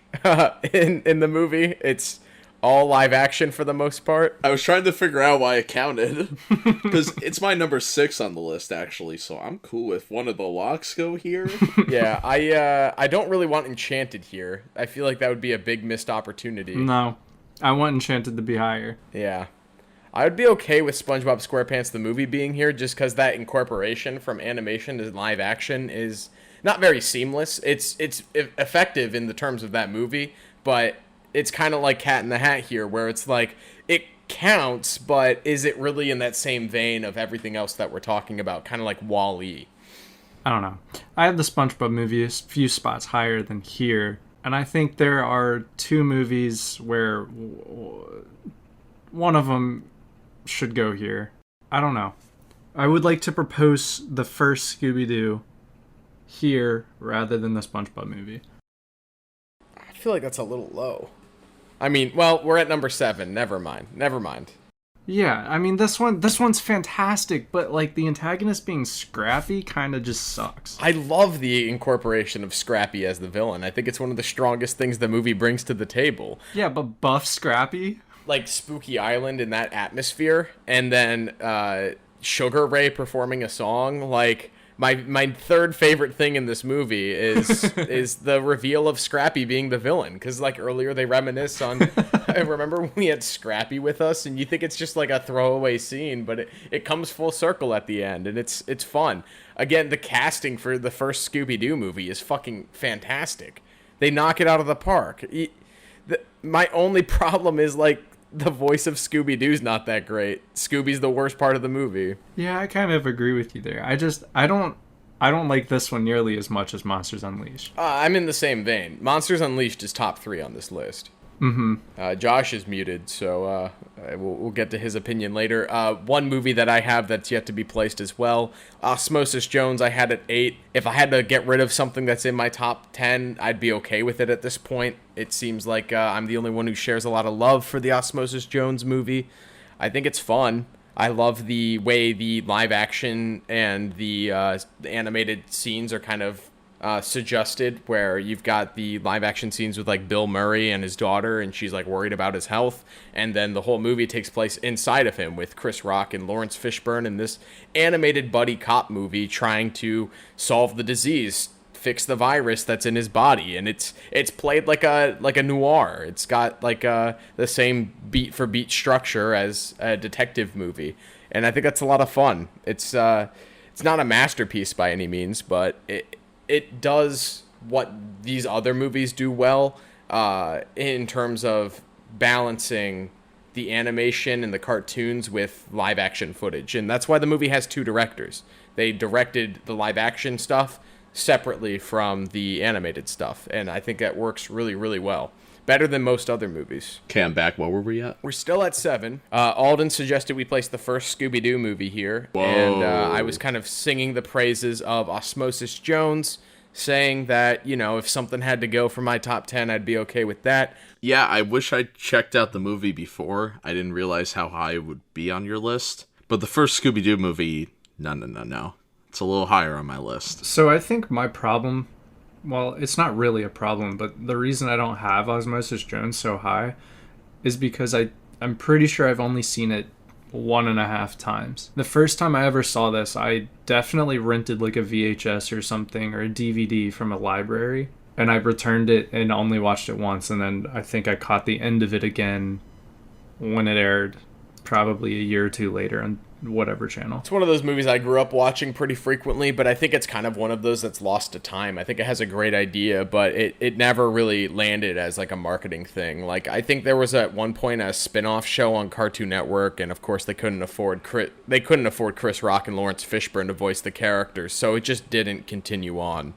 Speaker 1: in the movie. It's all live action for the most part.
Speaker 2: I was trying to figure out why it counted. Because it's my number 6 on the list, actually, so I'm cool if one of the locks go here.
Speaker 1: Yeah, I don't really want Enchanted here. I feel like that would be a big missed opportunity.
Speaker 3: No, I want Enchanted to be higher.
Speaker 1: Yeah. I would be okay with SpongeBob SquarePants the movie being here just because that incorporation from animation to live action is not very seamless. It's effective in the terms of that movie, but it's kind of like Cat in the Hat here, where it's like, it counts, but is it really in that same vein of everything else that we're talking about? Kind of like Wall-E.
Speaker 3: I don't know. I have the SpongeBob movie a few spots higher than here, and I think there are 2 movies where one of them should go here. I don't know. I would like to propose the first Scooby-Doo here rather than the SpongeBob movie.
Speaker 1: I feel like that's a little low. I mean, well, we're at number 7. Never mind.
Speaker 3: Yeah, I mean, this one's fantastic, but like the antagonist being Scrappy kind of just sucks.
Speaker 1: I love the incorporation of Scrappy as the villain. I think it's one of the strongest things the movie brings to the table.
Speaker 3: Yeah, but buff Scrappy?
Speaker 1: Like Spooky Island in that atmosphere, and then Sugar Ray performing a song. Like, my third favorite thing in this movie is the reveal of Scrappy being the villain. Because like earlier they reminisce on, I remember when we had Scrappy with us, and you think it's just like a throwaway scene, but it comes full circle at the end, and it's fun. Again, the casting for the first Scooby-Doo movie is fucking fantastic. They knock it out of the park. My only problem is like the voice of Scooby-Doo's not that great. Scooby's the worst part of the movie.
Speaker 3: Yeah, I kind of agree with you there. I don't like this one nearly as much as Monsters Unleashed.
Speaker 1: I'm in the same vein. Monsters Unleashed is top 3 on this list. Mm-hmm. Josh is muted, so we'll get to his opinion later. One movie that I have that's yet to be placed as well, Osmosis Jones, I had at 8. If I had to get rid of something that's in my top 10, I'd be okay with it at this point. It seems like I'm the only one who shares a lot of love for the Osmosis Jones movie. I think it's fun. I love the way the live action and the animated scenes are kind of suggested, where you've got the live action scenes with like Bill Murray and his daughter, and she's like worried about his health, and then the whole movie takes place inside of him with Chris Rock and Lawrence Fishburne in this animated buddy cop movie trying to solve the disease, fix the virus that's in his body, and it's played like a noir. It's got like the same beat for beat structure as a detective movie, and I think that's a lot of fun. It's not a masterpiece by any means, but it does what these other movies do well in terms of balancing the animation and the cartoons with live action footage. And that's why the movie has 2 directors. They directed the live action stuff separately from the animated stuff. And I think that works really, really well. Better than most other movies.
Speaker 2: Okay, I'm back. What were we at?
Speaker 1: We're still at 7. Alden suggested we place the first Scooby-Doo movie here.
Speaker 2: Whoa.
Speaker 1: And I was kind of singing the praises of Osmosis Jones, saying that, you know, if something had to go for my top 10, I'd be okay with that.
Speaker 2: Yeah, I wish I'd checked out the movie before. I didn't realize how high it would be on your list. But the first Scooby-Doo movie, no. It's a little higher on my list.
Speaker 3: So I think my problem, well, it's not really a problem, but the reason I don't have Osmosis Jones so high is because I'm pretty sure I've only seen it 1.5 times. The first time I ever saw this, I definitely rented like a VHS or something, or a DVD from a library, and I returned it and only watched it once, and then I think I caught the end of it again when it aired, probably a year or 2 later on whatever channel.
Speaker 1: It's one of those movies I grew up watching pretty frequently, but I think it's kind of one of those that's lost to time. I think it has a great idea, but it never really landed as like a marketing thing. Like, I think there was at one point a spin-off show on Cartoon Network, and of course they couldn't afford Chris Rock and Lawrence Fishburne to voice the characters, so it just didn't continue on.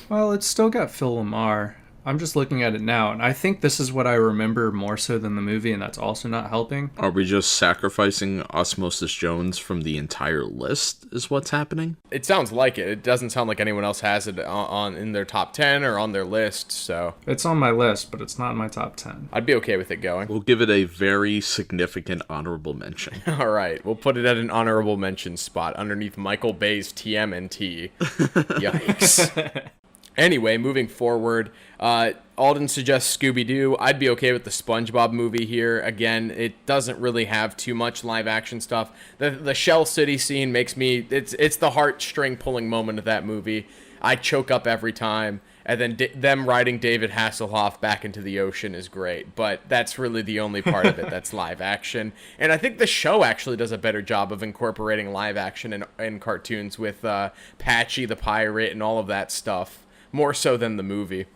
Speaker 3: Well, it's still got Phil Lamar. I'm just looking at it now, and I think this is what I remember more so than the movie, and that's also not helping.
Speaker 2: Are we just sacrificing Osmosis Jones from the entire list is what's happening?
Speaker 1: It sounds like it. It doesn't sound like anyone else has it on in their top 10 or on their list, so...
Speaker 3: It's on my list, but it's not in my top 10.
Speaker 1: I'd be okay with it going.
Speaker 2: We'll give it a very significant honorable mention.
Speaker 1: All right, we'll put it at an honorable mention spot underneath Michael Bay's TMNT. Yikes. Anyway, moving forward, Alden suggests Scooby-Doo. I'd be okay with the Spongebob movie here. Again, it doesn't really have too much live-action stuff. The Shell City scene makes me... It's the heartstring-pulling moment of that movie. I choke up every time. And then them riding David Hasselhoff back into the ocean is great. But that's really the only part of it that's live action. And I think the show actually does a better job of incorporating live action in cartoons with Patchy the Pirate and all of that stuff. More so than the movie.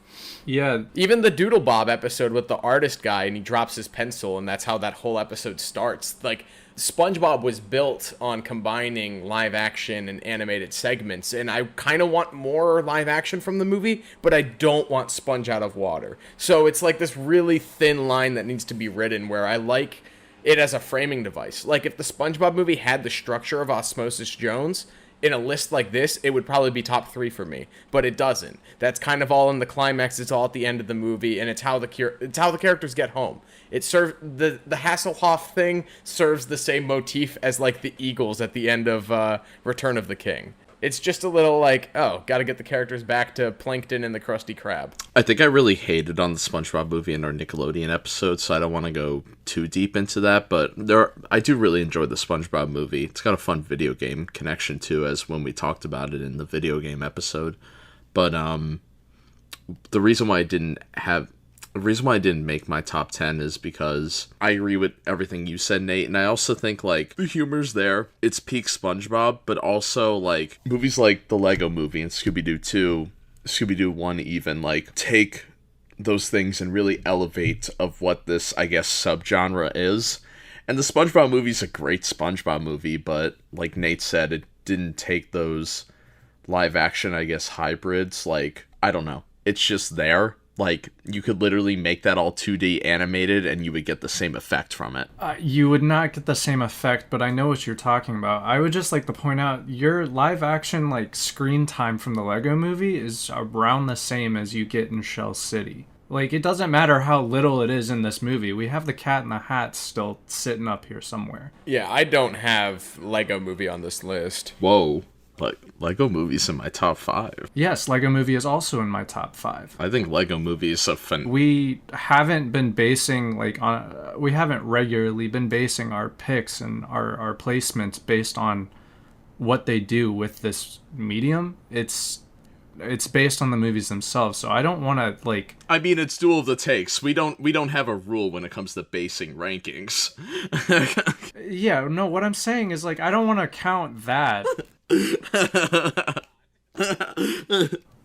Speaker 3: Yeah.
Speaker 1: Even the Doodle Bob episode with the artist guy and he drops his pencil and that's how that whole episode starts. Like, SpongeBob was built on combining live action and animated segments, and I kind of want more live action from the movie, but I don't want Sponge out of water. So it's like this really thin line that needs to be ridden where I like it as a framing device. Like, if the SpongeBob movie had the structure of Osmosis Jones... in a list like this, it would probably be top 3 for me, but it doesn't. That's kind of all in the climax. It's all at the end of the movie, and it's how the characters get home. It serves the Hasselhoff thing serves the same motif as like the Eagles at the end of Return of the King. It's just a little like, oh, got to get the characters back to Plankton and the Krusty Krab.
Speaker 2: I think I really hated on the SpongeBob movie in our Nickelodeon episode, so I don't want to go too deep into that, but I do really enjoy the SpongeBob movie. It's got a fun video game connection too, as when we talked about it in the video game episode. But the reason why I didn't make my top 10 is because I agree with everything you said, Nate, and I also think, like, the humor's there. It's peak SpongeBob, but also, like, movies like the Lego Movie and Scooby-Doo 2, Scooby-Doo 1 even, like, take those things and really elevate of what this, I guess, subgenre is. And the SpongeBob movie's a great SpongeBob movie, but, like Nate said, it didn't take those live-action, I guess, hybrids. Like, I don't know. It's just there. Like, you could literally make that all 2D animated and you would get the same effect from it.
Speaker 3: You would not get the same effect, but I know what you're talking about. I would just like to point out, your live action, like, screen time from the Lego Movie is around the same as you get in Shell City. Like, it doesn't matter how little it is in this movie. We have the Cat in the Hat still sitting up here somewhere.
Speaker 1: Yeah, I don't have Lego Movie on this list.
Speaker 2: Whoa. Like, Lego Movie's in my top 5.
Speaker 3: Yes, Lego Movie is also in my top 5.
Speaker 2: I think Lego Movie is a fun...
Speaker 3: We haven't been basing, like, we haven't regularly been basing our picks and our placements based on what they do with this medium. It's based on the movies themselves, so I don't want to, like...
Speaker 2: I mean, it's duel of the takes. We don't have a rule when it comes to basing rankings.
Speaker 3: Yeah, no, what I'm saying is, like, I don't want to count that... I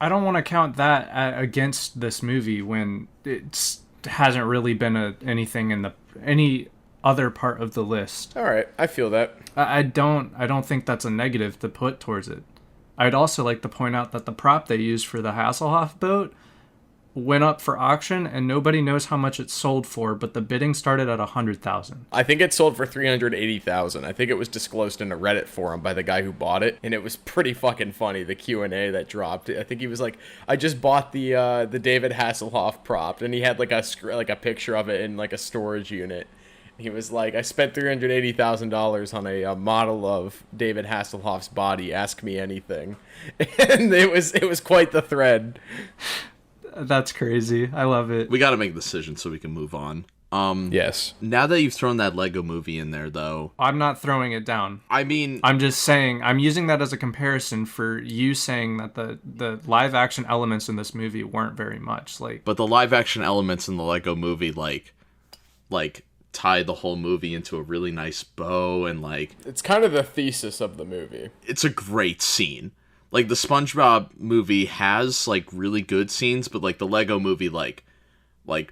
Speaker 3: don't want to count that against this movie when it hasn't really been anything in any other part of the list.
Speaker 1: All right, I feel that.
Speaker 3: I don't think that's a negative to put towards it. I'd also like to point out that the prop they used for the Hasselhoff boat went up for auction, and nobody knows how much it sold for, but the bidding started at $100,000.
Speaker 1: I think it sold for $380,000. I think it was disclosed in a Reddit forum by the guy who bought it, and it was pretty fucking funny, the Q&A that dropped. I think he was like, I just bought the David Hasselhoff prop, and he had like a picture of it in like a storage unit. He was like, I spent $380,000 on a model of David Hasselhoff's body. Ask me anything. And it was quite the thread.
Speaker 3: That's crazy. I love it.
Speaker 2: We got to make a decision so we can move on.
Speaker 1: Yes.
Speaker 2: Now that you've thrown that Lego Movie in there, though...
Speaker 3: I'm not throwing it down.
Speaker 2: I mean...
Speaker 3: I'm just saying, I'm using that as a comparison for you saying that the live-action elements in this movie weren't very much. Like,
Speaker 2: but the live-action elements in the Lego Movie, like tie the whole movie into a really nice bow, and, like...
Speaker 1: It's kind of the thesis of the movie.
Speaker 2: It's a great scene. Like, the SpongeBob movie has, like, really good scenes, but, like, the Lego Movie, like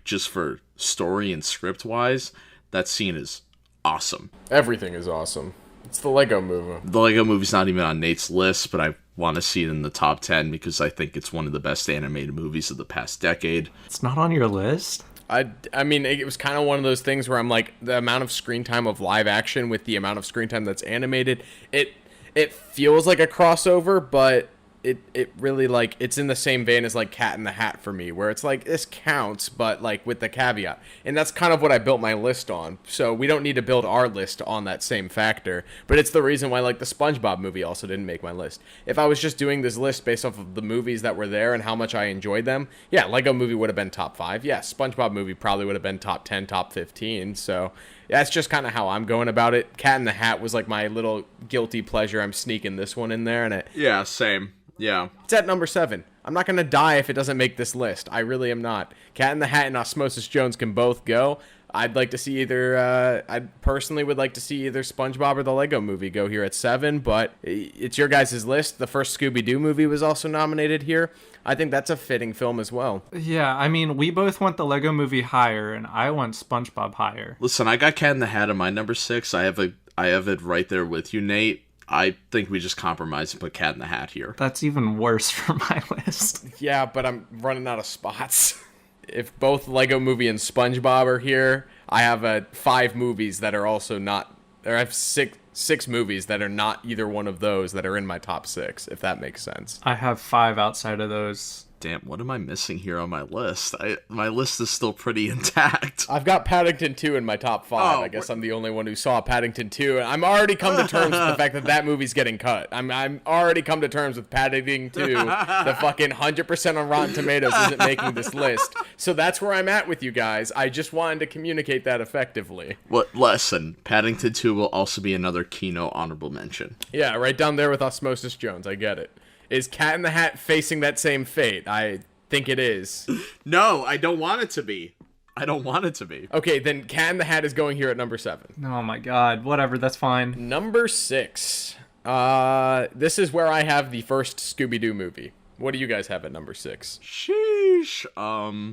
Speaker 2: just for story and script-wise, that scene is awesome.
Speaker 1: Everything is awesome. It's the Lego Movie.
Speaker 2: The Lego Movie's not even on Nate's list, but I want to see it in the top 10 because I think it's one of the best animated movies of the past decade.
Speaker 3: It's not on your list?
Speaker 1: I mean, it was kind of one of those things where I'm like, the amount of screen time of live action with the amount of screen time that's animated, it feels like a crossover, but it really, like, it's in the same vein as, like, Cat in the Hat for me, where it's like, this counts, but, like, with the caveat. And that's kind of what I built my list on. So we don't need to build our list on that same factor. But it's the reason why, like, the Spongebob movie also didn't make my list. If I was just doing this list based off of the movies that were there and how much I enjoyed them, yeah, Lego movie would have been top 5. Yeah, Spongebob movie probably would have been top 10, top 15. So that's just kind of how I'm going about it. Cat in the Hat was, like, my little guilty pleasure. I'm sneaking this one in there, and
Speaker 2: Yeah, same. Yeah.
Speaker 1: it's at number 7. I'm not going to die if it doesn't make this list. I really am not. Cat in the Hat and Osmosis Jones can both go. I'd like to see either, I personally would like to see either SpongeBob or the Lego movie go here at 7, but it's your guys' list. The first Scooby-Doo movie was also nominated here. I think that's a fitting film as well.
Speaker 3: Yeah, I mean, we both want the Lego movie higher, and I want SpongeBob higher.
Speaker 2: Listen, I got Cat in the Hat in my number 6. I have it right there with you, Nate. I think we just compromise and put Cat in the Hat here.
Speaker 3: That's even worse for my list.
Speaker 1: Yeah, but I'm running out of spots. If both Lego movie and SpongeBob are here, I have 5 movies that are also not, or I have six movies that are not either one of those that are in my top 6, if that makes sense.
Speaker 3: I have 5 outside of those.
Speaker 2: Damn, what am I missing here on my list? My list is still pretty intact.
Speaker 1: I've got Paddington 2 in my top 5. I guess I'm the only one who saw Paddington 2. And I'm already come to terms with the fact that that movie's getting cut. I'm already come to terms with Paddington 2. The fucking 100% on Rotten Tomatoes isn't making this list. So that's where I'm at with you guys. I just wanted to communicate that effectively.
Speaker 2: What lesson? Paddington 2 will also be another Kino honorable mention.
Speaker 1: Yeah, right down there with Osmosis Jones. I get it. Is Cat in the Hat facing that same fate? I think it is.
Speaker 2: No, I don't want it to be. I don't want it to be.
Speaker 1: Okay, then Cat in the Hat is going here at number 7.
Speaker 3: Oh my god, whatever, that's fine.
Speaker 1: Number 6. This is where I have the first Scooby-Doo movie. What do you guys have at number 6?
Speaker 2: Sheesh.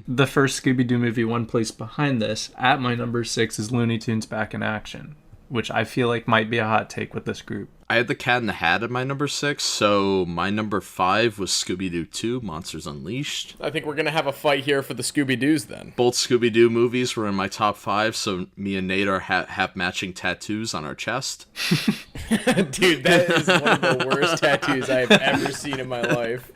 Speaker 3: The first Scooby-Doo movie one place behind this, at my number 6, is Looney Tunes Back in Action, which I feel like might be a hot take with this group.
Speaker 2: I had the Cat in the Hat at my number 6, so my number 5 was Scooby-Doo 2, Monsters Unleashed.
Speaker 1: I think we're going to have a fight here for the Scooby-Doos then.
Speaker 2: Both Scooby-Doo movies were in my top 5, so me and Nate are have matching tattoos on our chest.
Speaker 1: Dude, that is one of the worst tattoos I've ever seen in my life.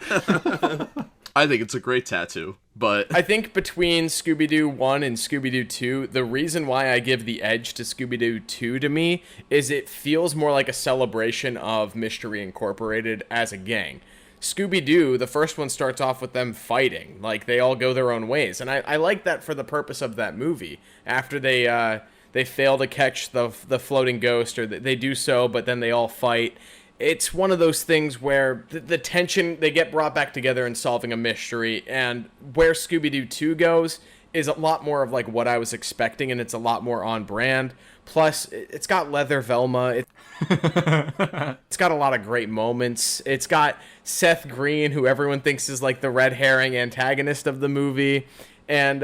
Speaker 2: I think it's a great tattoo, but
Speaker 1: I think between Scooby-Doo 1 and Scooby-Doo 2, the reason why I give the edge to Scooby-Doo 2 to me is it feels more like a celebration of Mystery Incorporated as a gang. Scooby-Doo, the first one starts off with them fighting. Like, they all go their own ways. And I like that for the purpose of that movie. After they fail to catch the floating ghost, or they do so, but then they all fight. It's one of those things where the tension, they get brought back together in solving a mystery, and where Scooby-Doo 2 goes is a lot more of like what I was expecting, and it's a lot more on brand. Plus, it's got Leather Velma. It's got a lot of great moments. It's got Seth Green, who everyone thinks is like the red herring antagonist of the movie, and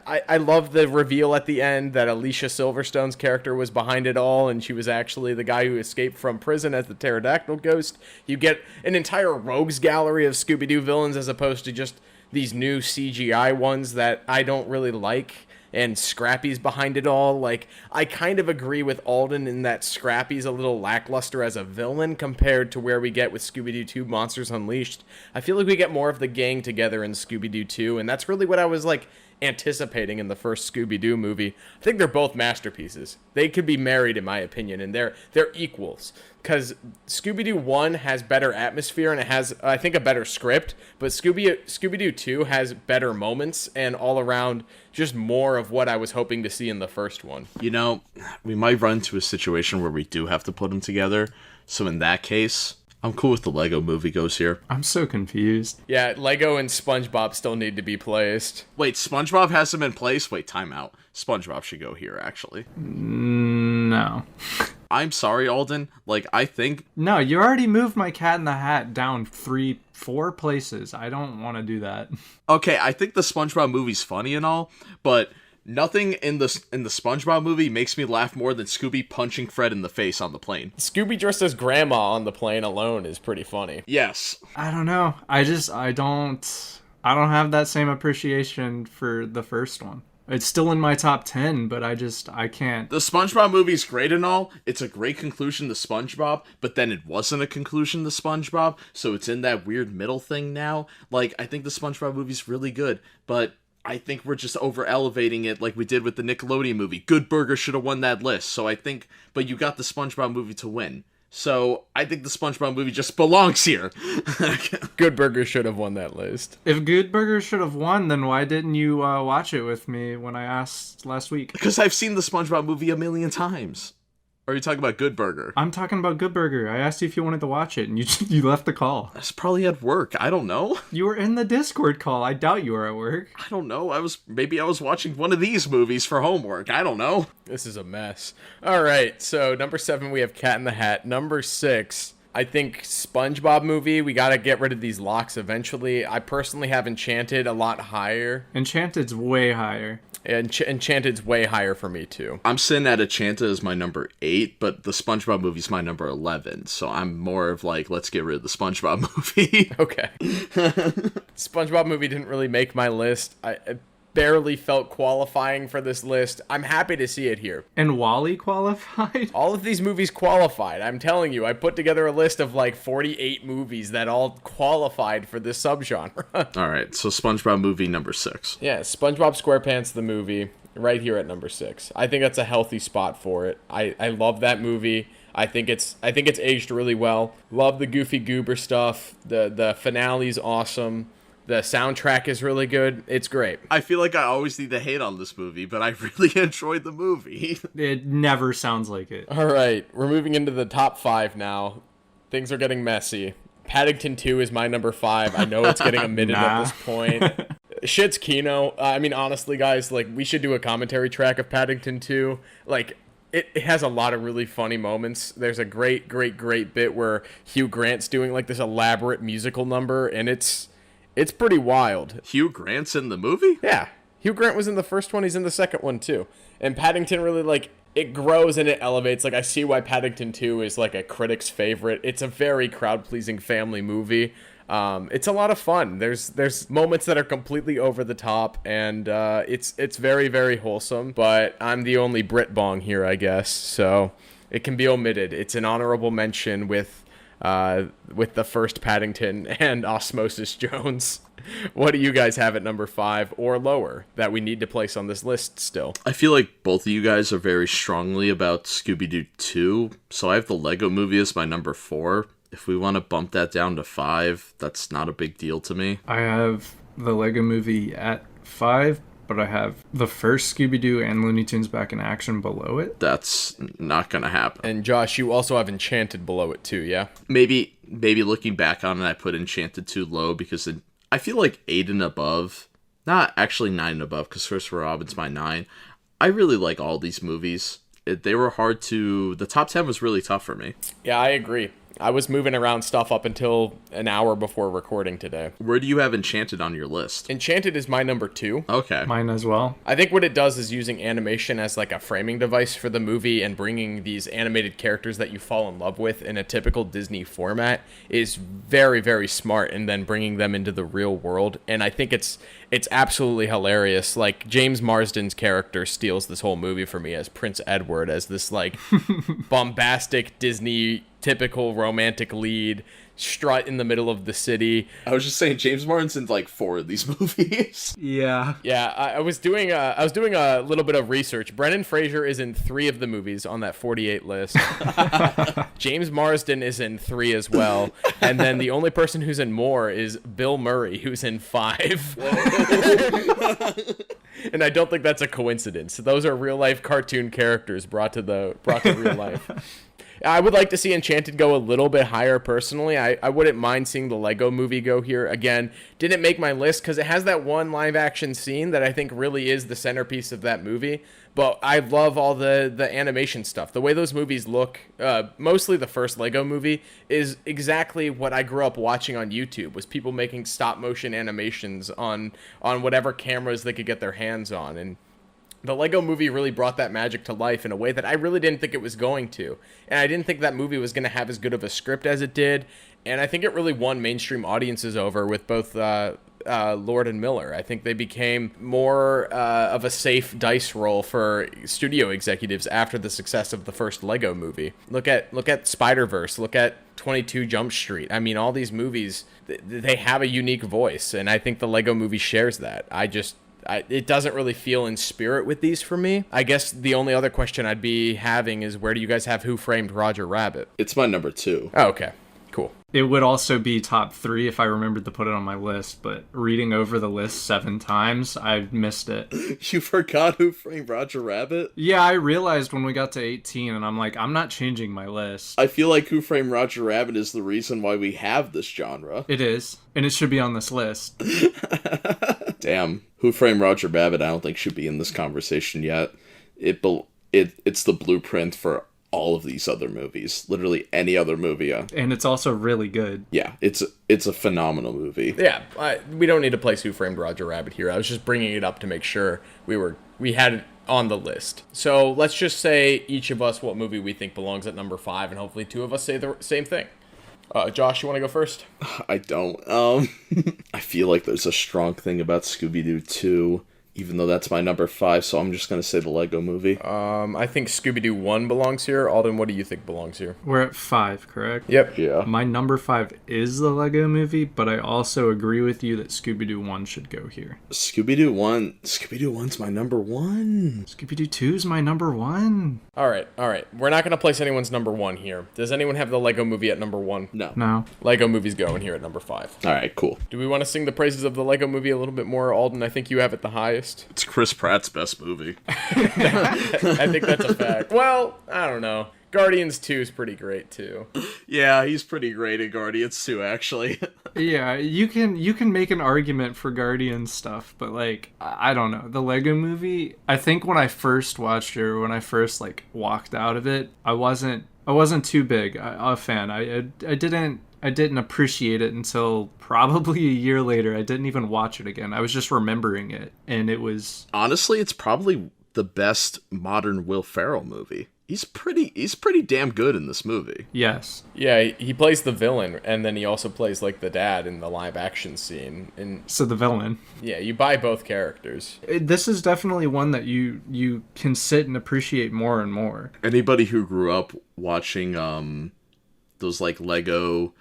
Speaker 1: I love the reveal at the end that Alicia Silverstone's character was behind it all, and she was actually the guy who escaped from prison as the pterodactyl ghost. You get an entire rogues gallery of Scooby-Doo villains as opposed to just these new CGI ones that I don't really like, and Scrappy's behind it all. Like, I kind of agree with Alden in that Scrappy's a little lackluster as a villain compared to where we get with Scooby-Doo 2 Monsters Unleashed. I feel like we get more of the gang together in Scooby-Doo 2, and that's really what I was like anticipating in the first Scooby-Doo movie. I think they're both masterpieces. They could be married in my opinion, and they're equals, because Scooby-Doo 1 has better atmosphere and it has, I think, a better script, but Scooby-Doo 2 has better moments and all around just more of what I was hoping to see in the first one.
Speaker 2: you know, we might run into a situation where we do have to put them together. So in that case, I'm cool with the Lego movie goes here.
Speaker 3: I'm so confused.
Speaker 1: Yeah, Lego and SpongeBob still need to be placed.
Speaker 2: Wait, SpongeBob has them in place? Wait, time out. SpongeBob should go here, actually.
Speaker 3: No.
Speaker 2: I'm sorry, Alden. Like, I think...
Speaker 3: No, you already moved my Cat in the Hat down 4 places. I don't want to do that.
Speaker 2: Okay, I think the SpongeBob movie's funny and all, but Nothing in the SpongeBob movie makes me laugh more than Scooby punching Fred in the face on the plane.
Speaker 1: Scooby dressed as grandma on the plane alone is pretty funny.
Speaker 2: Yes.
Speaker 3: I don't know. I don't have that same appreciation for the first one. It's still in my top 10, but I can't.
Speaker 2: The SpongeBob movie's great and all. It's a great conclusion to SpongeBob, but then it wasn't a conclusion to SpongeBob, so it's in that weird middle thing now. Like, I think the SpongeBob movie's really good, but I think we're just over-elevating it like we did with the Nickelodeon movie. Good Burger should have won that list, so I think... But you got the SpongeBob movie to win. So, I think the SpongeBob movie just belongs here.
Speaker 1: Good Burger should have won that list.
Speaker 3: If Good Burger should have won, then why didn't you watch it with me when I asked last week?
Speaker 2: Because I've seen the SpongeBob movie a million times. Or are you talking about Good Burger?
Speaker 3: I'm talking about Good Burger. I asked you if you wanted to watch it, and you left the call.
Speaker 2: That's probably at work. I don't know.
Speaker 3: You were in the Discord call. I doubt you were at work.
Speaker 2: I don't know. Maybe I was watching one of these movies for homework. I don't know.
Speaker 1: This is a mess. All right, so number 7, we have Cat in the Hat. Number 6, I think SpongeBob movie. We got to get rid of these locks eventually. I personally have Enchanted a lot higher.
Speaker 3: Enchanted's way higher.
Speaker 1: Enchanted's way higher for me, too.
Speaker 2: I'm sitting at Enchanted as my number 8, but the SpongeBob movie's my number 11, so I'm more of like, let's get rid of the SpongeBob movie.
Speaker 1: Okay. SpongeBob movie didn't really make my list. I barely felt qualifying for this list. I'm happy to see it here.
Speaker 3: And Wall-E qualified?
Speaker 1: All of these movies qualified. I'm telling you, I put together a list of like 48 movies that all qualified for this subgenre.
Speaker 2: All right, so SpongeBob movie number 6.
Speaker 1: Yeah, SpongeBob SquarePants the movie, right here at number 6. I think that's a healthy spot for it. I love that movie. I think it's aged really well. Love the Goofy Goober stuff. The finale's awesome. The soundtrack is really good. It's great.
Speaker 2: I feel like I always need to hate on this movie, but I really enjoyed the movie.
Speaker 3: It never sounds like it.
Speaker 1: All right, we're moving into the top 5 now. Things are getting messy. Paddington 2 is my number 5. I know it's getting omitted at this point. Shit's Kino. I mean, honestly, guys, like, we should do a commentary track of Paddington 2. Like, it has a lot of really funny moments. There's a great bit where Hugh Grant's doing, like, this elaborate musical number, and it's pretty wild.
Speaker 2: Hugh Grant's in the movie?
Speaker 1: Yeah. Hugh Grant was in the first one. He's in the second one, too. And Paddington really, like, it grows and it elevates. Like, I see why Paddington 2 is, like, a critic's favorite. It's a very crowd-pleasing family movie. It's a lot of fun. There's moments that are completely over the top, and it's very, very wholesome. But I'm the only Brit bong here, I guess. So it can be omitted. It's an honorable mention with the first Paddington and Osmosis Jones. What do you guys have at number 5 or lower that we need to place on this list still?
Speaker 2: I feel like both of you guys are very strongly about Scooby-Doo 2, so I have the Lego movie as my number 4. If we want to bump that down to 5, that's not a big deal to me.
Speaker 3: I have the Lego movie at 5, but I have the first Scooby-Doo and Looney Tunes Back in Action below it.
Speaker 2: That's not gonna happen.
Speaker 1: And Josh, you also have Enchanted below it too, yeah?
Speaker 2: Maybe looking back on it, I put Enchanted too low because I feel like 8 and above, not actually 9 and above, because Christopher Robin's my 9. I really like all these movies. They were hard to... The top 10 was really tough for me.
Speaker 1: Yeah, I agree. I was moving around stuff up until an hour before recording today.
Speaker 2: Where do you have Enchanted on your list?
Speaker 1: Enchanted is my number 2.
Speaker 2: Okay.
Speaker 3: Mine as well.
Speaker 1: I think what it does is using animation as like a framing device for the movie and bringing these animated characters that you fall in love with in a typical Disney format is very, very smart, and then bringing them into the real world. And I think it's absolutely hilarious. Like, James Marsden's character steals this whole movie for me as Prince Edward, as this like bombastic Disney typical romantic lead, strut in the middle of the city.
Speaker 2: I was just saying, James Martin's in like 4 of these movies.
Speaker 3: Yeah.
Speaker 1: Yeah, I was doing a little bit of research. Brendan Fraser is in 3 of the movies on that 48 list. James Marsden is in 3 as well. And then the only person who's in more is Bill Murray, who's in 5. And I don't think that's a coincidence. Those are real life cartoon characters brought to real life. I would like to see Enchanted go a little bit higher personally. I wouldn't mind seeing the Lego movie go here. Again, didn't make my list because it has that one live action scene that I think really is the centerpiece of that movie. But I love all the animation stuff. The way those movies look, mostly the first Lego movie, is exactly what I grew up watching on YouTube, was people making stop motion animations on whatever cameras they could get their hands on. And The Lego Movie really brought that magic to life in a way that I really didn't think it was going to. And I didn't think that movie was going to have as good of a script as it did. And I think it really won mainstream audiences over with both Lord and Miller. I think they became more of a safe dice roll for studio executives after the success of the first Lego Movie. Look at Spider-Verse. Look at 22 Jump Street. I mean, all these movies, they have a unique voice, and I think the Lego Movie shares that. It doesn't really feel in spirit with these for me. I guess the only other question I'd be having is, where do you guys have Who Framed Roger Rabbit?
Speaker 2: It's my number 2.
Speaker 1: Oh, okay. Cool.
Speaker 3: It would also be top 3 if I remembered to put it on my list, but reading over the list 7 times, I missed it.
Speaker 2: You forgot Who Framed Roger Rabbit?
Speaker 3: Yeah, I realized when we got to 18, and I'm like, I'm not changing my list.
Speaker 2: I feel like Who Framed Roger Rabbit is the reason why we have this genre.
Speaker 3: It is, and it should be on this list.
Speaker 2: Damn. Who Framed Roger Rabbit I don't think should be in this conversation yet. It's the blueprint for all of these other movies. Literally any other movie.
Speaker 3: And it's also really good.
Speaker 2: Yeah, it's a phenomenal movie.
Speaker 1: Yeah, we don't need to place Who Framed Roger Rabbit here. I was just bringing it up to make sure we had it on the list. So let's just say each of us what movie we think belongs at number 5, and hopefully 2 of us say the same thing. Josh, you want to go first?
Speaker 2: I don't. I feel like there's a strong thing about Scooby-Doo 2, even though that's my number 5, so I'm just going to say the Lego Movie.
Speaker 1: I think Scooby-Doo 1 belongs here. Alden, what do you think belongs here?
Speaker 3: We're at 5, correct?
Speaker 1: Yep.
Speaker 2: Yeah.
Speaker 3: My number 5 is the Lego Movie, but I also agree with you that Scooby-Doo 1 should go here.
Speaker 2: Scooby-Doo 1's my number 1.
Speaker 3: Scooby-Doo 2 is my number 1.
Speaker 1: All right. We're not going to place anyone's number 1 here. Does anyone have the Lego Movie at number 1?
Speaker 3: No.
Speaker 1: Lego Movie's going here at number 5.
Speaker 2: All right, cool.
Speaker 1: Do we want to sing the praises of the Lego Movie a little bit more, Alden? I think you have it the highest.
Speaker 2: It's Chris Pratt's best movie.
Speaker 1: I think that's a fact. Well, I don't know. Guardians 2 is pretty great, too.
Speaker 2: Yeah, he's pretty great in Guardians 2, actually.
Speaker 3: Yeah, you can make an argument for Guardians stuff, but like, I don't know. The Lego Movie, I think when I first watched it, or when I first like walked out of it, I wasn't too big a fan. I didn't appreciate it until probably a year later. I didn't even watch it again. I was just remembering it, and it was...
Speaker 2: Honestly, it's probably the best modern Will Ferrell movie. He's pretty damn good in this movie.
Speaker 3: Yes.
Speaker 1: Yeah, he plays the villain, and then he also plays like the dad in the live action scene. And
Speaker 3: So the villain.
Speaker 1: yeah, you buy both characters.
Speaker 3: This is definitely one that you can sit and appreciate more and more.
Speaker 2: Anybody who grew up watching those like Lego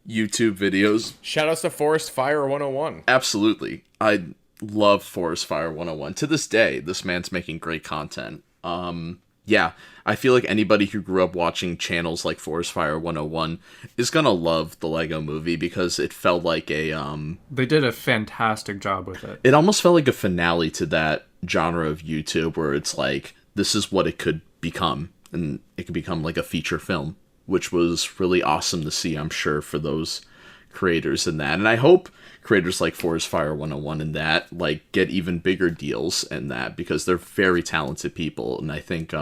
Speaker 2: YouTube videos,
Speaker 1: Shout outs to Forest Fire 101.
Speaker 2: absolutely. I love Forest Fire 101. To this day, this man's making great content. Yeah, I feel like anybody who grew up watching channels like Forest Fire 101 is gonna love the Lego Movie because it felt like a
Speaker 3: They did a fantastic job with it.
Speaker 2: it almost felt like a finale to that genre of YouTube where it's like, this is what it could become, and it could become like a feature film, which was really awesome to see, I'm sure, for those creators in that. And I hope creators like Forest Fire 101 and that like get even bigger deals in that, because they're very talented people, and I think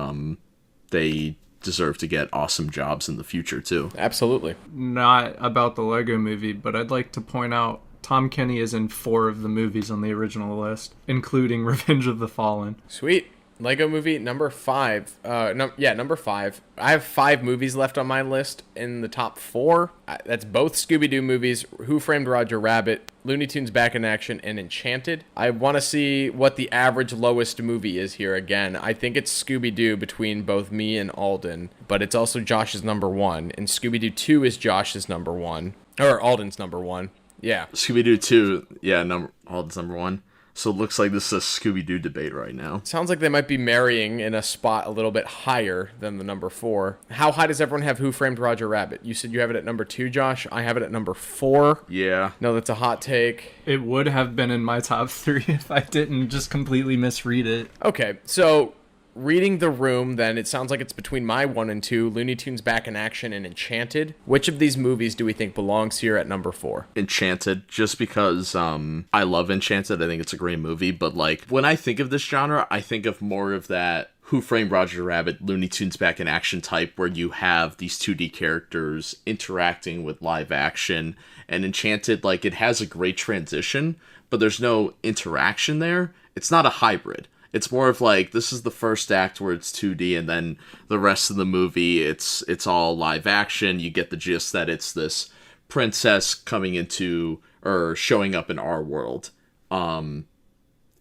Speaker 2: they deserve to get awesome jobs in the future too.
Speaker 1: Absolutely.
Speaker 3: Not about the Lego Movie, but I'd like to point out Tom Kenny is in 4 of the movies on the original list, including Revenge of the Fallen.
Speaker 1: Sweet. Lego Movie number 5. Number 5. I have 5 movies left on my list in the top 4. That's both Scooby-Doo movies, Who Framed Roger Rabbit, Looney Tunes Back in Action, and Enchanted. I want to see what the average lowest movie is here again. I think it's Scooby-Doo between both me and Alden, but it's also Josh's number 1, and Scooby-Doo 2 is Josh's number 1, or Alden's number 1. Yeah.
Speaker 2: Scooby-Doo 2, yeah, Alden's number 1. So it looks like this is a Scooby-Doo debate right now.
Speaker 1: Sounds like they might be marrying in a spot a little bit higher than the number 4. How high does everyone have Who Framed Roger Rabbit? You said you have it at number 2, Josh. I have it at number 4.
Speaker 2: Yeah.
Speaker 1: No, that's a hot take.
Speaker 3: It would have been in my top 3 if I didn't just completely misread it.
Speaker 1: Okay, so reading the room, then, it sounds like it's between my 1 and 2, Looney Tunes Back in Action and Enchanted. Which of these movies do we think belongs here at number 4?
Speaker 2: Enchanted, just because I love Enchanted. I think it's a great movie, but like when I think of this genre, I think of more of that Who Framed Roger Rabbit, Looney Tunes Back in Action type, where you have these 2D characters interacting with live action. And Enchanted, like, it has a great transition, but there's no interaction there. It's not a hybrid. It's more of like, this is the first act where it's 2D, and then the rest of the movie, it's all live action. You get the gist that it's this princess coming into, or showing up in our world.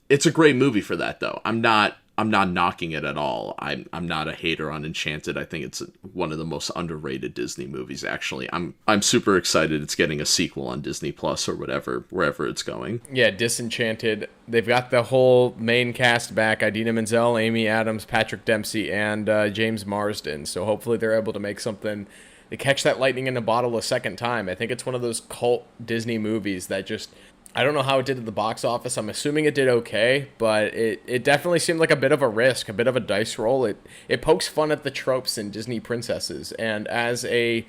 Speaker 2: It's a great movie for that, though. I'm not knocking it at all. I'm not a hater on Enchanted. I think it's one of the most underrated Disney movies, actually. I'm super excited it's getting a sequel on Disney Plus or whatever, wherever it's going.
Speaker 1: Yeah, Disenchanted. They've got the whole main cast back: Idina Menzel, Amy Adams, Patrick Dempsey, and James Marsden. So hopefully they're able to make something to catch that lightning in a bottle a second time. I think it's one of those cult Disney movies that just... I don't know how it did at the box office. I'm assuming it did okay, but it definitely seemed like a bit of a risk, a bit of a dice roll. It pokes fun at the tropes in Disney princesses. And as a...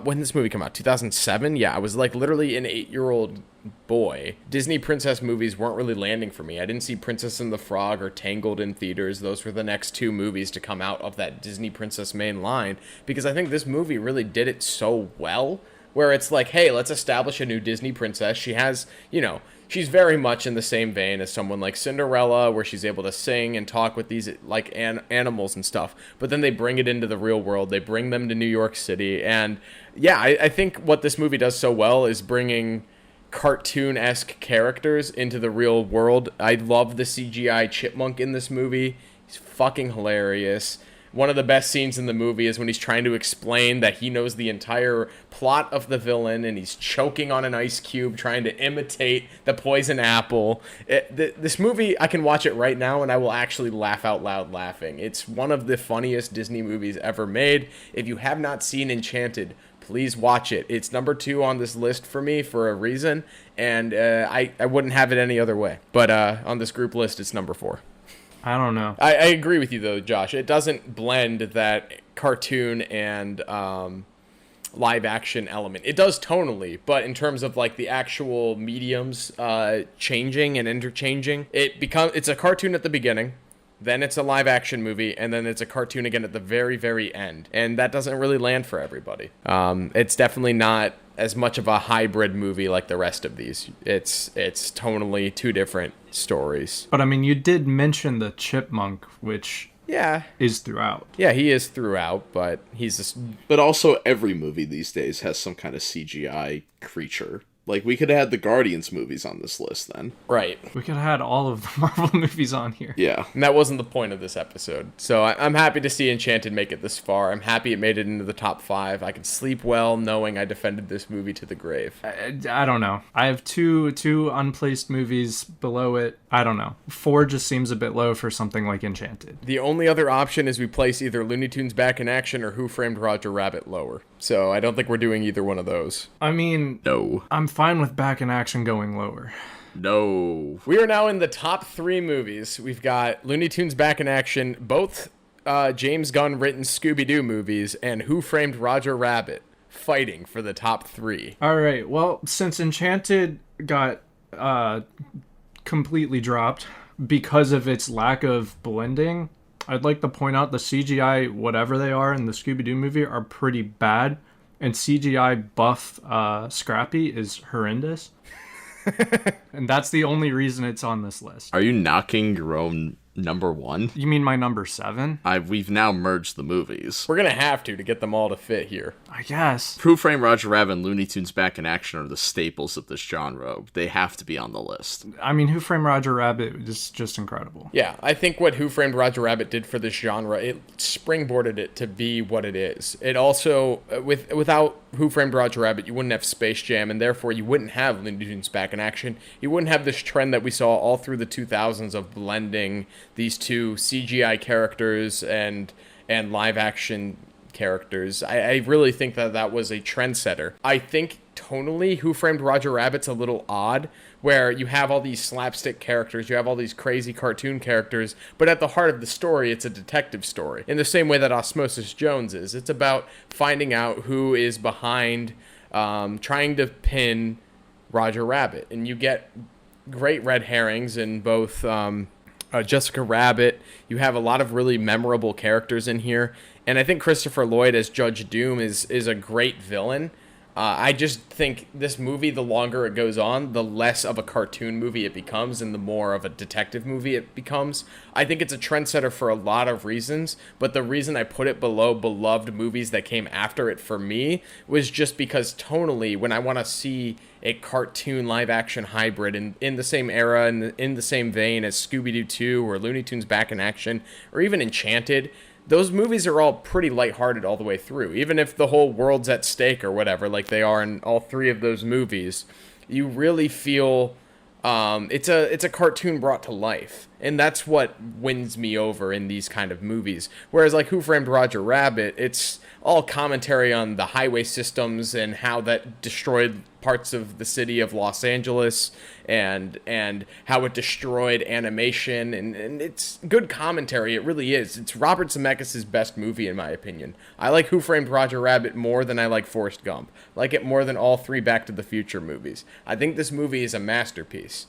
Speaker 1: when did this movie come out? 2007? Yeah, I was like literally an 8-year-old boy. Disney princess movies weren't really landing for me. I didn't see Princess and the Frog or Tangled in theaters. Those were the next two movies to come out of that Disney princess main line, because I think this movie really did it so well, where it's like, hey, let's establish a new Disney princess. She has, she's very much in the same vein as someone like Cinderella, where she's able to sing and talk with these like animals and stuff. But then they bring it into the real world. They bring them to New York City. And yeah, I think what this movie does so well is bringing cartoon-esque characters into the real world. I love the CGI chipmunk in this movie. He's fucking hilarious. One of the best scenes in the movie is when he's trying to explain that he knows the entire plot of the villain, and he's choking on an ice cube trying to imitate the poison apple. This movie, I can watch it right now and I will actually laugh out loud laughing. It's one of the funniest Disney movies ever made. If you have not seen Enchanted, please watch it. It's number 2 on this list for me for a reason, and I wouldn't have it any other way. But on this group list, it's number 4.
Speaker 3: I don't know.
Speaker 1: I agree with you, though, Josh. It doesn't blend that cartoon and live action element. It does tonally, but in terms of like the actual mediums changing and interchanging, it's a cartoon at the beginning, then it's a live action movie, and then it's a cartoon again at the very, very end. And that doesn't really land for everybody. It's definitely not as much of a hybrid movie like the rest of these. It's tonally 2 different stories.
Speaker 3: But I mean, you did mention the chipmunk, which is throughout.
Speaker 1: Yeah, he is throughout, but he's just...
Speaker 2: But also every movie these days has some kind of CGI creature. Like, we could have had the Guardians movies on this list then.
Speaker 1: Right.
Speaker 3: We could have had all of the Marvel movies on here.
Speaker 2: Yeah.
Speaker 1: And that wasn't the point of this episode. So I'm happy to see Enchanted make it this far. I'm happy it made it into the top 5. I can sleep well knowing I defended this movie to the grave.
Speaker 3: I don't know. I have two unplaced movies below it. I don't know. 4 just seems a bit low for something like Enchanted.
Speaker 1: The only other option is we place either Looney Tunes Back in Action or Who Framed Roger Rabbit lower. So I don't think we're doing either one of those.
Speaker 3: I mean...
Speaker 2: No.
Speaker 3: I'm fine with Back in Action going lower.
Speaker 2: No.
Speaker 1: We are now in the top 3 movies. We've got Looney Tunes Back in Action, both James Gunn written Scooby-Doo movies, and Who Framed Roger Rabbit fighting for the top 3.
Speaker 3: All right. Well, since Enchanted got completely dropped because of its lack of blending, I'd like to point out the CGI, whatever they are in the Scooby-Doo movie, are pretty bad. And CGI buff Scrappy is horrendous. And that's the only reason it's on this list.
Speaker 2: Are you knocking your own number 1?
Speaker 3: You mean my number 7?
Speaker 2: We've now merged the movies.
Speaker 1: We're going to have to get them all to fit here.
Speaker 3: I guess.
Speaker 2: Who Framed Roger Rabbit and Looney Tunes Back in Action are the staples of this genre. They have to be on the list.
Speaker 3: I mean, Who Framed Roger Rabbit is just incredible.
Speaker 1: Yeah, I think what Who Framed Roger Rabbit did for this genre, it springboarded it to be what it is. It also, without Who Framed Roger Rabbit, you wouldn't have Space Jam, and therefore you wouldn't have Looney Tunes Back in Action. You wouldn't have this trend that we saw all through the 2000s of blending these two CGI characters and live action characters. I really think that was a trendsetter. I think tonally Who Framed Roger Rabbit's a little odd, where you have all these slapstick characters, you have all these crazy cartoon characters, but at the heart of the story, it's a detective story. In the same way that Osmosis Jones is. It's about finding out who is behind trying to pin Roger Rabbit. And you get great red herrings in both Jessica Rabbit. You have a lot of really memorable characters in here. And I think Christopher Lloyd as Judge Doom is a great villain. I just think this movie, the longer it goes on, the less of a cartoon movie it becomes and the more of a detective movie it becomes. I think it's a trendsetter for a lot of reasons, but the reason I put it below beloved movies that came after it for me was just because tonally, when I want to see a cartoon live-action hybrid in the same era and in the same vein as Scooby-Doo 2 or Looney Tunes Back in Action or even Enchanted, those movies are all pretty lighthearted all the way through. Even if the whole world's at stake or whatever, like they are in all three of those movies, you really feel it's a cartoon brought to life. And that's what wins me over in these kind of movies. Whereas like Who Framed Roger Rabbit, it's all commentary on the highway systems and how that destroyed parts of the city of Los Angeles and how it destroyed animation, and it's good commentary. It really is. It's Robert Zemeckis' best movie in my opinion. I like Who Framed Roger Rabbit more than I like Forrest Gump. I like it more than all three Back to the Future movies. I think this movie is a masterpiece.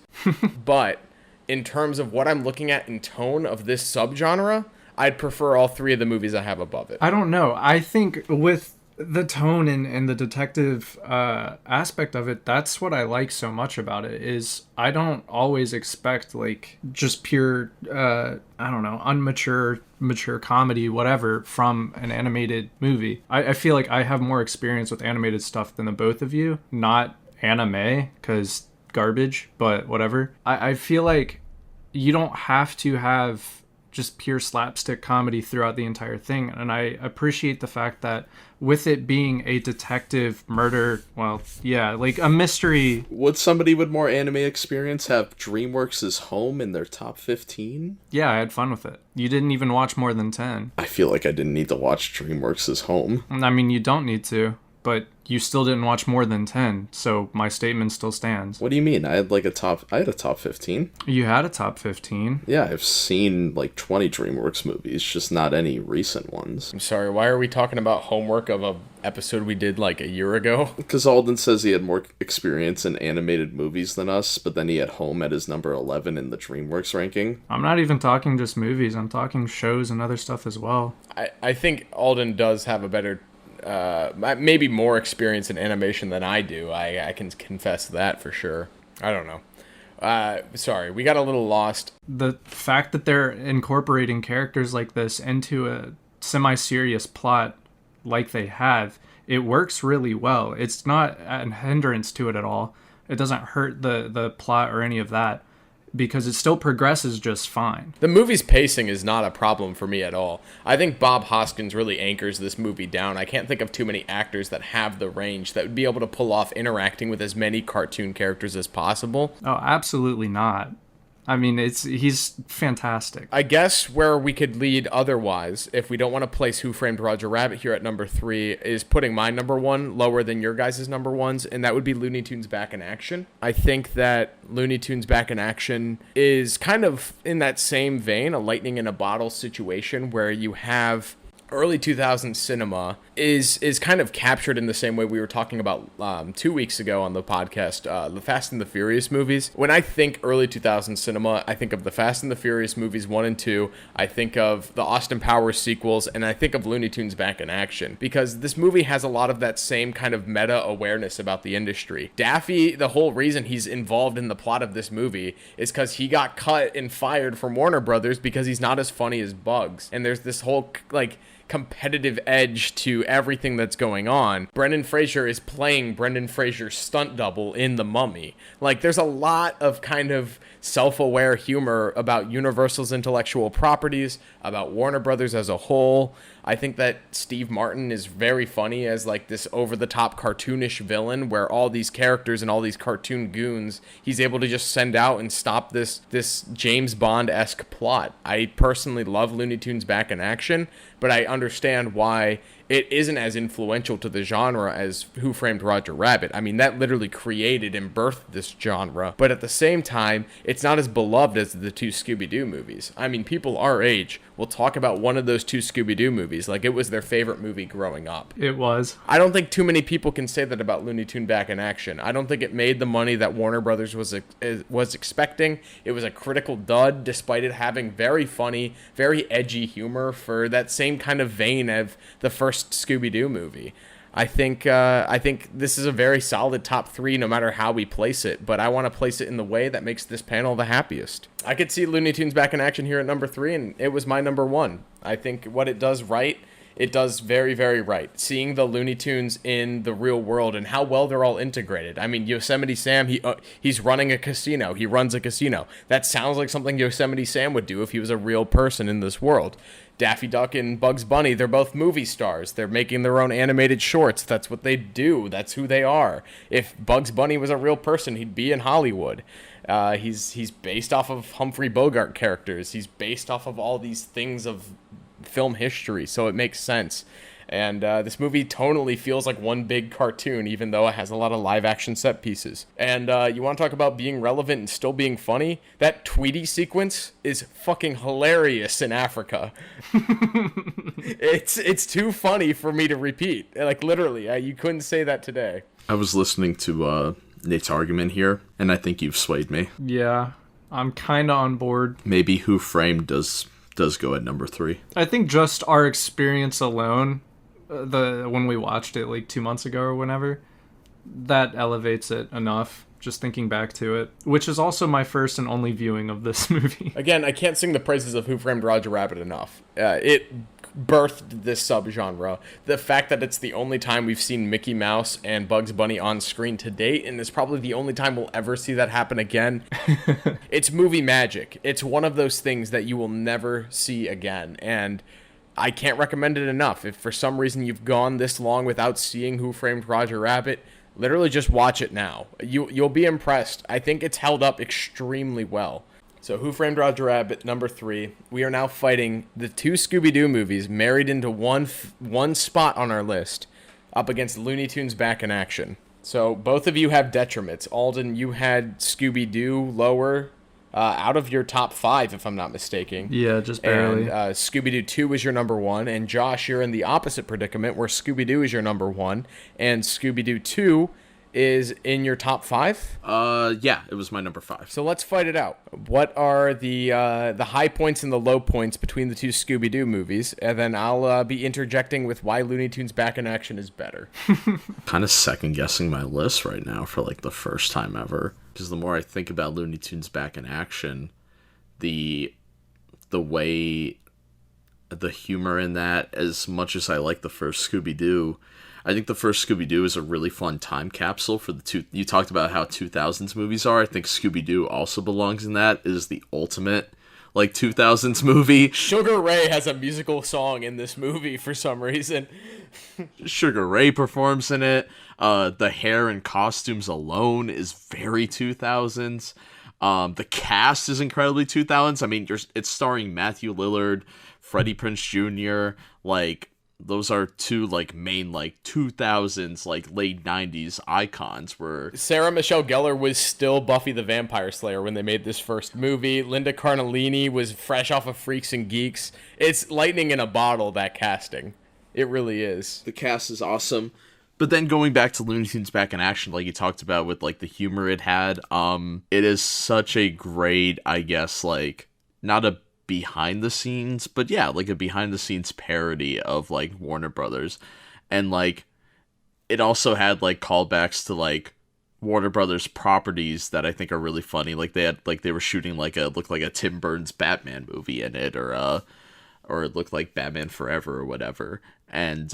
Speaker 1: But in terms of what I'm looking at in tone of this subgenre, I'd prefer all three of the movies I have above it.
Speaker 3: I don't know. I think with the tone and the detective aspect of it, that's what I like so much about it, is I don't always expect like just pure I don't know, mature comedy, whatever, from an animated movie. I feel like I have more experience with animated stuff than the both of you. Not anime, because garbage, but whatever. I feel like you don't have to have just pure slapstick comedy throughout the entire thing, and I appreciate the fact that with it being a detective murder, well, yeah, like a mystery.
Speaker 2: Would somebody with more anime experience have DreamWorks' Home in their top 15?
Speaker 3: Yeah, I had fun with it. You didn't even watch more than 10.
Speaker 2: I feel like I didn't need to watch DreamWorks' Home.
Speaker 3: I mean, you don't need to, but you still didn't watch more than 10, so my statement still stands.
Speaker 2: What do you mean? I had a top 15.
Speaker 3: You had a top 15.
Speaker 2: Yeah, I've seen like 20 DreamWorks movies, just not any recent ones.
Speaker 1: I'm sorry, why are we talking about homework of a episode we did like a year ago?
Speaker 2: Because Alden says he had more experience in animated movies than us, but then he had Home at his number 11 in the DreamWorks ranking.
Speaker 3: I'm not even talking just movies, I'm talking shows and other stuff as well.
Speaker 1: I think Alden does have a better maybe more experience in animation than I do. I can confess that for sure. I don't know. Sorry, we got a little lost.
Speaker 3: The fact that they're incorporating characters like this into a semi-serious plot like they have, it works really well. It's not a hindrance to it at all. It doesn't hurt the plot or any of that, because it still progresses just fine.
Speaker 1: The movie's pacing is not a problem for me at all. I think Bob Hoskins really anchors this movie down. I can't think of too many actors that have the range that would be able to pull off interacting with as many cartoon characters as possible.
Speaker 3: Oh, absolutely not. I mean, he's fantastic.
Speaker 1: I guess where we could lead otherwise, if we don't want to place Who Framed Roger Rabbit here at number 3, is putting my number 1 lower than your guys' number 1s, and that would be Looney Tunes Back in Action. I think that Looney Tunes Back in Action is kind of in that same vein, a lightning in a bottle situation, where you have early 2000s cinema is kind of captured in the same way we were talking about 2 weeks ago on the podcast, the Fast and the Furious movies. When I think early 2000s cinema, I think of the Fast and the Furious movies 1 and 2, I think of the Austin Powers sequels, and I think of Looney Tunes Back in Action, because this movie has a lot of that same kind of meta awareness about the industry. Daffy, the whole reason he's involved in the plot of this movie is because he got cut and fired from Warner Brothers because he's not as funny as Bugs, and there's this whole like competitive edge to everything that's going on. Brendan Fraser is playing Brendan Fraser's stunt double in The Mummy. Like, there's a lot of kind of self-aware humor about Universal's intellectual properties, about Warner Brothers as a whole. I think that Steve Martin is very funny as like this over-the-top cartoonish villain, where all these characters and all these cartoon goons he's able to just send out and stop this James Bond-esque plot. I personally love Looney Tunes Back in Action, but I understand why it isn't as influential to the genre as Who Framed Roger Rabbit. I mean, that literally created and birthed this genre, but at the same time, it's not as beloved as the 2 Scooby-Doo movies. I mean, people our age will talk about one of those 2 Scooby-Doo movies like it was their favorite movie growing up.
Speaker 3: It was.
Speaker 1: I don't think too many people can say that about Looney Tunes Back in Action. I don't think it made the money that Warner Brothers was expecting. It was a critical dud, despite it having very funny, very edgy humor for that same kind of vein of the first Scooby-Doo movie. I think this is a very solid top 3 no matter how we place it, but I want to place it in the way that makes this panel the happiest. I could see Looney Tunes Back in Action here at number 3, and it was my number 1. I think what it does right, it does very, very right. Seeing the Looney Tunes in the real world and how well they're all integrated. I mean, Yosemite Sam, he's running a casino. He runs a casino. That sounds like something Yosemite Sam would do if he was a real person in this world. Daffy Duck and Bugs Bunny, they're both movie stars. They're making their own animated shorts. That's what they do. That's who they are. If Bugs Bunny was a real person, he'd be in Hollywood. He's based off of Humphrey Bogart characters. He's based off of all these things of film history, so it makes sense. And this movie tonally feels like one big cartoon, even though it has a lot of live action set pieces. And you want to talk about being relevant and still being funny? That Tweety sequence is fucking hilarious in Africa. It's too funny for me to repeat. Like, literally, you couldn't say that today.
Speaker 2: I was listening to Nate's argument here, and I think you've swayed me.
Speaker 3: Yeah, I'm kind of on board.
Speaker 2: Maybe Who Framed does go at number 3.
Speaker 3: I think just our experience alone, when we watched it like 2 months ago or whenever, that elevates it enough. Just thinking back to it, which is also my first and only viewing of this movie.
Speaker 1: Again, I can't sing the praises of Who Framed Roger Rabbit enough. It birthed this subgenre. The fact that it's the only time we've seen Mickey Mouse and Bugs Bunny on screen to date, and it's probably the only time we'll ever see that happen again. It's movie magic. It's one of those things that you will never see again, and I can't recommend it enough. If for some reason you've gone this long without seeing Who Framed Roger Rabbit, literally just watch it now. You'll be impressed. I think it's held up extremely well. So Who Framed Roger Rabbit, number 3. We are now fighting the 2 Scooby-Doo movies married into one spot on our list up against Looney Tunes Back in Action. So both of you have detriments. Alden, you had Scooby-Doo lower out of your top 5, if I'm not mistaken.
Speaker 3: Yeah, just barely.
Speaker 1: And Scooby-Doo 2 is your number 1. And Josh, you're in the opposite predicament where Scooby-Doo is your number 1. And Scooby-Doo 2 is in your top 5?
Speaker 2: Yeah, it was my number 5.
Speaker 1: So let's fight it out. What are the high points and the low points between the 2 Scooby-Doo movies? And then I'll be interjecting with why Looney Tunes Back in Action is better.
Speaker 2: Kind of second-guessing my list right now for, like, the first time ever. Because the more I think about Looney Tunes Back in Action, the way, the humor in that, as much as I like the first Scooby-Doo, I think the first Scooby-Doo is a really fun time capsule for the two. You talked about how 2000s movies are. I think Scooby-Doo also belongs in that. It is the ultimate, like, 2000s movie.
Speaker 1: Sugar Ray has a musical song in this movie for some reason.
Speaker 2: Sugar Ray performs in it. The hair and costumes alone is very 2000s. The cast is incredibly 2000s. I mean, it's starring Matthew Lillard, Freddie Prinze Jr., like, those are 2, like, main, like, 2000s, like, late 90s icons where
Speaker 1: Sarah Michelle Gellar was still Buffy the Vampire Slayer when they made this first movie. Linda Cardellini was fresh off of Freaks and Geeks. It's lightning in a bottle, that casting. It really is.
Speaker 2: the cast is awesome. But then going back to Looney Tunes Back in Action, like you talked about with, like, the humor it had, it is such a great, I guess, like, not a behind the scenes, but yeah, like a behind the scenes parody of, like, Warner Brothers. And, like, it also had, like, callbacks to, like, Warner Brothers properties that I think are really funny. Like, they were shooting, like, looked like a Tim Burton's Batman movie in it, or it looked like Batman Forever or whatever. And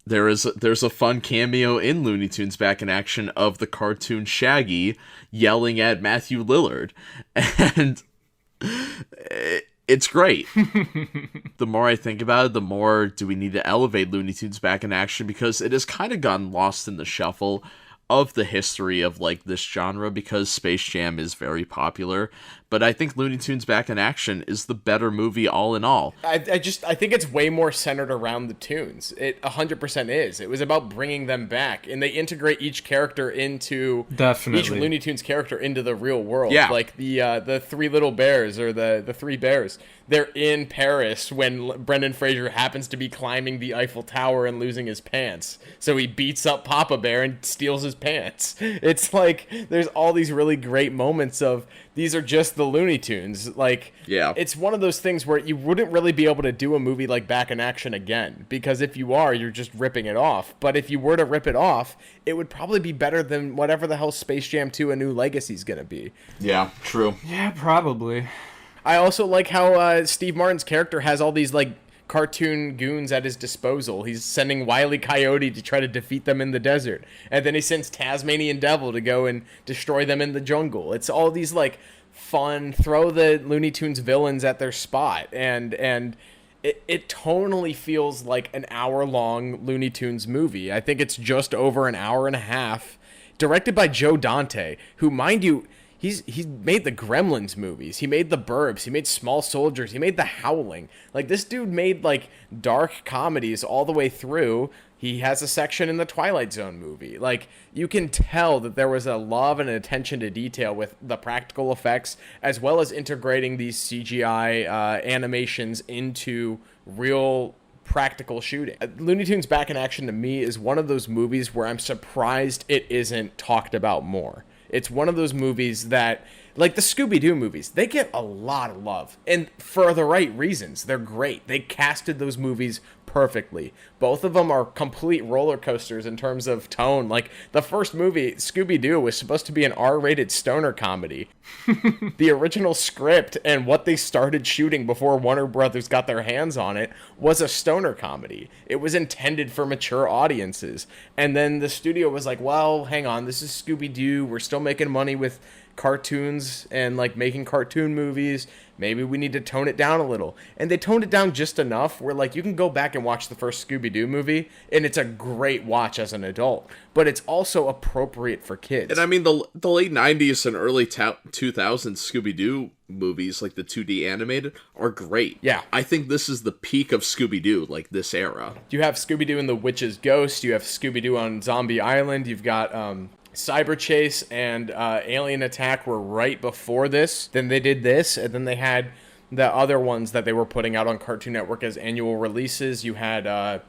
Speaker 2: there's a fun cameo in Looney Tunes Back in Action of the cartoon Shaggy yelling at Matthew Lillard, and it's great. The more I think about it, the more do we need to elevate Looney Tunes Back in Action, because it has kind of gotten lost in the shuffle of the history of, like, this genre, because Space Jam is very popular. But I think Looney Tunes Back in Action is the better movie all in all.
Speaker 1: I think it's way more centered around the tunes. It 100% is. It was about bringing them back, and they integrate each character into each Looney Tunes character into the real world.
Speaker 2: Yeah.
Speaker 1: Like the 3 little bears, or the 3 bears. They're in Paris when Brendan Fraser happens to be climbing the Eiffel Tower and losing his pants. So he beats up Papa Bear and steals his pants. It's like there's all these really great moments of these are just the Looney Tunes. Like,
Speaker 2: Yeah.
Speaker 1: it's one of those things where you wouldn't really be able to do a movie like Back in Action again, because if you are, you're just ripping it off. But if you were to rip it off, it would probably be better than whatever the hell Space Jam 2: A New Legacy is going to be.
Speaker 2: Yeah, true.
Speaker 3: Yeah, probably.
Speaker 1: I also like how Steve Martin's character has all these like cartoon goons at his disposal. He's sending Wile E. Coyote to try to defeat them in the desert, and then he sends Tasmanian Devil to go and destroy them in the jungle. It's all these like fun, throw the Looney Tunes villains at their spot, and it tonally feels like an hour-long Looney Tunes movie. I think it's just over an hour and a half, directed by Joe Dante, who, mind you, he's made the Gremlins movies, he made the Burbs, he made Small Soldiers, he made The Howling. Like, this dude made like dark comedies all the way through. He has a section in the Twilight Zone movie. Like, you can tell that there was a love and an attention to detail with the practical effects, as well as integrating these CGI animations into real practical shooting. Looney Tunes Back in Action, to me, is one of those movies where I'm surprised it isn't talked about more. It's one of those movies that, like the Scooby-Doo movies, they get a lot of love, and for the right reasons. They're great. They casted those movies perfectly. Both of them are complete roller coasters in terms of tone. Like, the first movie, Scooby-Doo, was supposed to be an R-rated stoner comedy. The original script and what they started shooting before Warner Brothers got their hands on it was a stoner comedy. It was intended for mature audiences. And then the studio was like, well, hang on, this is Scooby-Doo. We're still making money with cartoons and like making cartoon movies. Maybe we need to tone it down a little. And they toned it down just enough where like you can go back and watch the first Scooby-Doo movie and it's a great watch as an adult, but it's also appropriate for kids.
Speaker 2: And I mean, the late 90s and early 2000s Scooby-Doo movies, like the 2D animated, are great.
Speaker 1: Yeah.
Speaker 2: I think this is the peak of Scooby-Doo, like this era.
Speaker 1: You have Scooby-Doo and the Witch's Ghost. You have Scooby-Doo on Zombie Island. You've got Cyber Chase and Alien Attack were right before this. Then they did this, and then they had the other ones that they were putting out on Cartoon Network as annual releases. You had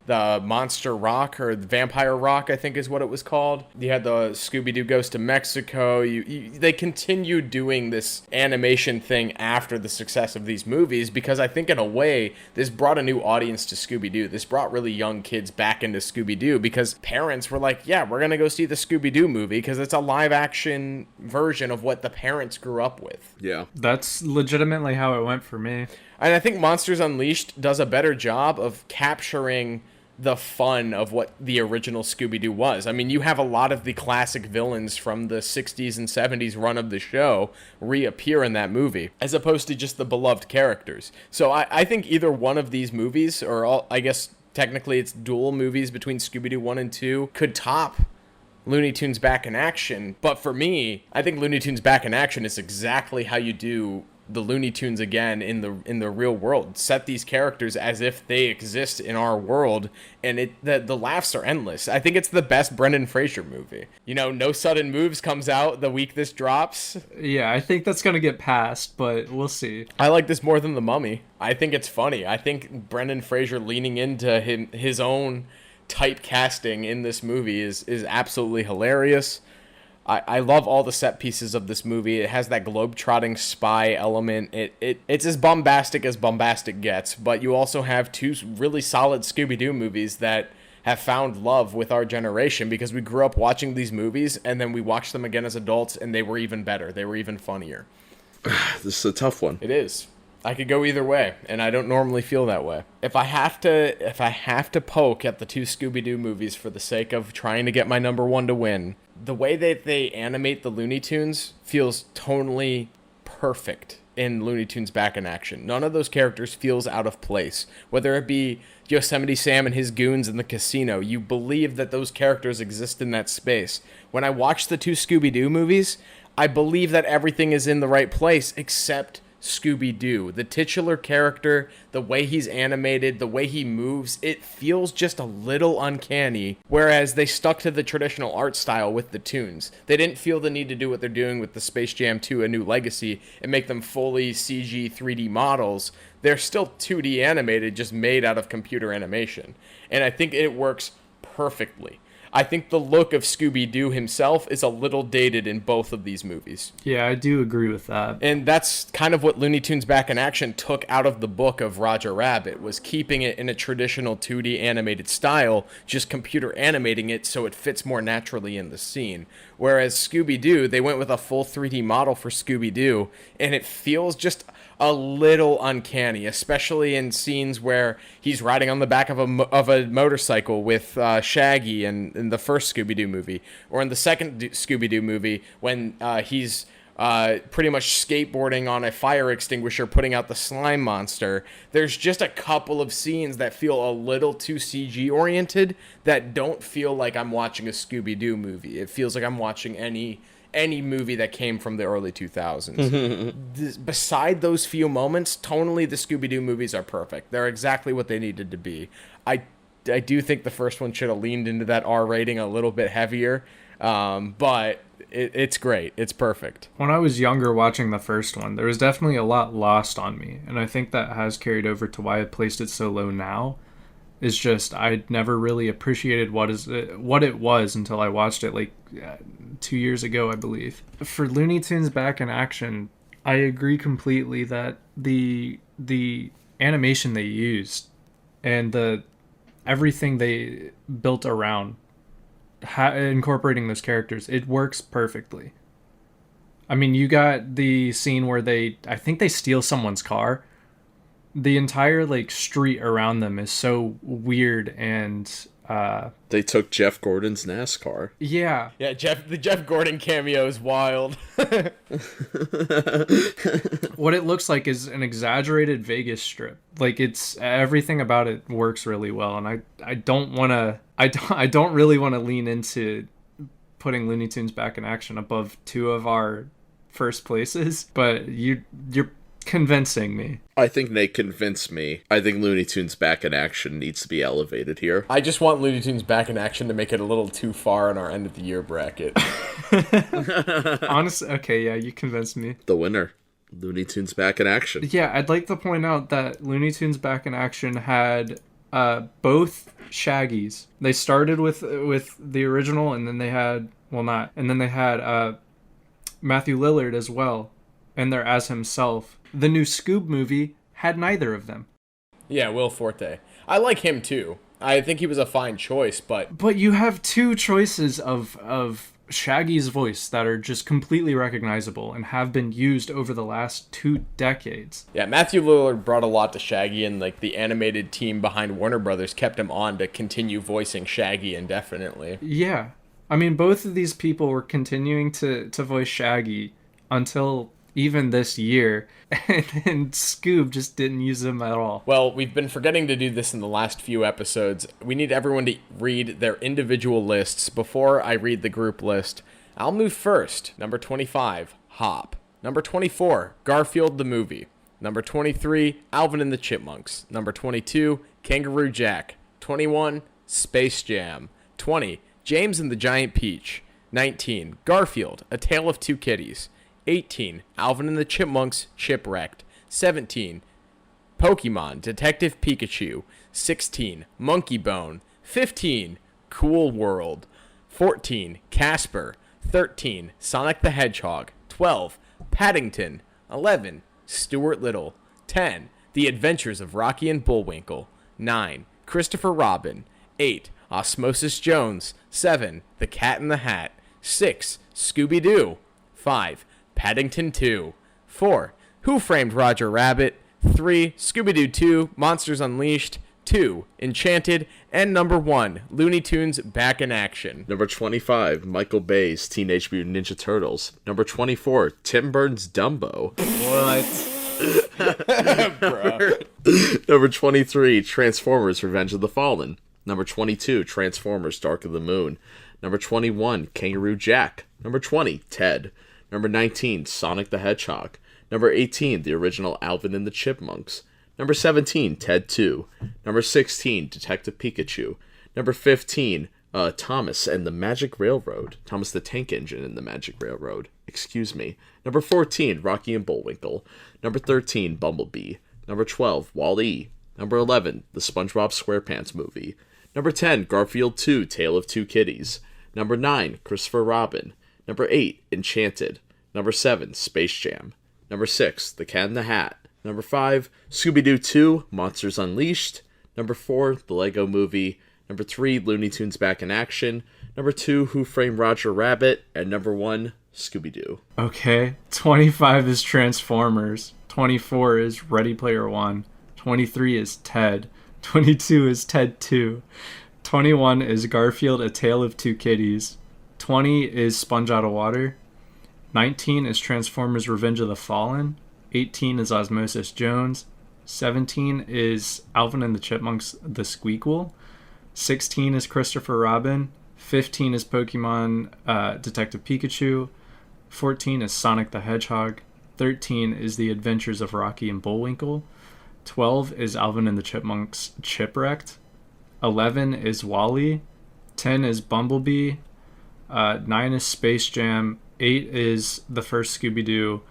Speaker 1: the Monster Rock, or the Vampire Rock, I think is what it was called. You had the Scooby-Doo Goes to Mexico. They continued doing this animation thing after the success of these movies, because I think in a way, this brought a new audience to Scooby-Doo. This brought really young kids back into Scooby-Doo, because parents were like, yeah, we're going to go see the Scooby-Doo movie, because it's a live-action version of what the parents grew up with.
Speaker 2: Yeah.
Speaker 3: That's legitimately how it went for me.
Speaker 1: And I think Monsters Unleashed does a better job of capturing the fun of what the original Scooby-Doo was. I mean, you have a lot of the classic villains from the 60s and 70s run of the show reappear in that movie, as opposed to just the beloved characters. So I think either one of these movies, or all, I guess technically it's dual movies between Scooby-Doo 1 and 2, could top Looney Tunes Back in Action. But for me, I think Looney Tunes Back in Action is exactly how you do the Looney Tunes again in the real world. Set these characters as if they exist in our world, and the laughs are endless. I think it's the best Brendan Fraser movie. You know, No Sudden Moves comes out the week this drops.
Speaker 3: Yeah, I think that's gonna get passed, but we'll see.
Speaker 1: I like this more than The Mummy. I think it's funny. I think Brendan Fraser leaning into his own typecasting in this movie is absolutely hilarious. I love all the set pieces of this movie. It has that globe-trotting spy element. It's as bombastic gets, but you also have two really solid Scooby-Doo movies that have found love with our generation, because we grew up watching these movies, and then we watched them again as adults, and they were even better. They were even funnier.
Speaker 2: This is a tough one.
Speaker 1: It is. I could go either way, and I don't normally feel that way. If I have to poke at the two Scooby-Doo movies for the sake of trying to get my number one to win, the way that they animate the Looney Tunes feels tonally perfect in Looney Tunes Back in Action. None of those characters feels out of place. Whether it be Yosemite Sam and his goons in the casino, you believe that those characters exist in that space. When I watch the two Scooby-Doo movies, I believe that everything is in the right place except Scooby-Doo. The titular character, the way he's animated, the way he moves, it feels just a little uncanny, whereas they stuck to the traditional art style with the tunes. They didn't feel the need to do what they're doing with the Space Jam 2: A New Legacy and make them fully CG 3D models. They're still 2D animated, just made out of computer animation. And I think it works perfectly. I think the look of Scooby-Doo himself is a little dated in both of these movies.
Speaker 3: Yeah, I do agree with that.
Speaker 1: And that's kind of what Looney Tunes Back in Action took out of the book of Roger Rabbit, was keeping it in a traditional 2D animated style, just computer animating it so it fits more naturally in the scene. Whereas Scooby-Doo, they went with a full 3D model for Scooby-Doo, and it feels just a little uncanny, especially in scenes where he's riding on the back of a motorcycle with Shaggy in the first Scooby-Doo movie, or in the second Scooby-Doo movie when he's pretty much skateboarding on a fire extinguisher, putting out the slime monster. There's just a couple of scenes that feel a little too CG oriented that don't feel like I'm watching a Scooby-Doo movie. It feels like I'm watching any movie that came from the early 2000s. Beside those few moments, tonally, the Scooby-Doo movies are perfect. They're exactly what they needed to be. I do think the first one should have leaned into that R rating a little bit heavier, but it's great. It's perfect.
Speaker 3: When I was younger watching the first one, there was definitely a lot lost on me, and I think that has carried over to why I placed it so low now. It's just I'd never really appreciated what it was until I watched it like 2 years ago, I believe. For Looney Tunes Back in Action, I agree completely that the animation they used and everything they built around incorporating those characters, it works perfectly. I mean, you got the scene where I think they steal someone's car. The entire like street around them is so weird, and
Speaker 2: they took Jeff Gordon's NASCAR.
Speaker 3: Yeah.
Speaker 1: Yeah, the Jeff Gordon cameo is wild.
Speaker 3: What it looks like is an exaggerated Vegas strip. Like, it's everything about it works really well, and I don't really want to lean into putting Looney Tunes Back in Action above two of our first places, but you're convincing me.
Speaker 2: I think they convinced me. I think Looney Tunes Back in Action needs to be elevated here.
Speaker 1: I just want Looney Tunes Back in Action to make it a little too far in our end of the year bracket.
Speaker 3: Honestly, okay, yeah, you convinced me.
Speaker 2: The winner, Looney Tunes Back in Action.
Speaker 3: Yeah, I'd like to point out that Looney Tunes Back in Action had both Shaggies. They started with the original, and then they had Matthew Lillard as well, and there as himself. The new Scoob movie had neither of them.
Speaker 1: Yeah, Will Forte. I like him too. I think he was a fine choice, but
Speaker 3: you have two choices of Shaggy's voice that are just completely recognizable and have been used over the last 2 decades.
Speaker 1: Yeah, Matthew Lillard brought a lot to Shaggy, and like the animated team behind Warner Brothers kept him on to continue voicing Shaggy indefinitely.
Speaker 3: Yeah. I mean, both of these people were continuing to voice Shaggy until even this year, and Scoob just didn't use them at all.
Speaker 1: Well, we've been forgetting to do this in the last few episodes. We need everyone to read their individual lists. Before I read the group list, I'll move first. Number 25, Hop. Number 24, Garfield the Movie. Number 23, Alvin and the Chipmunks. Number 22, Kangaroo Jack. 21, Space Jam. 20, James and the Giant Peach. 19, Garfield, A Tale of Two Kitties. 18, Alvin and the Chipmunks, Chipwrecked. 17, Pokemon, Detective Pikachu. 16, Monkeybone. 15, Cool World. 14, Casper. 13, Sonic the Hedgehog. 12, Paddington. 11, Stuart Little. 10, The Adventures of Rocky and Bullwinkle. 9, Christopher Robin. 8, Osmosis Jones. 7, The Cat in the Hat. 6, Scooby-Doo. 5, Paddington 2. 4, Who Framed Roger Rabbit. 3, Scooby-Doo 2, Monsters Unleashed. 2, Enchanted. And number 1, Looney Tunes Back in Action.
Speaker 2: Number 25, Michael Bay's Teenage Mutant Ninja Turtles. Number 24, Tim Burton's Dumbo.
Speaker 1: Bruh.
Speaker 2: Number 23, Transformers Revenge of the Fallen. Number 22, Transformers Dark of the Moon. Number 21, Kangaroo Jack. Number 20, Ted. Number 19, Sonic the Hedgehog. Number 18, the original Alvin and the Chipmunks. Number 17, Ted 2. Number 16, Detective Pikachu. Number 15, Thomas and the Magic Railroad. Thomas the Tank Engine and the Magic Railroad. Excuse me. Number 14, Rocky and Bullwinkle. Number 13, Bumblebee. Number 12, Wall-E. Number 11, the SpongeBob SquarePants movie. Number 10, Garfield 2, Tale of Two Kitties. Number 9, Christopher Robin. Number 8, Enchanted. Number 7, Space Jam. Number 6, The Cat in the Hat. Number 5, Scooby-Doo 2, Monsters Unleashed. Number 4, The Lego Movie. Number 3, Looney Tunes Back in Action. Number 2, Who Framed Roger Rabbit. And number 1, Scooby-Doo.
Speaker 3: Okay. 25 is Transformers. 24 is Ready Player One. 23 is Ted. 22 is Ted 2. 21 is Garfield, A Tale of Two Kitties. 20 is Sponge Out of Water. 19 is Transformers Revenge of the Fallen. 18 is Osmosis Jones. 17 is Alvin and the Chipmunks, The Squeakquel. 16 is Christopher Robin. 15 is Pokemon Detective Pikachu. 14 is Sonic the Hedgehog. 13 is The Adventures of Rocky and Bullwinkle. 12 is Alvin and the Chipmunks, Chipwrecked. 11 is Wall-E. 10 is Bumblebee. 9 is Space Jam. 8 is the first Scooby-Doo.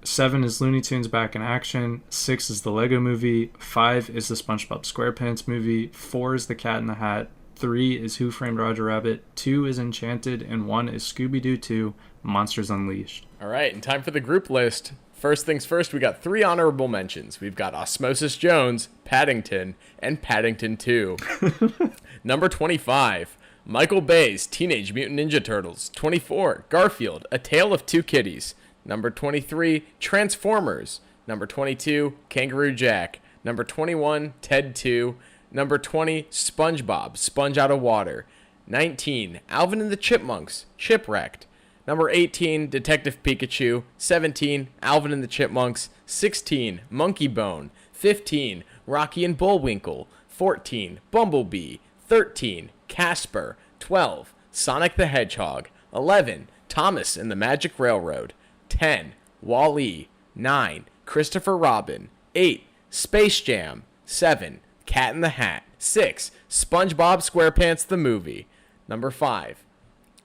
Speaker 3: 7 is Looney Tunes Back in Action. 6 is the Lego Movie. 5 is the Spongebob SquarePants movie. 4 is The Cat in the Hat. 3 is Who Framed Roger Rabbit. 2 is Enchanted. And 1 is Scooby-Doo 2, Monsters Unleashed.
Speaker 1: All right, and time for the group list. First things first, we got 3 honorable mentions. We've got Osmosis Jones, Paddington, and Paddington 2. Number 25, Michael Bay's Teenage Mutant Ninja Turtles. 24, Garfield, A Tale of Two Kitties. Number 23, Transformers. Number 22, Kangaroo Jack. Number 21, Ted 2. Number 20, Spongebob, Sponge Out of Water. 19, Alvin and the Chipmunks, Chipwrecked. Number 18, Detective Pikachu. 17, Alvin and the Chipmunks. 16, Monkeybone. 15, Rocky and Bullwinkle. 14, Bumblebee. 13, Casper. 12, Sonic the Hedgehog. 11, Thomas and the Magic Railroad. 10, Wall-E. 9, Christopher Robin. 8, Space Jam. 7, Cat in the Hat. 6, SpongeBob SquarePants the Movie. Number 5,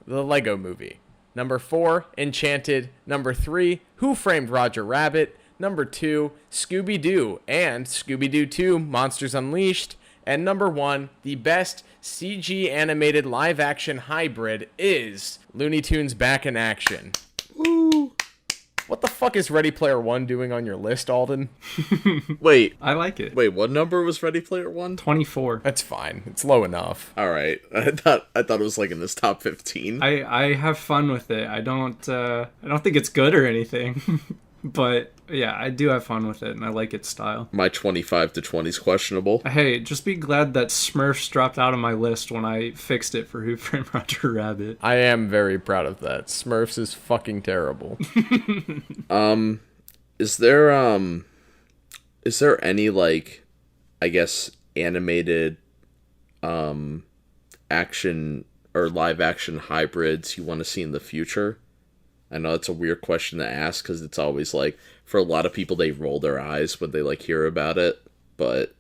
Speaker 1: The Lego Movie. Number 4, Enchanted. Number 3, Who Framed Roger Rabbit. Number 2, Scooby-Doo and Scooby-Doo 2, Monsters Unleashed. And number 1, the best CG animated live-action hybrid is Looney Tunes Back in Action.
Speaker 2: Woo!
Speaker 1: What the fuck is Ready Player One doing on your list, Alden?
Speaker 2: Wait,
Speaker 3: I like it.
Speaker 2: what number was Ready Player One?
Speaker 3: 24.
Speaker 1: That's fine. It's low enough.
Speaker 2: All right, I thought it was like in this top 15.
Speaker 3: I have fun with it. I don't think it's good or anything. But yeah, I do have fun with it, and I like its style.
Speaker 2: My 25 to 20 is questionable.
Speaker 3: Hey, just be glad that Smurfs dropped out of my list when I fixed it for Who Framed Roger Rabbit.
Speaker 1: I am very proud of that. Smurfs is fucking terrible.
Speaker 2: Is there any, like, I guess, animated action or live action hybrids you want to see in the future? I know it's a weird question to ask because it's always like, for a lot of people, they roll their eyes when they like hear about it. But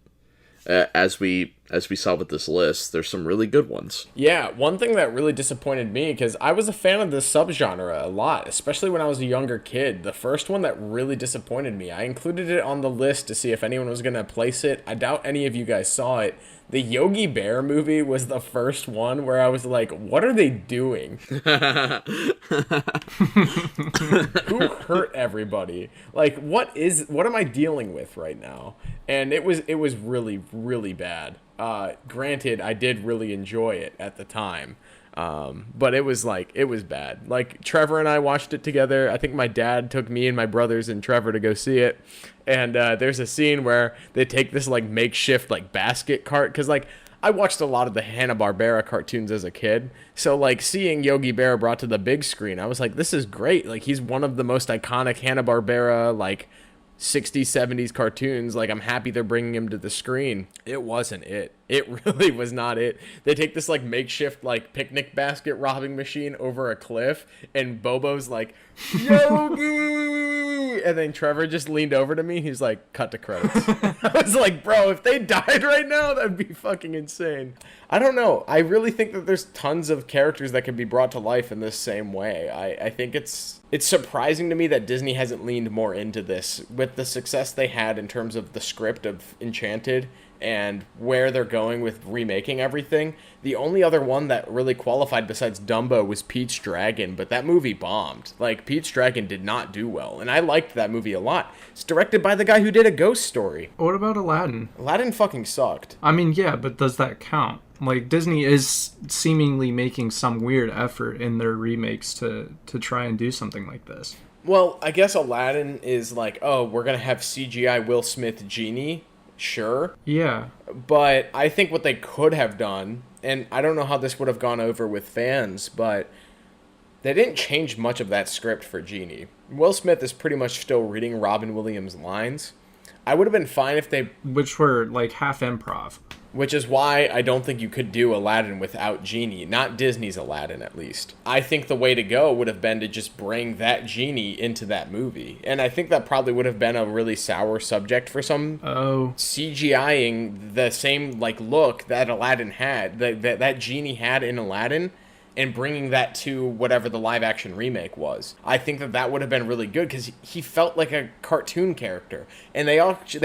Speaker 2: as we saw with this list, there's some really good ones.
Speaker 1: Yeah, one thing that really disappointed me, because I was a fan of this subgenre a lot, especially when I was a younger kid. The first one that really disappointed me, I included it on the list to see if anyone was going to place it. I doubt any of you guys saw it. The Yogi Bear movie was the first one where I was like, what are they doing? Who hurt everybody? Like, what am I dealing with right now? And it was really, really bad. Granted, I did really enjoy it at the time. But it was bad. Like, Trevor and I watched it together. I think my dad took me and my brothers and Trevor to go see it. And there's a scene where they take this, like, makeshift, like, basket cart. Because, like, I watched a lot of the Hanna-Barbera cartoons as a kid. So, like, seeing Yogi Bear brought to the big screen, I was like, this is great. Like, he's one of the most iconic Hanna-Barbera, like, 60s, 70s cartoons. Like, I'm happy they're bringing him to the screen. It wasn't it. It really was not it. They take this, like, makeshift, like, picnic basket robbing machine over a cliff, and Bobo's like, Yogi! And then Trevor just leaned over to me. He's like, cut to credits. I was like, bro, if they died right now, that'd be fucking insane. I don't know. I really think that there's tons of characters that can be brought to life in this same way. I think it's surprising to me that Disney hasn't leaned more into this with the success they had in terms of the script of Enchanted and where they're going with remaking everything. The only other one that really qualified besides Dumbo was Pete's Dragon, but that movie bombed. Like, Pete's Dragon did not do well, and I liked that movie a lot. It's directed by the guy who did A Ghost Story.
Speaker 3: What about Aladdin?
Speaker 1: Aladdin fucking sucked.
Speaker 3: I mean, yeah, but does that count? Like, Disney is seemingly making some weird effort in their remakes to try and do something like this.
Speaker 1: Well, I guess Aladdin is like, oh, we're gonna have CGI Will Smith genie. Sure.
Speaker 3: Yeah.
Speaker 1: But I think what they could have done, and I don't know how this would have gone over with fans, but they didn't change much of that script for Genie. Will Smith is pretty much still reading Robin Williams' lines. I would have been fine if they...
Speaker 3: Which were, like, half improv.
Speaker 1: Which is why I don't think you could do Aladdin without Genie. Not Disney's Aladdin, at least. I think the way to go would have been to just bring that Genie into that movie. And I think that probably would have been a really sour subject for some CGI-ing the same, like, look that Aladdin had, that Genie had in Aladdin, and bringing that to whatever the live-action remake was. I think that would have been really good, because he felt like a cartoon character. And they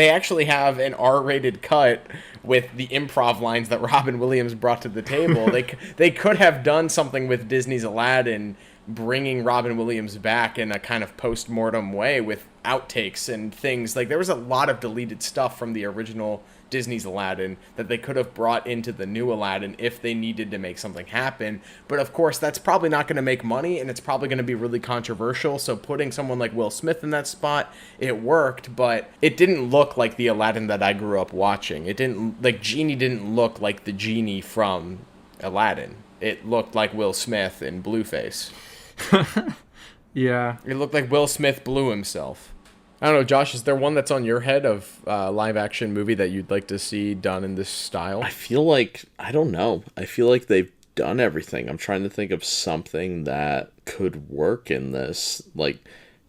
Speaker 1: actually have an R-rated cut with the improv lines that Robin Williams brought to the table. They could have done something with Disney's Aladdin, bringing Robin Williams back in a kind of post-mortem way with outtakes and things. Like, there was a lot of deleted stuff from the original Disney's Aladdin that they could have brought into the new Aladdin if they needed to make something happen. But of course, that's probably not going to make money, and it's probably going to be really controversial. So putting someone like Will Smith in that spot, it worked, but it didn't look like the Aladdin that I grew up watching. It didn't, like, Genie didn't look like the Genie from Aladdin. It looked like Will Smith in Blueface.
Speaker 3: Yeah.
Speaker 1: It looked like Will Smith blew himself. I don't know, Josh, is there one that's on your head of live-action movie that you'd like to see done in this style?
Speaker 2: I feel like, I don't know. I feel like they've done everything. I'm trying to think of something that could work in this, like,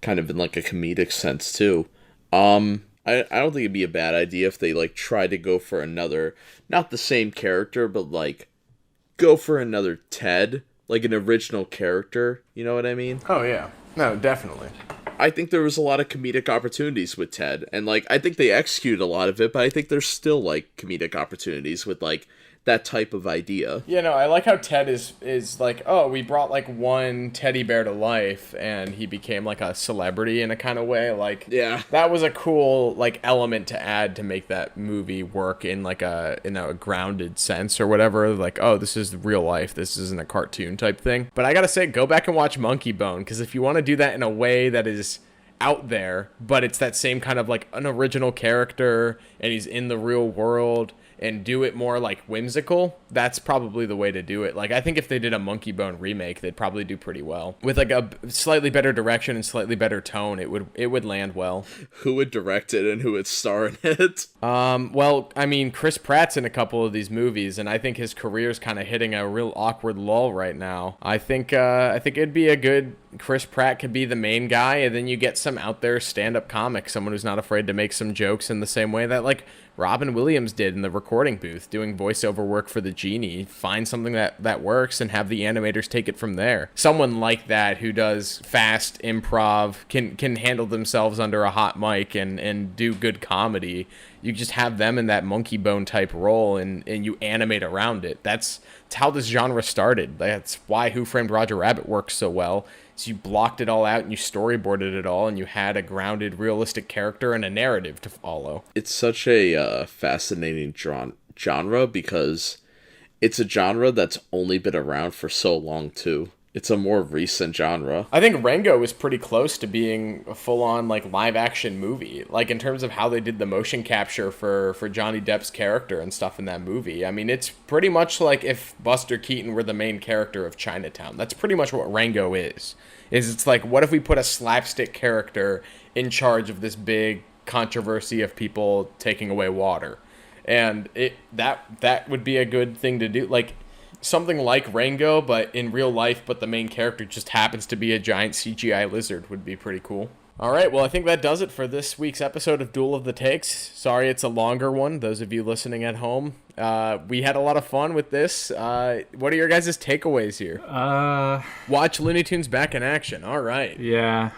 Speaker 2: kind of in, like, a comedic sense, too. I don't think it'd be a bad idea if they, like, tried to go for another, not the same character, but, like, go for another Ted, like an original character, you know what I mean?
Speaker 1: Oh, yeah. No, definitely.
Speaker 2: I think there was a lot of comedic opportunities with Ted, and, like, I think they executed a lot of it, but I think there's still, like, comedic opportunities with, like, that type of idea.
Speaker 1: Yeah, no, I like how Ted is like, oh, we brought, like, one teddy bear to life, and he became, like, a celebrity in a kind of way. Like,
Speaker 2: yeah,
Speaker 1: that was a cool, like, element to add to make that movie work in, like, a grounded sense or whatever. Like, oh, this is real life. This isn't a cartoon type thing. But I gotta say, go back and watch Monkeybone, because if you want to do that in a way that is out there, but it's that same kind of, like, an original character, and he's in the real world, and do it more, like, whimsical, that's probably the way to do it. Like, I think if they did a Monkeybone remake, they'd probably do pretty well. With, like, a slightly better direction and slightly better tone, it would land well.
Speaker 2: Who would direct it and who would star in it?
Speaker 1: Well, I mean, Chris Pratt's in a couple of these movies, and I think his career's kind of hitting a real awkward lull right now. I think it'd be a good... Chris Pratt could be the main guy, and then you get some out there stand-up comic, someone who's not afraid to make some jokes in the same way that, like, Robin Williams did in the recording booth, doing voiceover work for the Genie. Find something that works and have the animators take it from there. Someone like that who does fast improv, can handle themselves under a hot mic and do good comedy. You just have them in that Monkeybone type role, and you animate around it. That's how this genre started. That's why Who Framed Roger Rabbit works so well. So you blocked it all out and you storyboarded it all, and you had a grounded, realistic character and a narrative to follow.
Speaker 2: It's such a fascinating genre because it's a genre that's only been around for so long, too. It's a more recent genre.
Speaker 1: I think Rango is pretty close to being a full-on, like, live-action movie. Like, in terms of how they did the motion capture for Johnny Depp's character and stuff in that movie. I mean, it's pretty much like if Buster Keaton were the main character of Chinatown. That's pretty much what Rango is. It's like, what if we put a slapstick character in charge of this big controversy of people taking away water? And that would be a good thing to do. Like, something like Rango, but in real life, but the main character just happens to be a giant CGI lizard would be pretty cool. All right, well, I think that does it for this week's episode of Duel of the Takes. Sorry it's a longer one, those of you listening at home. We had a lot of fun with this. What are your guys' takeaways here? Watch Looney Tunes back in action. All right.
Speaker 3: Yeah.